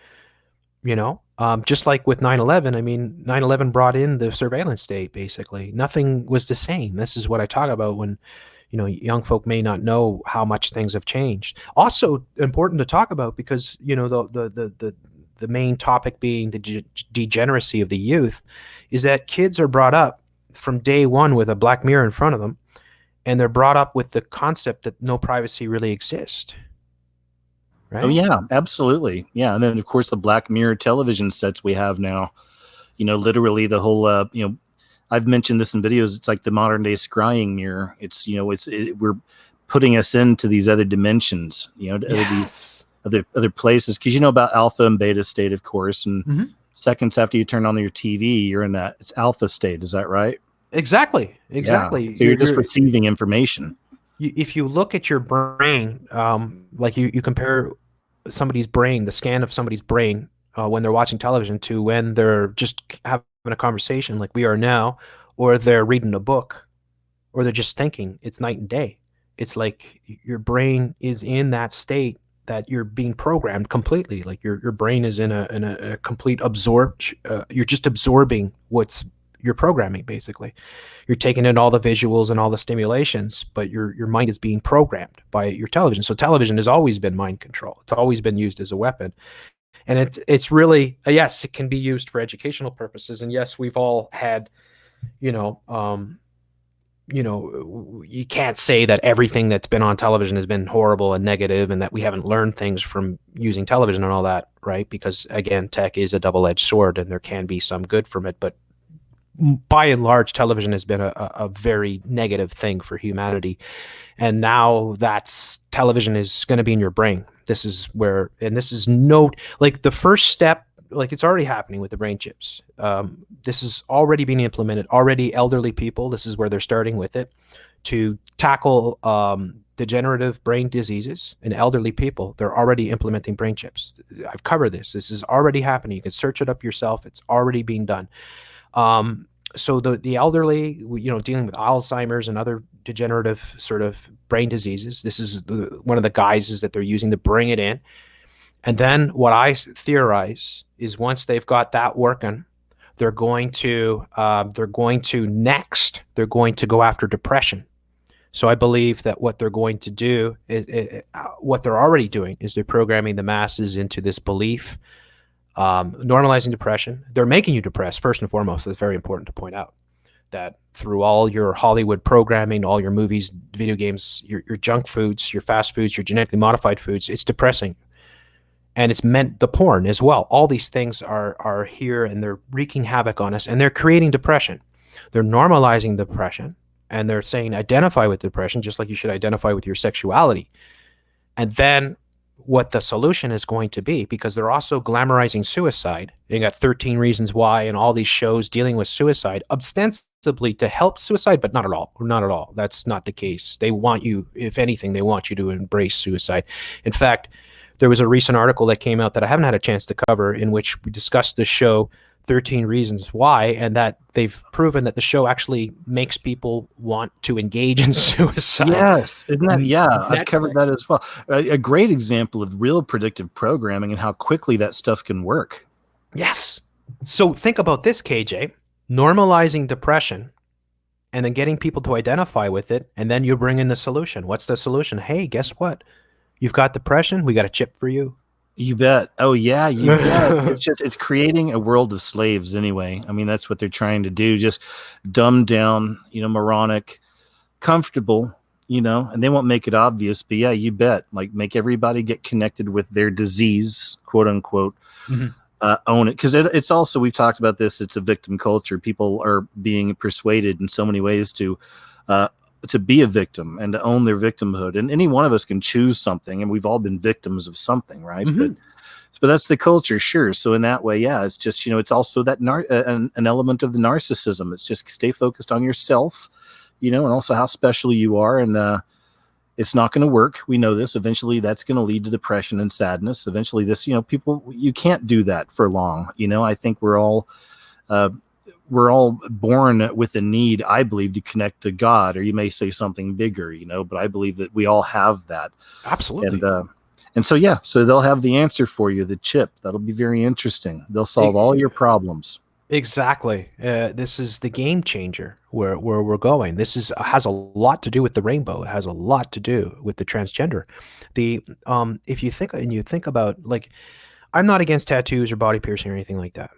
just like with 9/11. I mean, 9/11 brought in the surveillance state, basically. Nothing was the same. This is what I talk about when young folk may not know how much things have changed. Also important to talk about, because the main topic being the degeneracy of the youth, is that kids are brought up from day one with a Black Mirror in front of them, and they're brought up with the concept that no privacy really exists, oh right? yeah, absolutely, yeah. And then of course the Black Mirror television sets we have now. Literally the whole. I've mentioned this in videos. It's like the modern day scrying mirror. We're putting us into these other dimensions. These Yes. other places, because about alpha and beta state, of course, and Mm-hmm. seconds after you turn on your TV, you're in that it's alpha state. Is that right? Exactly. Yeah. Exactly. So you're just receiving information. If you look at your brain, like you compare somebody's brain, the scan of somebody's brain when they're watching television, to when they're just having a conversation like we are now, or they're reading a book, or they're just thinking, it's night and day. It's like your brain is in that state that you're being programmed completely. Like your brain is in a complete absorbed. You're just absorbing what's your programming, basically. You're taking in all the visuals and all the stimulations, but your mind is being programmed by your television. So television has always been mind control. It's always been used as a weapon. And it's really, yes, it can be used for educational purposes. And yes, we've all had, you know, um, you can't say that everything that's been on television has been horrible and negative, and that we haven't learned things from using television and all that, right? Because again, tech is a double-edged sword, and there can be some good from it, but by and large, television has been a very negative thing for humanity. And now that's television is going to be in your brain. This is where, and this is like the first step, like it's already happening with the brain chips. This is already being implemented. Already, elderly people, this is where they're starting with it to tackle degenerative brain diseases in elderly people. They're already implementing brain chips. I've covered this. This is already happening. You can search it up yourself. It's already being done. So the elderly, dealing with Alzheimer's and other degenerative sort of brain diseases, this is one of the guises that they're using to bring it in. And then what I theorize is once they've got that working, they're going to go after depression. So I believe that what they're going to do is what they're already doing is they're programming the masses into this belief, normalizing depression. They're making you depressed first and foremost. It's very important to point out that through all your Hollywood programming, all your movies, video games, your junk foods, your fast foods, your genetically modified foods, it's depressing. And it's meant the porn as well. All these things are here and they're wreaking havoc on us and they're creating depression. They're normalizing depression and they're saying identify with depression just like you should identify with your sexuality. And then what the solution is going to be, because they're also glamorizing suicide. They got 13 Reasons Why and all these shows dealing with suicide, ostensibly to help suicide, but not at all. Not at all. That's not the case. They want you, if anything, they want you to embrace suicide. In fact, there was a recent article that came out that I haven't had a chance to cover in which we discussed the show 13 Reasons Why, and that they've proven that the show actually makes people want to engage in suicide. Yes, isn't that? Yeah, I've covered that as well. A great example of real predictive programming and how quickly that stuff can work. Yes. So think about this, KJ. Normalizing depression and then getting people to identify with it, and then you bring in the solution. What's the solution? Hey, guess what? You've got depression. We got a chip for you. You bet. Oh yeah, you bet. It's creating a world of slaves anyway. I mean, that's what they're trying to do. Just dumb down, moronic, comfortable, and they won't make it obvious. But yeah, you bet. Like make everybody get connected with their disease, quote unquote. Own it, because it's also, we've talked about this. It's a victim culture. People are being persuaded in so many ways to be a victim and to own their victimhood. And any one of us can choose something, and we've all been victims of something, right? But that's the culture, sure. So in that way, yeah, it's just, it's also that an element of the narcissism. It's just stay focused on yourself, and also how special you are. And it's not going to work. We know this. Eventually that's going to lead to depression and sadness. Eventually this, people, you can't do that for long. I think we're all born with a need, I believe, to connect to God, or you may say something bigger, but I believe that we all have that. Absolutely. And so, yeah, so they'll have the answer for you, the chip. That'll be very interesting. They'll solve all your problems. Exactly. This is the game changer where we're going. This has a lot to do with the rainbow. It has a lot to do with the transgender. If you think about, like, I'm not against tattoos or body piercing or anything like that.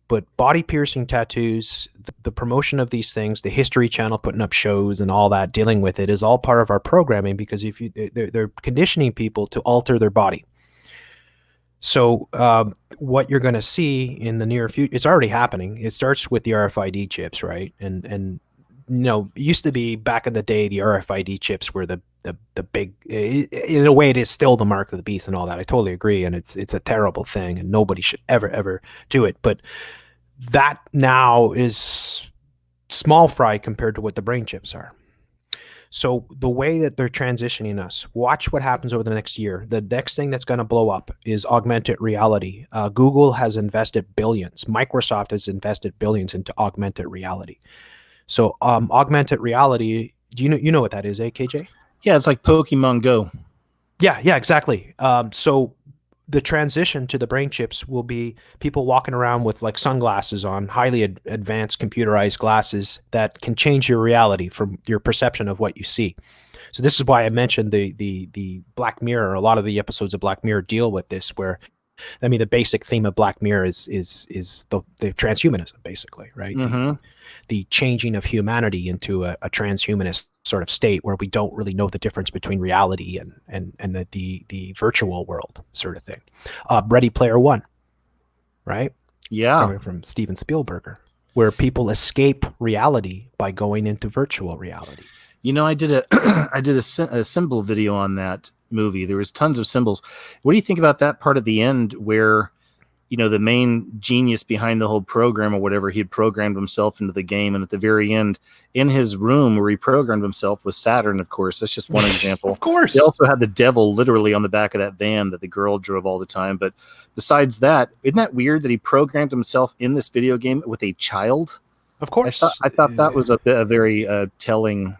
But body piercing tattoos, the promotion of these things, the History Channel putting up shows and all that, dealing with it is all part of our programming, because they're conditioning people to alter their body. So what you're going to see in the near future, it's already happening. It starts with the RFID chips, right? And it used to be back in the day, the RFID chips were the big, in a way, it is still the mark of the beast and all that. I totally agree, and it's a terrible thing, and nobody should ever do it. But that now is small fry compared to what the brain chips are. So the way that they're transitioning us, watch what happens over the next year. The next thing that's going to blow up is augmented reality. Google has invested billions. Microsoft has invested billions into augmented reality. So augmented reality, do you know what that is, KJ? Yeah, it's like Pokemon Go. Yeah, exactly. So the transition to the brain chips will be people walking around with like sunglasses on, highly advanced computerized glasses that can change your reality from your perception of what you see. So this is why I mentioned the Black Mirror. A lot of the episodes of Black Mirror deal with this, where, I mean, the basic theme of Black Mirror is the transhumanism, basically, right? The changing of humanity into a transhumanist sort of state where we don't really know the difference between reality and the virtual world sort of thing. Ready Player One, right? Yeah. From Steven Spielberg, where people escape reality by going into virtual reality. I did a symbol video on that movie. There was tons of symbols. What do you think about that part at the end where, the main genius behind the whole program or whatever, he had programmed himself into the game, and at the very end, in his room where he programmed himself was Saturn, of course. That's just one example. Of course. They also had the devil literally on the back of that van that the girl drove all the time. But besides that, isn't that weird that he programmed himself in this video game with a child? Of course. I thought that was a very telling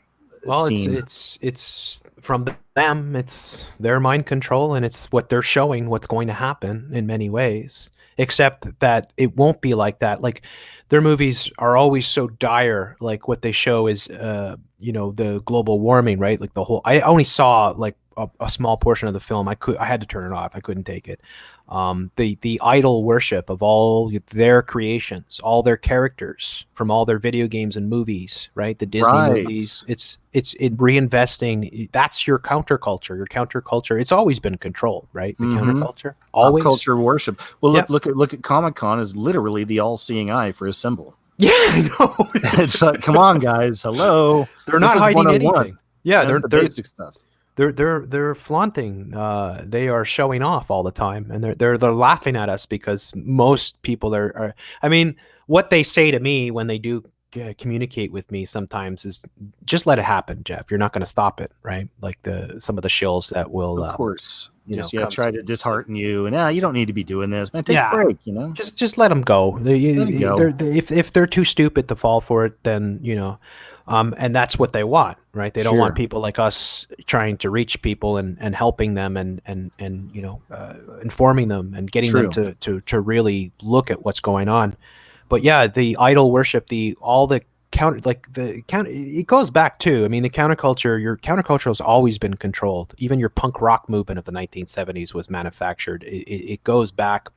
Well, scene. it's from them. It's their mind control, and it's what they're showing what's going to happen in many ways. Except that it won't be like that. Like their movies are always so dire. Like what they show is, the global warming, right? Like the whole. I only saw like a small portion of the film. I had to turn it off. I couldn't take it. The idol worship of all their creations, all their characters from all their video games and movies, right? The Disney Right. movies. It's in reinvesting. That's your counterculture. Your counterculture. It's always been controlled, right? The Mm-hmm. counterculture, Pop always. culture worship. Well, Yeah. look at Comic-Con is literally the all-seeing eye for a symbol. Yeah, I know. It's like, come on, guys, hello. They're This not is hiding 101. anything. Yeah, That's the basic stuff. they're flaunting. They are showing off all the time, and they're laughing at us because most people are. I mean, what they say to me when they do communicate with me sometimes is just let it happen, Jeff. You're not going to stop it, right? Like some of the shills that will, Of course. Just come try to to me. dishearten you, and you don't need to be doing this, man. Take a Yeah, break. just let them go. Let it go. If they're too stupid to fall for it, then and that's what they want, right? They don't want Sure. people like us trying to reach people and helping them and informing them and getting them True. to really look at what's going on. But yeah, the idol worship, it goes back to, I mean, your counterculture has always been controlled. Even your punk rock movement of the 1970s was manufactured. It goes back,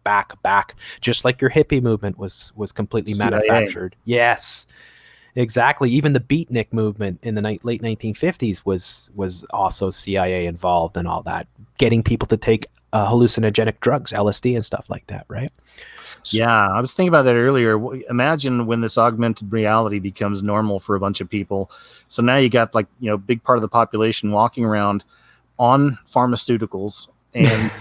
just like your hippie movement was completely CIA. manufactured. Yes, exactly. Even the beatnik movement in the late 1950s was also CIA involved and all that, getting people to take hallucinogenic drugs, LSD and stuff like that, right? Yeah, I was thinking about that earlier. Imagine when this augmented reality becomes normal for a bunch of people. So now you got big part of the population walking around on pharmaceuticals and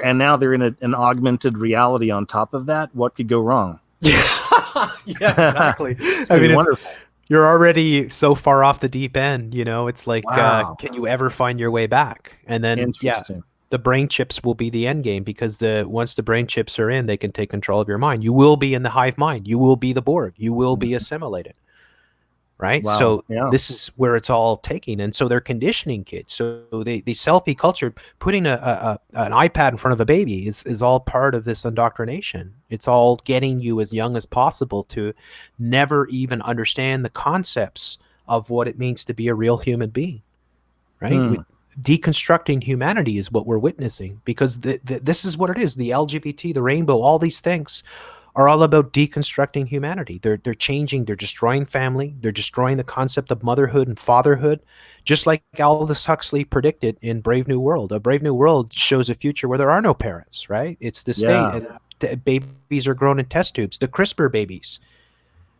now they're in an augmented reality on top of that. What could go wrong? Yeah, exactly. It's I gonna mean, be wonderful. you're already so far off the deep end, it's like, Wow. can you ever find your way back? And then, yeah, Interesting. the brain chips will be the end game because once the brain chips are in, they can take control of your mind. You will be in the hive mind. You will be the Borg. You will be Mhm. assimilated. Right. Wow. So Yeah. this is where it's all taking. And so they're conditioning kids. So the selfie culture, putting an iPad in front of a baby is all part of this indoctrination. It's all getting you as young as possible to never even understand the concepts of what it means to be a real human being. Right. Hmm. Deconstructing humanity is what we're witnessing, because this is what it is. The LGBT, the rainbow, all these things are all about deconstructing humanity. They're changing, they're destroying family, they're destroying the concept of motherhood and fatherhood, just like Aldous Huxley predicted in Brave New World. A Brave New World shows a future where there are no parents, right? It's the state, Yeah. and babies are grown in test tubes, the CRISPR babies.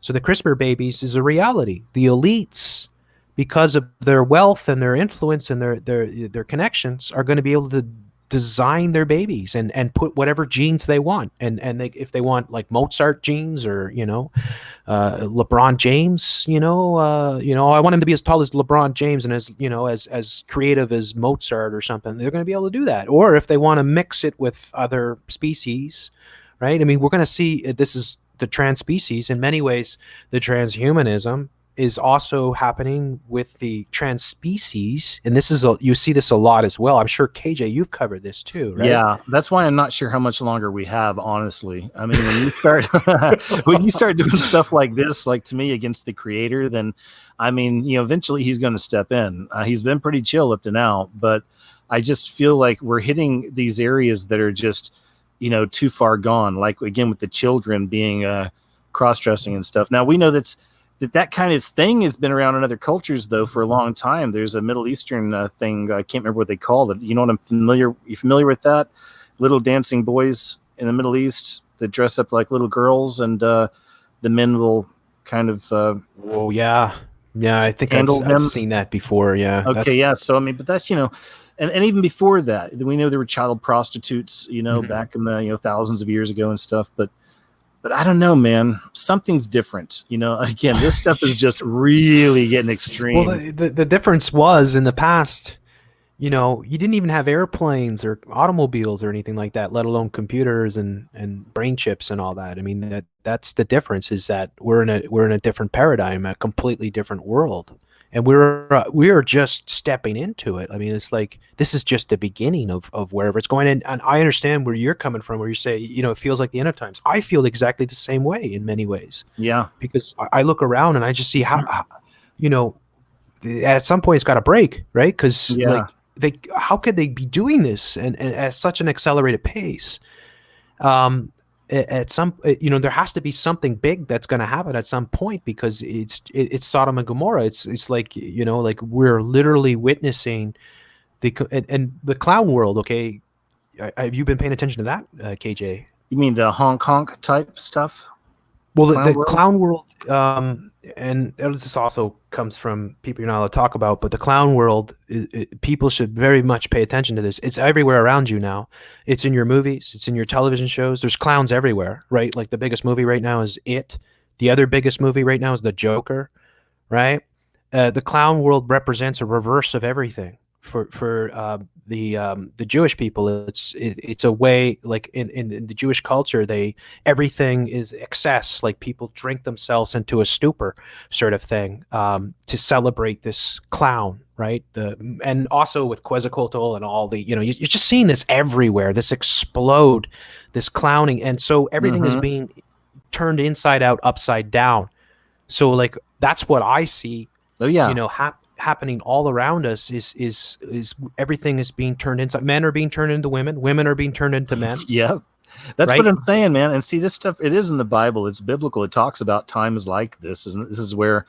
So the CRISPR babies is a reality. The elites, because of their wealth and their influence and their connections, are going to be able to design their babies and put whatever genes they want. And if they want like Mozart genes or LeBron James, I want him to be as tall as LeBron James and as creative as Mozart or something. They're going to be able to do that. Or if they want to mix it with other species, right? I mean, we're going to see this is the trans species. In many ways, the transhumanism is also happening with the trans species, and you see this a lot as well. I'm sure KJ, you've covered this too, right? Yeah, that's why I'm not sure how much longer we have, honestly. I mean, when you start when you start doing stuff like this, like to me against the creator, then I mean, eventually he's going to step in. He's been pretty chill up to now, but I just feel like we're hitting these areas that are just, too far gone. Like again with the children being cross-dressing and stuff. Now we know that kind of thing has been around in other cultures though for a long time. There's a Middle Eastern thing. I can't remember what they call it. You know what you familiar with that? Little dancing boys in the Middle East that dress up like little girls, and the men will kind of Oh yeah, I think I've handle them. seen that before. Yeah. Okay, yeah. So I mean, but that's and even before that, we know there were child prostitutes, back in the thousands of years ago and stuff. But I don't know, man. Something's different. Again, this stuff is just really getting extreme. Well, the difference was in the past, you didn't even have airplanes or automobiles or anything like that, let alone computers and brain chips and all that. I mean, that's the difference, is that we're in a different paradigm, a completely different world. And we are just stepping into it. I mean, it's like this is just the beginning of wherever it's going. And I understand where you're coming from, where you say, it feels like the end of times. I feel exactly the same way in many ways, Yeah. because I look around and I just see how you know, at some point it's got to break, right? Because Yeah. like how could they be doing this and at such an accelerated pace? Um, at some, there has to be something big that's going to happen at some point, because it's Sodom and Gomorrah. It's like, like we're literally witnessing and the clown world. Okay, have you been paying attention to that, KJ? You mean the Hong Kong type stuff? Well, the Clown World? clown world, and this also comes from people you're not allowed to talk about, but the clown world, people should very much pay attention to this. It's everywhere around you now. It's in your movies, it's in your television shows. There's clowns everywhere, right? Like the biggest movie right now is It. The other biggest movie right now is The Joker, right? The clown world represents a reverse of everything. For the Jewish people, it's a way, like in the Jewish culture, everything is excess. Like people drink themselves into a stupor, sort of thing, to celebrate this clown, right? And also with Quetzalcoatl and all you're just seeing this everywhere. This explode, this clowning, and so everything is Mm-hmm. being turned inside out, upside down. So like that's what I see, Oh yeah. happening all around us, is everything is being turned inside. Men are being turned into women. Women are being turned into men, Yeah. That's what right? I'm saying, man. And see, this stuff, it is in the Bible. It's biblical. It talks about times like this. And this is where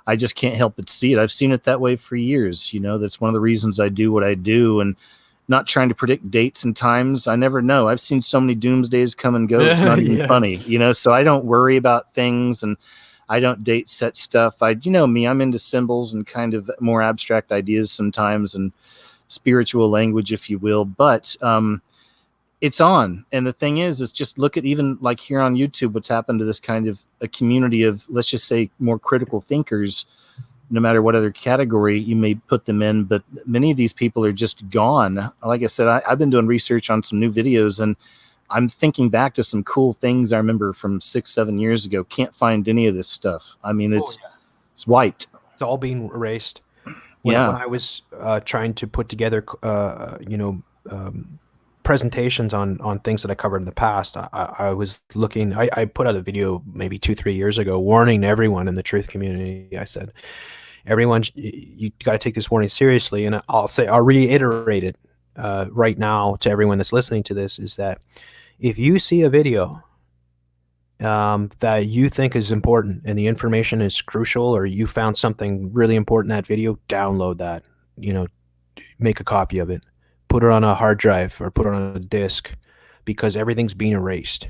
I just can't help but see it. I've seen it that way for years. That's one of the reasons I do what I do, and not trying to predict dates and times. I never know. I've seen so many doomsdays come and go. It's not even Yeah. funny. So I don't worry about things, and I don't date set stuff. Me, I'm into symbols and kind of more abstract ideas sometimes, and spiritual language, if you will. But it's on. And the thing is just look at, even like here on YouTube, what's happened to this kind of a community of, let's just say, more critical thinkers, no matter what other category you may put them in. But many of these people are just gone. Like I said, I've been doing research on some new videos, and I'm thinking back to some cool things I remember from 6-7 years ago. Can't find any of this stuff. I mean, Oh, yeah. it's wiped. It's all being erased. When Yeah. I was trying to put together, presentations on things that I covered in the past, I was looking. I put out a video maybe 2-3 years ago, warning everyone in the truth community. I said, everyone, you got to take this warning seriously. And I'll reiterate it right now to everyone that's listening to this, is that if you see a video that you think is important and the information is crucial, or you found something really important in that video, download that, make a copy of it, put it on a hard drive or put it on a disk, because everything's being erased.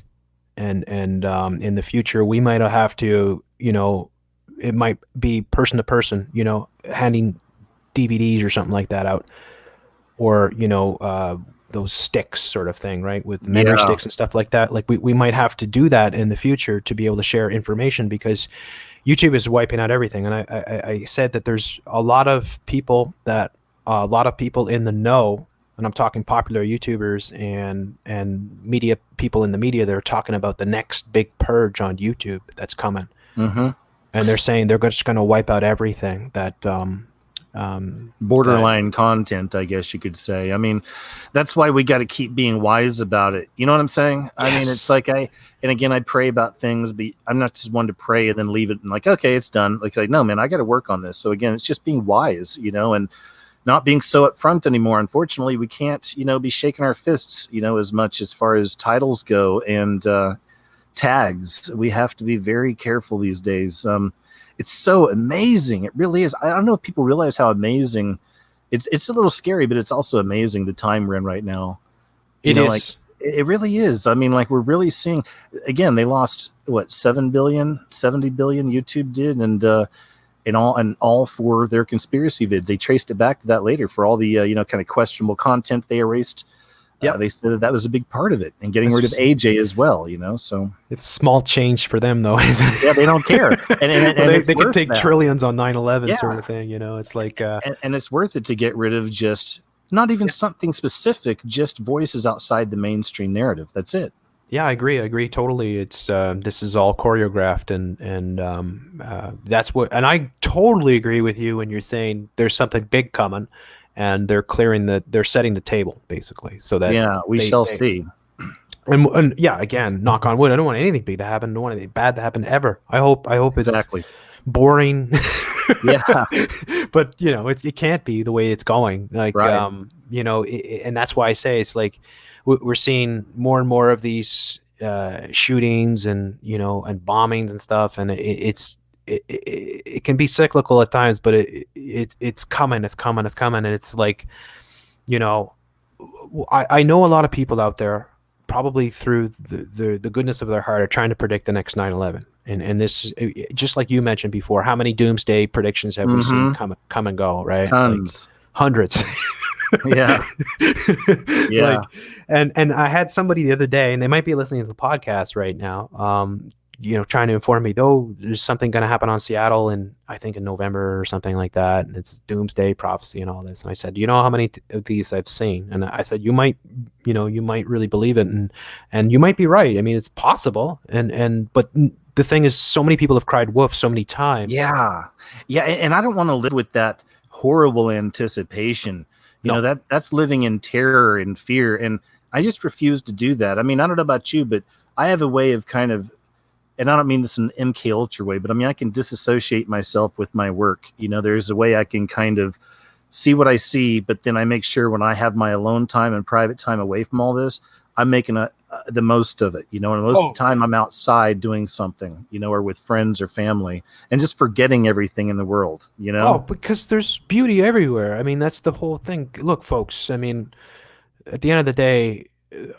And in the future, we might have to, it might be person to person, handing DVDs or something like that out, or those sticks, sort of thing, right, with memory Yeah. sticks and stuff like that. Like we might have to do that in the future to be able to share information, because YouTube is wiping out everything. And I said that there's a lot of people in the know, and I'm talking popular YouTubers and media people in the media, that are talking about the next big purge on YouTube that's coming. Mm-hmm. And they're saying they're just going to wipe out everything that Borderline content, I guess you could say. I mean, that's why we got to keep being wise about it. You know what I'm saying? I mean, it's yes. like and again, I pray about things, but I'm not just one to pray and then leave it and like, okay, it's done. Like, no, man, I got to work on this. So again, it's just being wise, and not being so upfront anymore. Unfortunately, we can't, be shaking our fists, as much as far as titles go and tags. We have to be very careful these days. It's so amazing. It really is. I don't know if people realize how amazing. It's a little scary, but it's also amazing the time we're in right now. It Like is. it really is. I mean, like we're really seeing. Again, they lost what 7 billion, 70 billion. YouTube did, and all for their conspiracy vids. They traced it back to that later for all the kind of questionable content they erased. Yep. They said that that was a big part of it, and getting It's rid of just AJ as well. So it's small change for them though, isn't yeah, they don't care, it? Well, and it's they could worth take that. trillions on 9/11 sort Yeah, of thing. It's like and it's worth it to get rid of just not even yeah. something specific, just voices outside the mainstream narrative. That's it. Yeah, I agree. I agree totally. It's this is all choreographed, and that's what. And I totally agree with you when you're saying there's something big coming, and they're setting the table basically, so that Yeah, we shall they see. and yeah, again, knock on wood. I don't want anything big to happen. I don't want anything bad to happen ever. I hope it's Exactly. boring, Yeah. but it can't be the way it's going. Like Right. and that's why I say it's like we're seeing more and more of these shootings and and bombings and stuff, and it can be cyclical at times, but it's coming, it's coming, and it's like you know I know a lot of people out there probably through the goodness of their heart are trying to predict the next 9/11. And this, just like you mentioned before, how many doomsday predictions have we seen Mm-hmm. come and go, right? Like Tons. hundreds. Yeah. Yeah. Like, and I had somebody the other day, and they might be listening to the podcast right now, trying to inform me, though, there's something going to happen on Seattle in, I think, in November or something like that, and it's doomsday prophecy and all this. And I said, you know how many of these I've seen? And I said, you might really believe it, and you might be right. I mean, it's possible, but the thing is, so many people have cried wolf so many times. Yeah. Yeah. And I don't want to live with that horrible anticipation. No. That's living in terror and fear. And I just refuse to do that. I mean, I don't know about you, but I have a way of kind of, and I don't mean this in an MK Ultra way, but I mean, I can disassociate myself with my work. There's a way I can kind of see what I see, but then I make sure when I have my alone time and private time away from all this, I'm making the most of it, and most of the time I'm outside doing something, or with friends or family, and just forgetting everything in the world. Oh, because there's beauty everywhere. I mean, that's the whole thing. Look, folks, I mean, at the end of the day,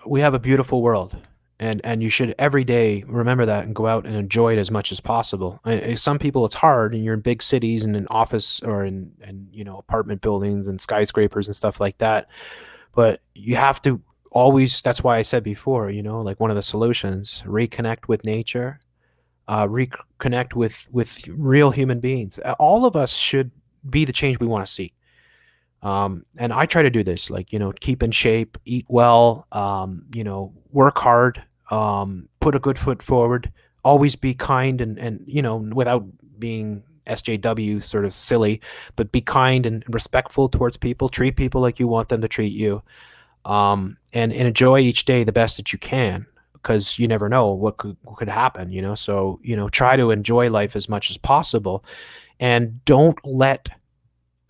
we have a beautiful world, and you should every day remember that and go out and enjoy it as much as possible. Some people it's hard, and you're in big cities and in office or in apartment buildings and skyscrapers and stuff like that. But you have to always. That's why I said before, like one of the solutions, reconnect with nature, reconnect with real human beings. All of us should be the change we want to see. And I try to do this, like, keep in shape, eat well, work hard, put a good foot forward, always be kind and without being SJW sort of silly, but be kind and respectful towards people, treat people like you want them to treat you, and enjoy each day the best that you can, because you never know what could happen. So, try to enjoy life as much as possible, and don't let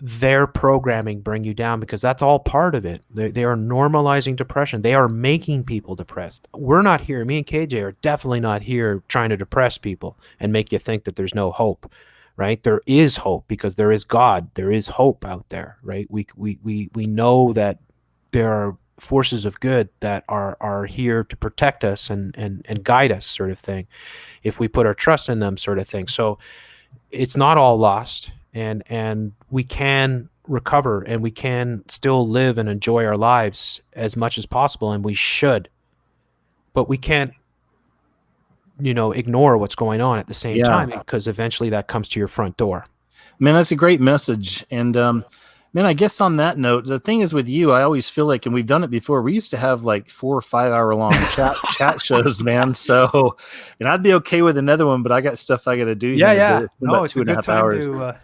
their programming bring you down, because that's all part of it. They are normalizing depression. They are making people depressed. We're not here. Me and KJ are definitely not here trying to depress people and make you think that there's no hope, right? There is hope because there is God. There is hope out there, right? We know that there are forces of good that are here to protect us and guide us, sort of thing, if we put our trust in them, sort of thing. So it's not all lost, and we can recover, and we can still live and enjoy our lives as much as possible, and we should, but we can't ignore what's going on at the same Yeah. time, because eventually that comes to your front door. Man, that's a great message. And man, I guess on that note, the thing is with you, I always feel like, and we've done it before, we used to have like 4 or 5 hour long chat shows, man. So, and I'd be okay with another one, but I got stuff I got to do here in a bit. It's been about It's two a and a good half time hours. to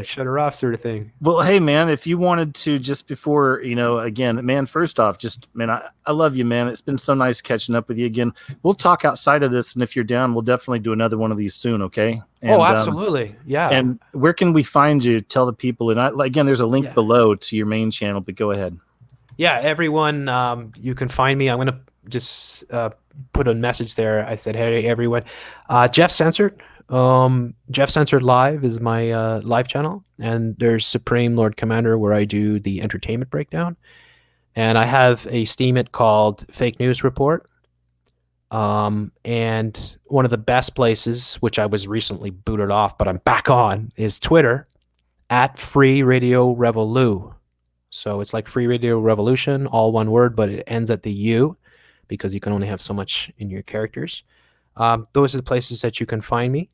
shut her off, sort of thing. Well, hey, man, if you wanted to, just before, again, man, first off, just, man, I love you, man. It's been so nice catching up with you again. We'll talk outside of this, and if you're down, we'll definitely do another one of these soon, okay? And, Absolutely. Yeah. And where can we find you? Tell the people. And again, there's a link below to your main channel, but go ahead. Yeah, everyone, you can find me. I'm going to just put a message there. I said, hey, everyone. Jeff Censored. Jeff Censored Live is my live channel. And there's Supreme Lord Commander, where I do the entertainment breakdown. And I have a Steemit called Fake News Report. And one of the best places, which I was recently booted off, but I'm back on, is Twitter, @Free Radio Revolu. So it's like Free Radio Revolution, all one word, but it ends at the U because you can only have so much in your characters. Those are the places that you can find me.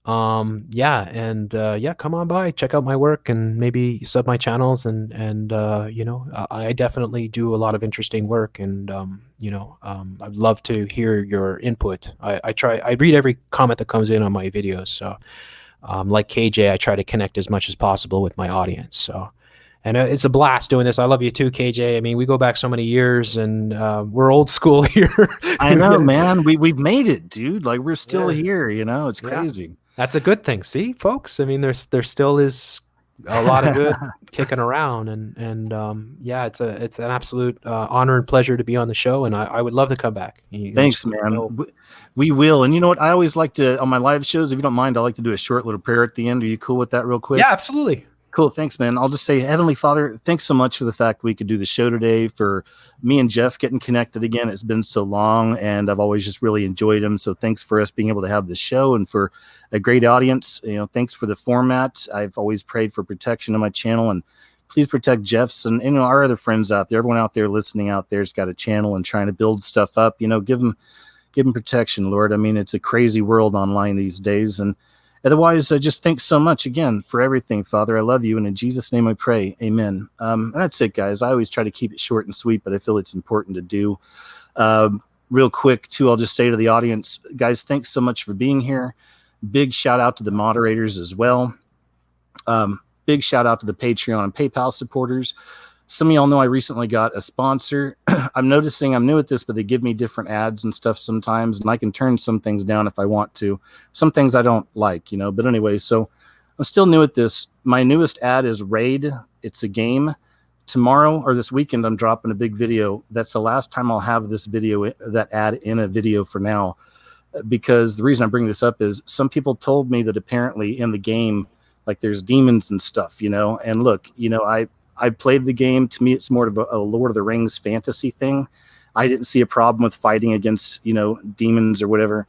Yeah, and yeah, come on by, check out my work, and maybe sub my channels, and I definitely do a lot of interesting work, and I'd love to hear your input. I read every comment that comes in on my videos, so like KJ, I try to connect as much as possible with my audience. So. And it's a blast doing this. I love you too, KJ. I mean, we go back so many years, and we're old school here. I know, man. We've made it, dude. Like we're still Yeah. here. It's Yeah. crazy. That's a good thing. See, folks. I mean, there still is a lot of good kicking around, and yeah, it's an absolute honor and pleasure to be on the show, and I would love to come back. Thanks, Just let me man. know. We will. And you know what? I always like to, on my live shows, if you don't mind, I like to do a short little prayer at the end. Are you cool with that real quick? Yeah, absolutely. Cool. Thanks, man. I'll just say, Heavenly Father, thanks so much for the fact we could do the show today, for me and Jeff getting connected again. It's been so long, and I've always just really enjoyed him. So thanks for us being able to have the show, and for a great audience. Thanks for the format. I've always prayed for protection on my channel, and please protect Jeff's and our other friends out there. Everyone out there listening out there's got a channel and trying to build stuff up. Give them protection, Lord. I mean, it's a crazy world online these days, and otherwise, I just thanks so much again for everything, Father. I love you, and in Jesus' name I pray. Amen. That's it, guys. I always try to keep it short and sweet, but I feel it's important to do. Real quick, too, I'll just say to the audience, guys, thanks so much for being here. Big shout out to the moderators as well. Big shout out to the Patreon and PayPal supporters. Some of y'all know I recently got a sponsor. I'm noticing I'm new at this, but they give me different ads and stuff sometimes, and I can turn some things down if I want to. Some things I don't like, But anyway, so I'm still new at this. My newest ad is Raid. It's a game. Tomorrow or this weekend, I'm dropping a big video. That's the last time I'll have this video, that ad in a video for now, because the reason I bring this up is some people told me that apparently in the game, like there's demons and stuff, And look, I played the game. To me, it's more of a Lord of the Rings fantasy thing. I didn't see a problem with fighting against, demons or whatever.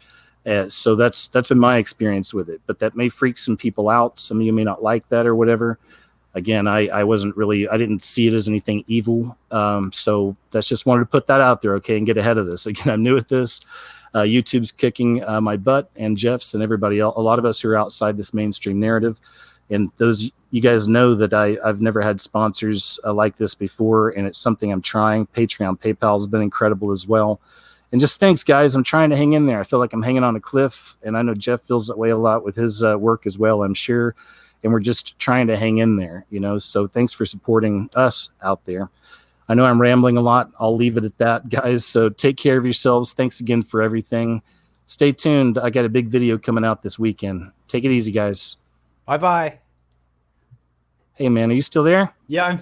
So that's been my experience with it. But that may freak some people out. Some of you may not like that or whatever. Again, I didn't see it as anything evil. So that's just wanted to put that out there, okay, and get ahead of this. Again, I'm new at this. YouTube's kicking my butt, and Jeff's and everybody else. A lot of us who are outside this mainstream narrative. And you guys know that I've never had sponsors like this before, and it's something I'm trying. Patreon, PayPal has been incredible as well. And just thanks, guys. I'm trying to hang in there. I feel like I'm hanging on a cliff, and I know Jeff feels that way a lot with his work as well, I'm sure. And we're just trying to hang in there, So thanks for supporting us out there. I know I'm rambling a lot. I'll leave it at that, guys. So take care of yourselves. Thanks again for everything. Stay tuned. I got a big video coming out this weekend. Take it easy, guys. Bye-bye. Hey, man, are you still there? Yeah, I'm